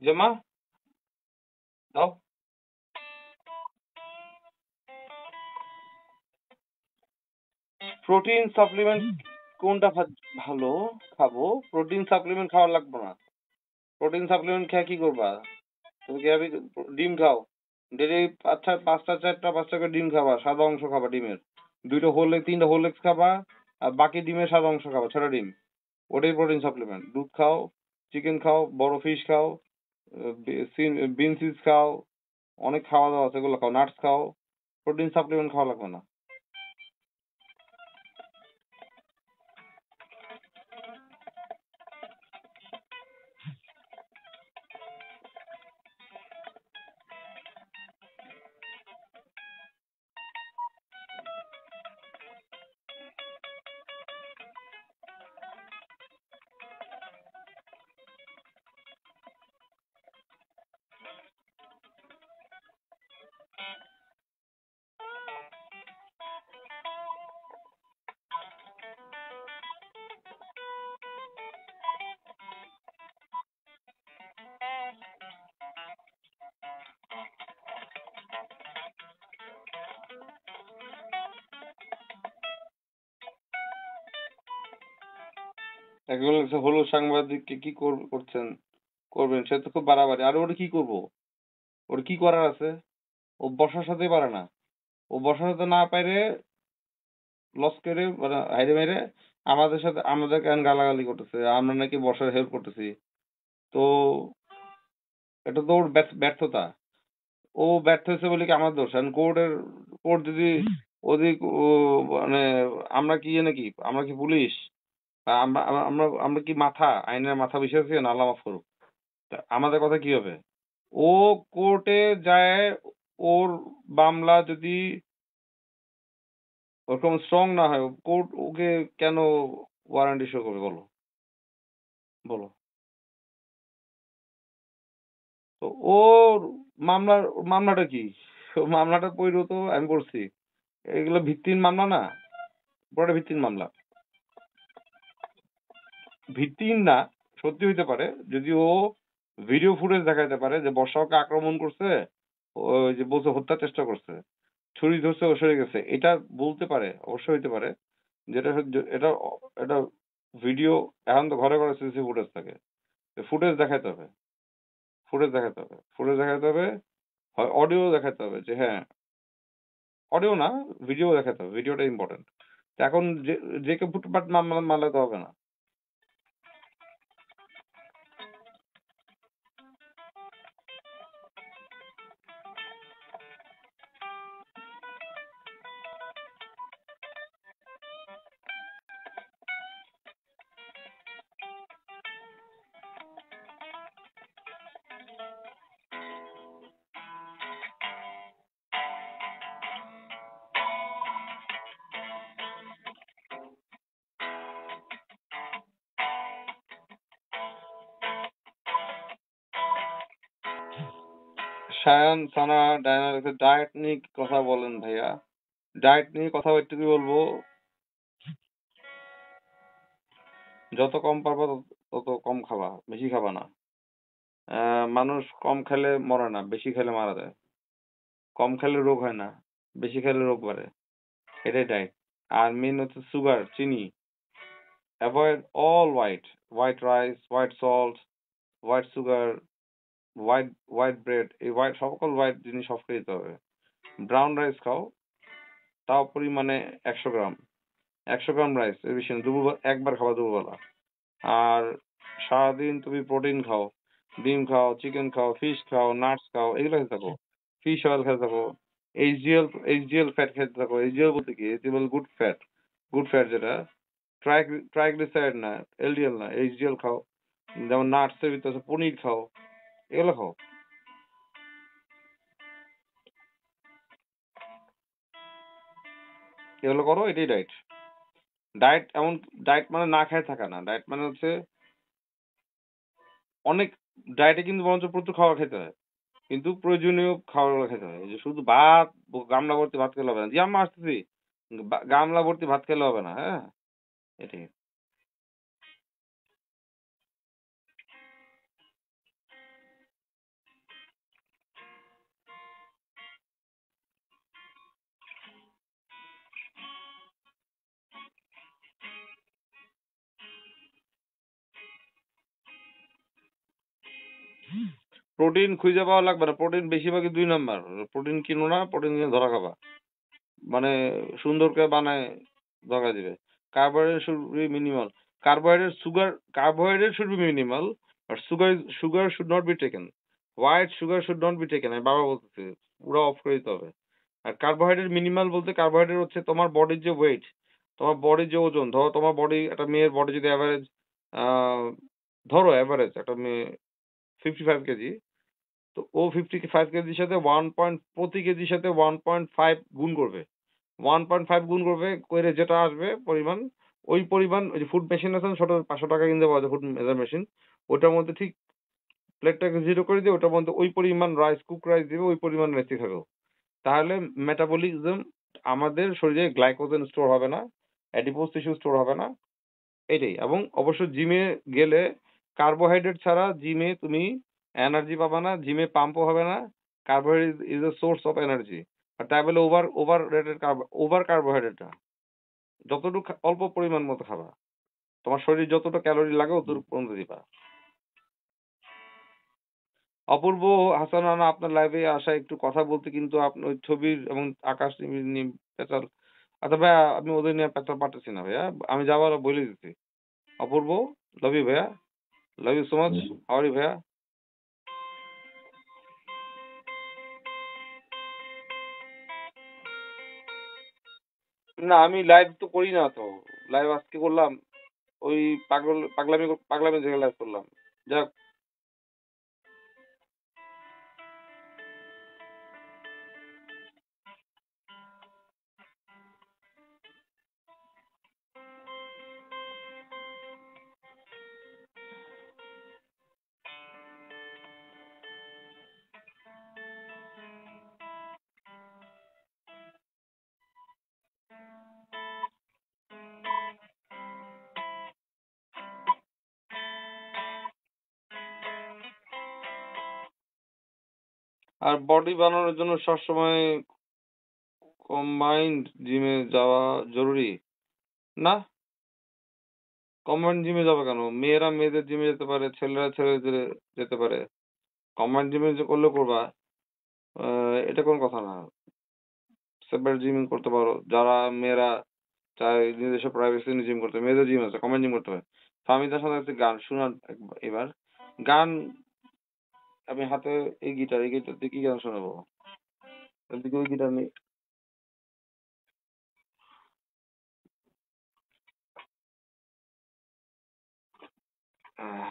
জমা দাও। প্রোটিন সাপ্লিমেন্ট কোনটা ভালো খাবো? প্রোটিন সাপ্লিমেন্ট খাওয়া লাগবে না। প্রোটিন সাপ্লিমেন্ট খেয়ে কি করবা? তুমি কি ভাবি ডিম খাও, ডেলি পাঁচটা চারটা পাঁচটা করে ডিম খাবা, সাদা অংশ খাবা ডিমের, তিনটা হোল এগস খাবা, আর বাকি ডিমের সাদা অংশ খাবা, ছটা ডিম, ওটাই প্রোটিন সাপ্লিমেন্ট। দুধ খাও, চিকেন খাও, বড় ফিশ খাও, বিন সিডস খাও, অনেক খাওয়া দাওয়া আছে, এগুলো খাও, নাটস খাও, প্রোটিন সাপ্লিমেন্ট খাওয়া লাগবে না। এগুলো হলো সাংবাদিককে কি করবেন, সে তো খুব বাড়াবাড়ি। আর ওটা কি করবো? ওর কি করার আছে? ও বর্ষার সাথে পারে না। ও বর্ষার সাথে না পারে, লস করে মানে হাইরে মেরে আমাদেরকে এখন গালাগালি করতেছে, আমরা নাকি বর্ষার হেল্প করতেছি। তো এটা তো ওর ব্যর্থতা। ও ব্যর্থ হয়েছে বলে কি আমার দোষ? কোর্ট যদি ওদিক মানে আমরা কি নাকি, আমরা কি পুলিশ? আমরা আমরা আমরা কি আইনের মাথা বিষয় আছি? না, আল্লাহ মাফ করুক। তা আমাদের কথা কি হবে? ও কোর্টে যায়, ওর মামলা যদি ওরকম স্ট্রং না হয়, কোর্ট ওকে কেন ওয়ারেন্ট ইস্যু করবে বলো? বলো। তো ওর মামলার মামলাটা কি? মামলাটা পইরো তো আমি করছি। এগুলো ভিত্তিহীন মামলা না, পুরোটা ভিত্তিহীন মামলা। ভিত্তিহীন না, সত্যি হইতে পারে যদি ও ভিডিও ফুটেজ দেখাইতে পারে যে বর্ষা ওকে আক্রমণ করছে, ওই যে বলছে হত্যার চেষ্টা করছে, ছুরি ধরছে ও সরে গেছে, এটা বলতে পারে, অবশ্যই হইতে পারে। যেটা এটা এটা ভিডিও, এখন তো ঘরে ঘরে সিসি ফুটেজ থাকে, ফুটেজ দেখাইতে হবে, ফুটেজ দেখাইতে হবে, হয় অডিও দেখাইতে হবে যে হ্যাঁ, অডিও না, ভিডিও দেখাতে হবে, ভিডিওটা ইম্পর্টেন্ট। এখন যে যে কেউ ফুটপাত মামলা মামলাতে হবে না। সায়ান সানা ডায়না ডায়েট নিয়ে কথা বলেন ভাইয়া, ডায়েট নিয়ে কথা একটু কি বলবো, যত কম পারবা তত কম খাবা, বেশি খাবা না। মানুষ কম খেলে মরে না, বেশি খেলে মারা যায়। কম খেলে রোগ হয় না, বেশি খেলে রোগ বাড়ে, এটাই ডায়েট। আর মেন হচ্ছে সুগার, চিনি, avoid all white, white rice, white salt, white sugar, white white bread, এই হোয়াইট সকল হোয়াইট জিনিস অফ করে দিতে হবে। ব্রাউন রাইস খাও, তাও পরিমাণে 100 গ্রাম, 100 গ্রাম রাইস, এর বেশি না, দুপুর একবার খাওয়া দুপুরবেলা। আর সারাদিন তুমি প্রোটিন খাও, ডিম খাও, চিকেন খাও, ফিশ খাও, নাটস খাও, এগুলো খেতে থাকো, ফিশ অয়েল খেতে থাকো, এইচডিএল ফ্যাট খেতে থাকো। এইচডিএল বলতে কি? HDL good fat, good fat যেটা ট্রাইগ্লিসারাইড না, এলডিএল না, এইচডিএল খাও। যেমন নাটস এর ভিতরে আছে, পনির খাও, এগুলো খাও। এগুলো করো, এটাই ডায়েট। ডায়েট এমন, ডায়েট মানে না খেয়ে থাকা না, ডায়েট মানে হচ্ছে অনেক, ডায়েটে কিন্তু বরঞ্চ প্রচুর খাবার খেতে হয়, কিন্তু প্রয়োজনীয় খাবারগুলো খেতে হয়। এই যে শুধু ভাত, গামলা ভর্তি ভাত খেলে হবে না, জি আম্মা আসতেছি, গামলা ভর্তি ভাত খেলে হবে না, হ্যাঁ, এটাই। প্রোটিন খুঁজে পাওয়া লাগবে না, প্রোটিন বেশিরভাগই 2 নাম্বার। প্রোটিন কিনো না, প্রোটিন কিনে ধরা খাবা, মানে সুন্দর করে বানায় ধরা দিবে। Carbohydrate should be minimal, carbohydrate sugar, carbohydrate should be minimal, but sugar should not be taken, white sugar should not be taken, আমি বাবা বলতেছি, পুরো অফ করে দিতে হবে। আর কার্বোহাইড্রেট মিনিমাল বলতে, কার্বোহাইড্রেট হচ্ছে তোমার বডির যে ওয়েট, তোমার বডির যে ওজন, ধরো তোমার বডি, একটা মেয়ের বডি যদি অ্যাভারেজ, ধরো অ্যাভারেজ একটা মেয়ে 55 কেজি, তো ও 55 কেজির সাথে 1 পয়েন্ট, প্রতি কেজির সাথে 1.5 গুণ করবে, 1.5 গুণ করবে করে যেটা আসবে পরিমাণ, ওই পরিমাণ, ওই যে ফুড মেশিন আছে না, ছোট 500 টাকা কিনতে পাওয়া যায় ফুড মেজার মেশিন, ওটার মধ্যে ঠিক প্লেটটাকে জিরো করে দিয়ে ওটার মধ্যে ওই পরিমাণ রাইস, কুক রাইস দিবে, ওই পরিমাণ রাইসই খাবে। তাহলে মেটাবলিজম, আমাদের শরীরে গ্লাইকোজেন স্টোর হবে না, অ্যাডিপোজ টিস্যু স্টোর হবে না, এটাই। এবং অবশ্য জিমে গেলে কার্বোহাইড্রেট ছাড়া জিমে তুমি এনার্জি পাবা না, জিমে পাম্পও হবে না। Carbohydrate is a source of energy. আর তাই বলে ওভার রেটেড, ওভার কার্বোহাইড্রেট না, যতটুকু অল্প পরিমাণ মতো খাবা, তোমার শরীর যতটা ক্যালোরি লাগে অতটুকু পর্যন্ত দিবা। অপূর্ব হাসান রানা, আপনার লাইভে আসা একটু কথা বলতে, কিন্তু আপনার ওই ছবির এবং আকাশ নিয়ে পেঁচাল, আচ্ছা ভাইয়া, আমি ওদের নিয়ে পেঁচাল পাঠাচ্ছি না ভাইয়া, আমি যাবার বলে দিচ্ছি। অপূর্ব, লাভ ইউ ভাইয়া, love you so much, how are you ভাইয়া? না, আমি লাইভ তো করি না তো, লাইভ আজকে করলাম, ওই পাগলামি পাগলামি জায়গায় লাইভ করলাম। যাক, আর বডি বানানোর জন্য সবসময় কম্বাইন্ড জিমে যাওয়া জরুরি না? কম্বাইন্ড জিমে যাবে কেন? মেয়েরা মেয়েদের জিমে যেতে পারে, ছেলেরা ছেলেদের যেতে পারে। কম্বাইন্ড জিমে যে করলে করবা, এটা কোন কথা না। সেপারেট জিম করতে পারো। যারা মেয়েরা চায় নিজস্ব প্রাইভেসি নিয়ে জিম করতে, মেয়েদের জিম আছে, কম্বাইন্ড জিম করতে পারে। তো আমি তার সাথে একটা গান শোনান এবার। গান আমি হাতে এই গিটার দিয়ে কি গান শোনাবো? এদিকে ওই গিটার নেই। আহ,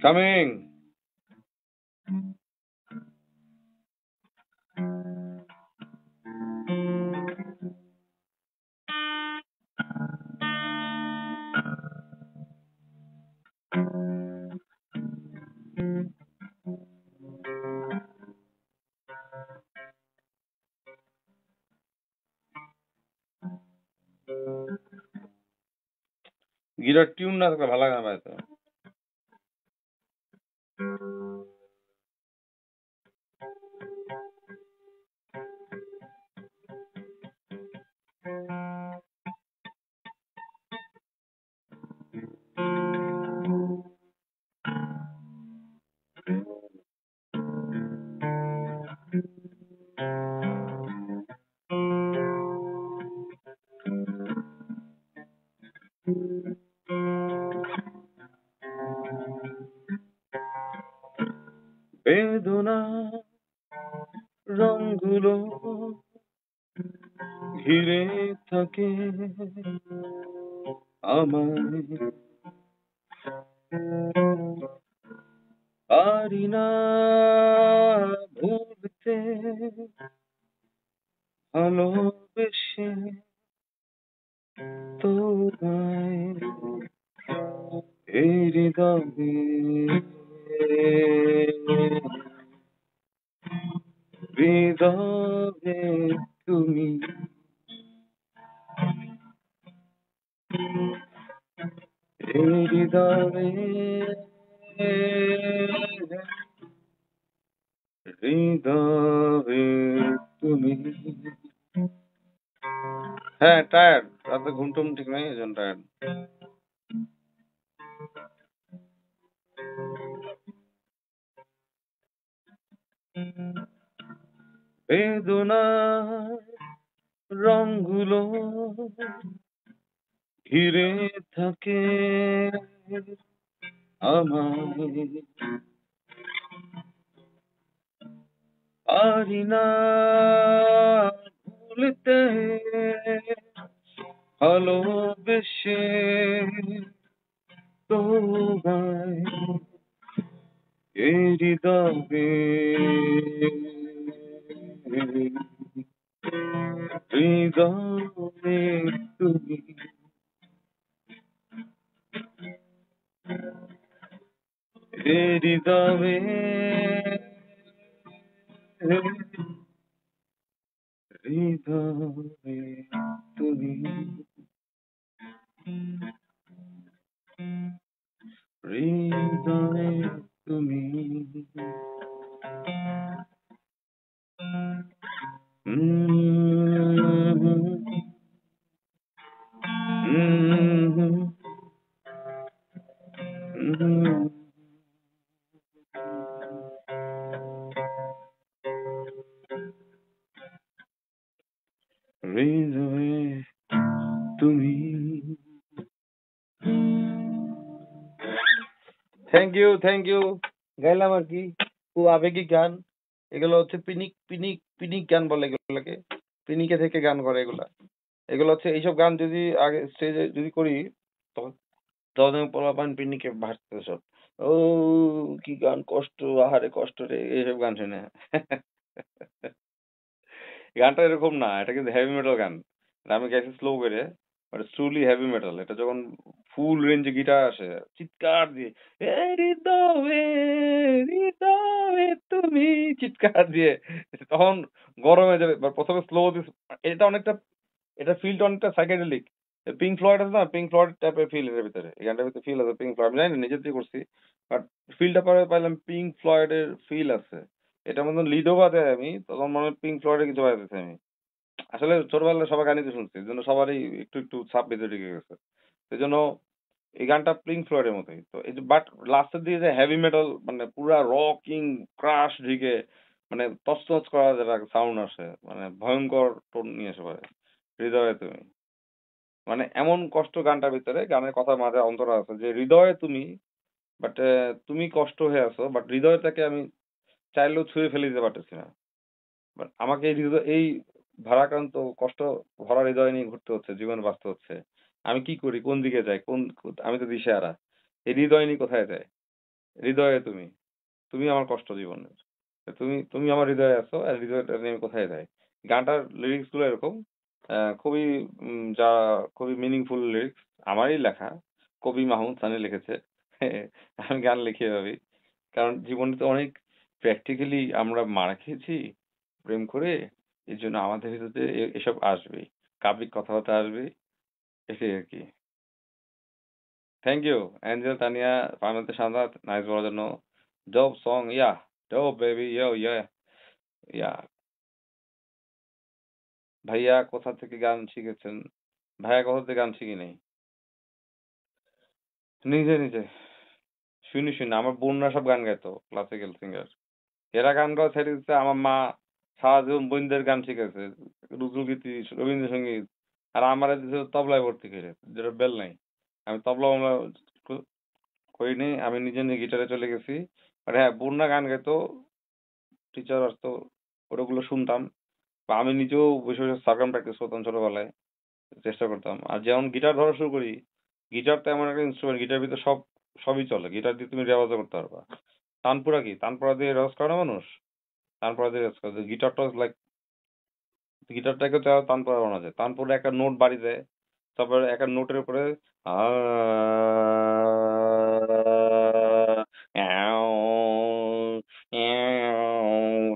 Coming! গিটার টিউন না থাকলে ভালো লাগে না বাজাতে। বেদনা রংগুলো ঘিরে থাকে আমায়, পারি না ভুলতে ভালোবেসে তোমায়, এই হৃদয়ে হৃদয়ে তুমি, এই হৃদয়ে হৃদয়ে তুমি। হ্যাঁ, টায়ার্ড, রাতে ঘুম টুম ঠিক নাই, এজন্য টায়ার্ড। বেদনা রংগুলো ঘিরে থাকে আমায়, পারি না ভুলতে ভালোবেসে তোমায়, এই হৃদয়ে হৃদয়ে তুমি, এই হৃদয়ে হৃদয়ে তুমি, হৃদয়ে তুমি। হৃদয়ে তুমি। থ্যাংক ইউ গাইলাম আর কি, খুব আবেগিক গান। এগুলো হচ্ছে পিনিক পিনিক পিনিক গান বলে এগুলোকে, পিনিকে থেকে গান করে এগুলা। এগুলো হচ্ছে এইসব গান যদি আগে স্টেজে যদি করি, তখন তখন আমি পোলাপান পিনিকে ভাসতে সব। ও কি গান, কষ্ট, আহারে কষ্ট রে, এইসব গান শুনে। গানটা এরকম না, এটা কিন্তু হেভি মেটাল গান। আর আমি গাইছি স্লো করে, বাট ট্রুলি হেভি মেটাল। এটা যখন ফুল রেঞ্জে গিটার আসে, চিৎকার দিয়ে "এ হৃদয়ে, হৃদয়ে তুমি", চিৎকার দিয়ে তখন গরম হয়ে যাবে। বা প্রথমে স্লো, এটা অনেকটা, এটা ফিলটা অনেকটা সাইকেডেলিক। পিঙ্ক ফ্লয়েড আছে না, পিঙ্ক ফ্লয়েড টাইপের ফিল এর ভিতরে, এই গানটার ভিতরে ফিল আছে পিঙ্ক ফ্লয়েড। আমি জানি না, নিজে দিয়ে করছি, বাট ফিলটা পরে পাইলাম পিঙ্ক ফ্লয়েড এর ফিল আছে। এটার মধ্যে লিডও বাজে আমি, তখন মনে হয় পিঙ্ক ফ্লয়েডের কিছু বাজাতেছি আমি। আসলে ছোটবেলায় সবার গানই তো শুনছি, এই জন্য সবারই একটু একটু ছাপ ভিতরে ঢুকে গেছে। এই জন্য এই গানটা পিঙ্ক ফ্লয়েডের মতোই তো, এই যে বাট লাস্টের দিকে যে হেভি মেটাল, মানে পুরা রকিং ক্রাশ ঢুকে, মানে তছনছ করা যেটা সাউন্ড আসে, মানে ভয়ঙ্কর টোন নিয়ে এসে পারে হৃদয়ে তুমি। মানে এমন কষ্ট গানটার ভিতরে, গানের কথার মাঝে অন্তরা আছে যে হৃদয়ে তুমি, বাট তুমি কষ্ট হয়ে আছো, বাট হৃদয়টাকে আমি চাইলেও ছুঁয়ে ফেলে দিতে পারতেছি না। বাট আমাকে এই হৃদয়, এই ভারাক্রান্ত কষ্ট ভরা হৃদয় নিয়ে ঘুরতে হচ্ছে, জীবন বাঁচতে হচ্ছে। আমি কি করি, কোন দিকে যাই, আমি তো দিশেহারা। এই হৃদয় নিয়ে কোথায় যায়? হৃদয়ে তুমি, তুমি আমার কষ্ট জীবনের। তো তুমি তুমি আমার হৃদয়ে আছো, আর হৃদয়টা নিয়ে আমি কোথায় যাই? গানটার লিরিক্স গুলো এরকম, খুবই যা খুবই মিনিংফুল লিরিক্স, আমারই লেখা, কবি মাহমুদ সানি লিখেছে। আমি গান লিখি এভাবেই, কারণ জীবনে তো অনেক প্র্যাকটিক্যালি আমরা মারা খেয়েছি প্রেম করে, এই জন্য আমাদের ভিতরে এসব আসবেই, কাব্যিক কথাবার্তা আসবে, এটাই আর কি। থ্যাংক ইউ অ্যাঞ্জেল, তানিয়া, ফার্নাতে শান্তাত, নাইস বলার জন্য। Dope song, yeah, dope baby, yo yeah, yeah. ভাইয়া কোথা থেকে গান শিখেছেন? ভাইয়া কোথা থেকে গান শিখি নাই, নিজে নিজে শুনি শুনি। আমার বোনরা সব গান গাইতো, ক্লাসিক্যাল সিঙ্গার। এরা গান গাওয়া ছেড়ে দিচ্ছে, আমার মা সারা জীবন বোনদের গান শিখেছে, নজরুল গীতি, রবীন্দ্রসঙ্গীত। আর আমার দিছে তবলায় ভর্তি করে, যেটা বেল নাই। আমি তবলা মবলা করিনি, আমি নিজে নিজে গিটারে চলে গেছি। আর হ্যাঁ, বোনরা গান গাইতো, টিচার আসতো, ওগুলো শুনতাম। বা আমি নিজেও বসে বসে সারগাম প্র্যাকটিস করতাম ছোটবেলায়, চেষ্টা করতাম। আর যেমন গিটার ধরা শুরু করি, গিটার তো এমন একটা ইন্সট্রুমেন্ট, গিটার ভিতরে সবই চলে, গিটার দিয়ে তুমি রেওয়াজও করতে পারবা। তানপুরা কি, তানপুরা দিয়ে রেওয়াজ করে না মানুষ? তানপুরা দিয়ে রেওয়াজ করে, গিটারটা লাইক, গিটারটাকে তো তানপুরা বানানো যায়। তানপুরে একটা নোট বাড়ি দেয়, তারপরে একটা নোটের উপরে আ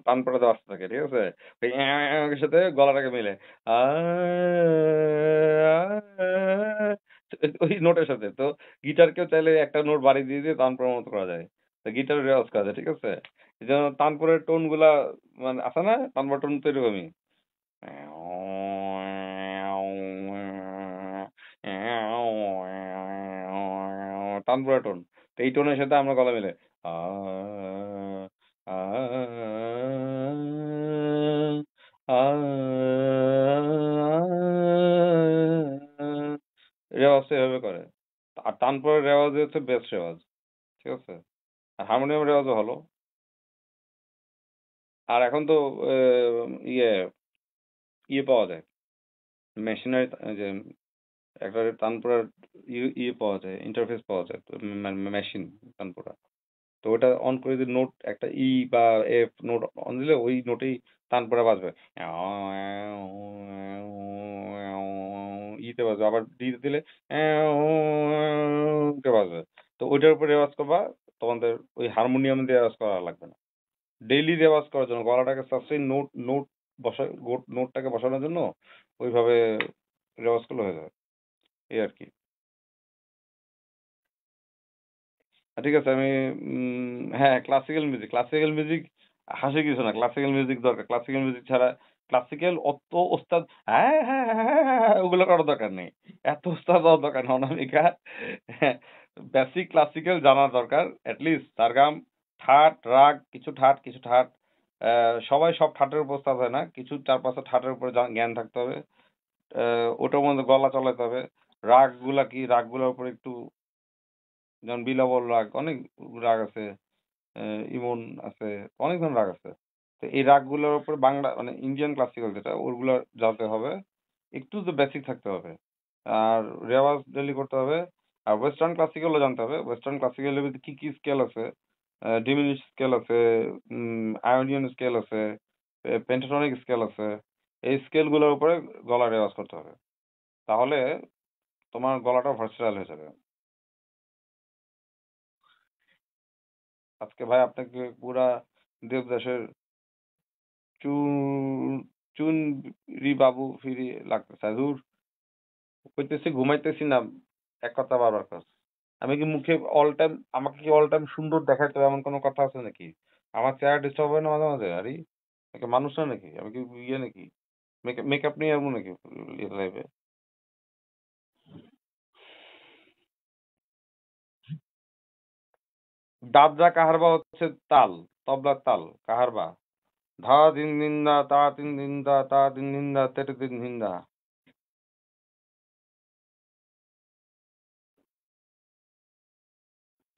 তানপুরা দেওয়া আসতে থাকে, ঠিক আছে? ওই এর সাথে গলাটাকে মিলে আ ওই নোটের সাথে তো, গিটারকেও চাইলে একটা নোট বাড়ি দিয়ে দিয়ে তানপুরার মতো করা যায়। তো গিটার রেওয়াজ করা যায়, ঠিক আছে? এই জন্য তানপুরের টোন গুলা, মানে আছে না, তানপুরের টোন তো এরকমই। তানপুরা টোন। তো এই টোনের সাথে আমরা গলা মিলে আ আ আ রেওয়াজটা এভাবে করে। আর তানপুরের রেওয়াজই হচ্ছে বেস্ট রেওয়াজ, ঠিক আছে? আর হারমোনিয়াম রেওয়াজও ভালো। আর এখন তো ইয়ে ইয়ে পাওয়া যায়, মেশিনারি, যে একটা তানপুরার ইয়ে পাওয়া যায়, ইন্টারফেস পাওয়া যায়, মেশিন তানপুরা। তো ওটা অন করে যদি নোট একটা ই বা এফ নোট অন দিলে, ওই নোটেই তানপুরা বাজবে, ইতে বাজবে, আবার ডিতে দিলে তে বাজবে। তো ওইটার উপর রেওয়াজ করবা, তোমাদের ওই হারমোনিয়াম দিয়ে রেওয়াজ করা লাগবে না। ডেইলি রেওয়াজ করার জন্য, গলাটাকে সাস্টেইন নোট নোট বসা, নোটটাকে বসানোর জন্য ওইভাবে রেওয়াজ করলে হয়ে যাবে, এই আর কি। ঠিক আছে, আমি হ্যাঁ, ক্লাসিক্যাল মিউজিক হাসি কিছু না, ক্লাসিক্যাল মিউজিক দরকার। ক্লাসিক্যাল মিউজিক ছাড়া, ক্লাসিক্যাল অত ওস্তাদ হ্যাঁ হ্যাঁ হ্যাঁ হ্যাঁ হ্যাঁ, হ্যাঁ, ওগুলো করার দরকার নেই। এত ওস্তাদ হওয়ার দরকার নেই অনামিকা। বেসিক ক্লাসিক্যাল জানা দরকার, অ্যাটলিস্ট সারগাম, ঠাট রাগ, কিছু ঠাট কিছু ঠাট। সবাই সব ঠাটের উপর ওস্তাদ হয় না, কিছু চার পাঁচটা ঠাটের উপরে জ্ঞান থাকতে হবে। ওটার মধ্যে গলা চালাতে হবে। রাগ গুলা কি, রাগ গুলার উপরে একটু, যেমন বিলাবল রাগ, অনেক রাগ আছে, ইমন আছে, অনেক ধরনের রাগ আছে। তো এই রাগগুলোর উপর বাংলা মানে ইন্ডিয়ান ক্লাসিক্যাল যেটা, ওগুলো জানতে হবে, একটু তো বেসিক থাকতে হবে, আর রেওয়াজ ডেইলি করতে হবে। আর ওয়েস্টার্ন ক্লাসিক্যালও জানতে হবে। ওয়েস্টার্ন ক্লাসিক্যালের ভিতরে কি কি স্কেল আছে, ডিমিনিশ স্কেল আছে, আয়োনিয়ান স্কেল আছে, পেন্টাটনিক স্কেল আছে। এই স্কেলগুলোর উপরে গলা রেওয়াজ করতে হবে, তাহলে তোমার গলাটা ভার্সেটাইল হয়ে যাবে। আজকে ভাই আপনাকে পুরা দেবদাসের চুন চুনরি বাবু ফিরি লাগতেছে। ধুর, কইতেছি ঘুমাইতেছি না, এক কথা বারবার কস। আমি কি মুখে অল টাইম, আমাকে কি অল টাইম সুন্দর দেখাইতে হবে এমন কোনো কথা আছে নাকি? আমার চেহারা ডিস্টার্ব হয় না মাঝে মাঝে? আরে নাকি মানুষ না নাকি? আমি কি ইয়ে নাকি? মেকআপ নিয়ে আসবো নাকি লাইফে? ডাবজা কাহারবা হচ্ছে তাল, তবলার তাল, কাহারবা। ধা দিন দিন দা তা তিন দিন দা তা দিন দিন দা তেটে দিন দিন দা।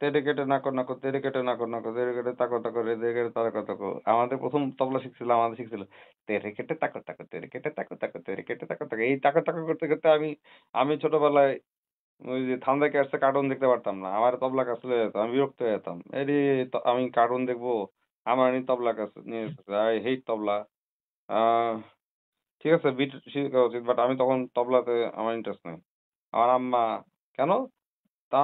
তেড়ে কেটে নাকো নাকো, তেড়ে কেটে নাকো নাকো, তেড়ে কেটে তাকো তাকো, রে দে কেটে তাকো তাকো। আমাদের প্রথম তবলা শিখছিল, আমাদের শিখছিল তেড়ে কেটে তাকো তাকো, তেড়ে কেটে তাকো তাকো, তেড়ে কেটে তাকো তাকো। এই তাকো তাকো করতে করতে আমি আমি ছোটবেলায় ওই যে ঠান্ডা ক্যাটসে কার্টুন দেখতে পারতাম না, আমার তবলা কাছে চলে যেতাম, আমি বিরক্ত হয়ে যেতাম। এরে আমি কার্টুন দেখবো, আমার নি তবলা কাছে নিয়ে যেতেছে, আই হেট তবলা। আহ ঠিক আছে, বিট শেখা উচিত, বাট আমি তখন তবলাতে আমার ইন্টারেস্ট নেই। আমার আম্মা, কেন, তা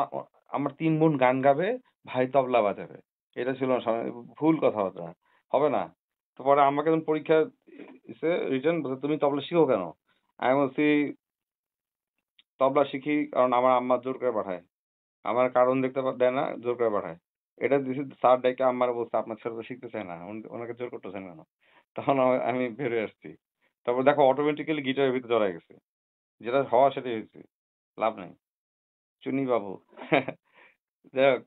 আমার ৩ বোন গান গাবে, ভাই তবলা বাজাবে। এটা ছিল ভুল কথাবার্তা। হবে না। তো পরে আম্মাকে যখন পরীক্ষা দিছে রিটেন, বলছে তুমি তবলা শিখো কেন? আমি বলছি তবলা শিখি কারণ আমার আম্মা জোর করে পাঠায়। আমার কারণ দেখতে দেয় না, জোর করে পাঠায়। এটা দিছি স্যার ডাইকা আম্মার বলছে আপনার ছেলে তো শিখতে চায় না, ওনাকে জোর করতেছেন কেন? তখন আমি বের হয়ে আসছি। তারপর দেখো অটোমেটিক্যালি গিটারের ভিতরে জড়াই গেছে। যেটা হওয়া সেটাই হয়েছে। লাভ নাই। চুনি বাবু। যাই হোক,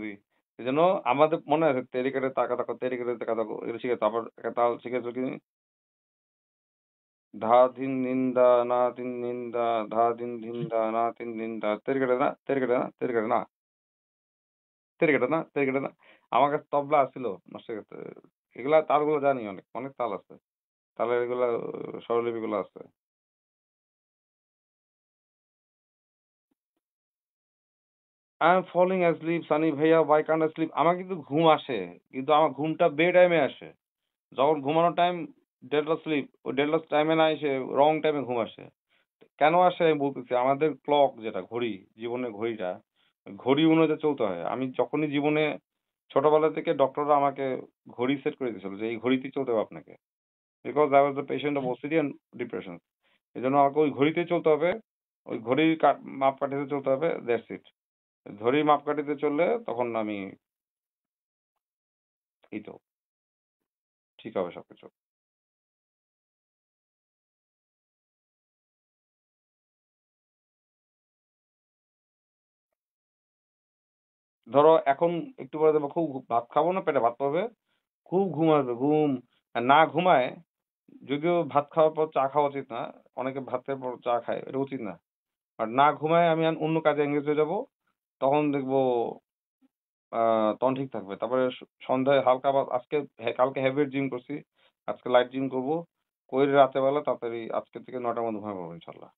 জি। এজন্য আমাদের মনে আছে তেরে কেটে তাকা তাকো, তেরে কেটে তাকা তাকো, এগুলো শিখে, তারপর একটা তাল শিখেছো কি? ধা ধিন দিন দা না তিন দিন দা, ধা দিন দিন দা না তিন দিন দা, তেরে কেটে না, তেরে কেটে না, তেরে কেটে না, তেরে কেটে না, তেরে কেটে না। আমার কাছে তবলা আছিল নষ্ট করতে। এগুলা তালগুলো জানি, অনেক অনেক তাল আছে। তালের এগুলা স্বরলিপিগুলো আছে। I am falling asleep Sunny ভাইয়া, ওয়াই কান্ট আই স্লিপ। আমার কিন্তু ঘুম আসে, কিন্তু আমার ঘুমটা বে টাইমে আসে। যখন ঘুমানোর টাইম, ডেড স্লিপ, ওই ডেড টাইমে না এসে রং টাইমে ঘুম আসে। কেন আসে আমি বলতেছি, আমাদের ক্লক যেটা ঘড়ি, জীবনের ঘড়িটা, ওই ঘড়ি অনুযায়ী চলতে হয়। আমি যখনই জীবনে ছোটবেলা থেকে ডক্টররা আমাকে ঘড়ি সেট করে দিয়েছিল যে এই ঘড়িতেই চলতে হবে আপনাকে, because I was the patient of OCD and depression. এই জন্য আমাকে ওই ঘড়িতেই চলতে হবে, ওই ঘড়ির মাপকাঠিতে চলতে হবে, দ্যাটস ইট। ঘড়ির মাপকাঠিতে চললে তখন আমি এই তো ঠিক হবে সবকিছু। ধরো এখন একটু পরে দেখবো খুব ভাত খাবো না, পেটে ভাত পাবে, খুব ঘুম আসবে, ঘুম। আর না ঘুমায়, যদিও ভাত খাওয়ার পর চা খাওয়া উচিত না, অনেকে ভাতের পর চা খায়, এটা উচিত না। আর না ঘুমায় আমি অন্য কাজে এঙ্গেজ হয়ে যাবো, তখন দেখবো তখন ঠিক থাকবে। তারপরে সন্ধ্যায় হালকা বা আজকে কালকে হেভি জিম করছি, আজকে লাইট জিম করবো, করে রাতে বেলা তাড়াতাড়ি আজকে থেকে ৯টার মধ্যে ঘুমায় পড়বো ইনশাল্লাহ।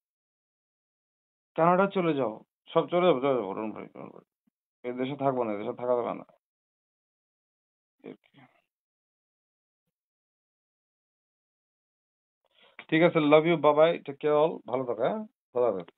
কানাডা চলে যাও, সব চলে যাবো, চলে যাবো, ডোন্ট ওয়ারি, ডোন্ট ওয়ারি। এই দেশে থাকবো না, এই দেশে থাকা যাবে না। ঠিক আছে, লাভ ইউ, বাবাই, টেক কেয়ার অল, ভালো থাকো, হ্যাঁ, খোদা হাফেজ।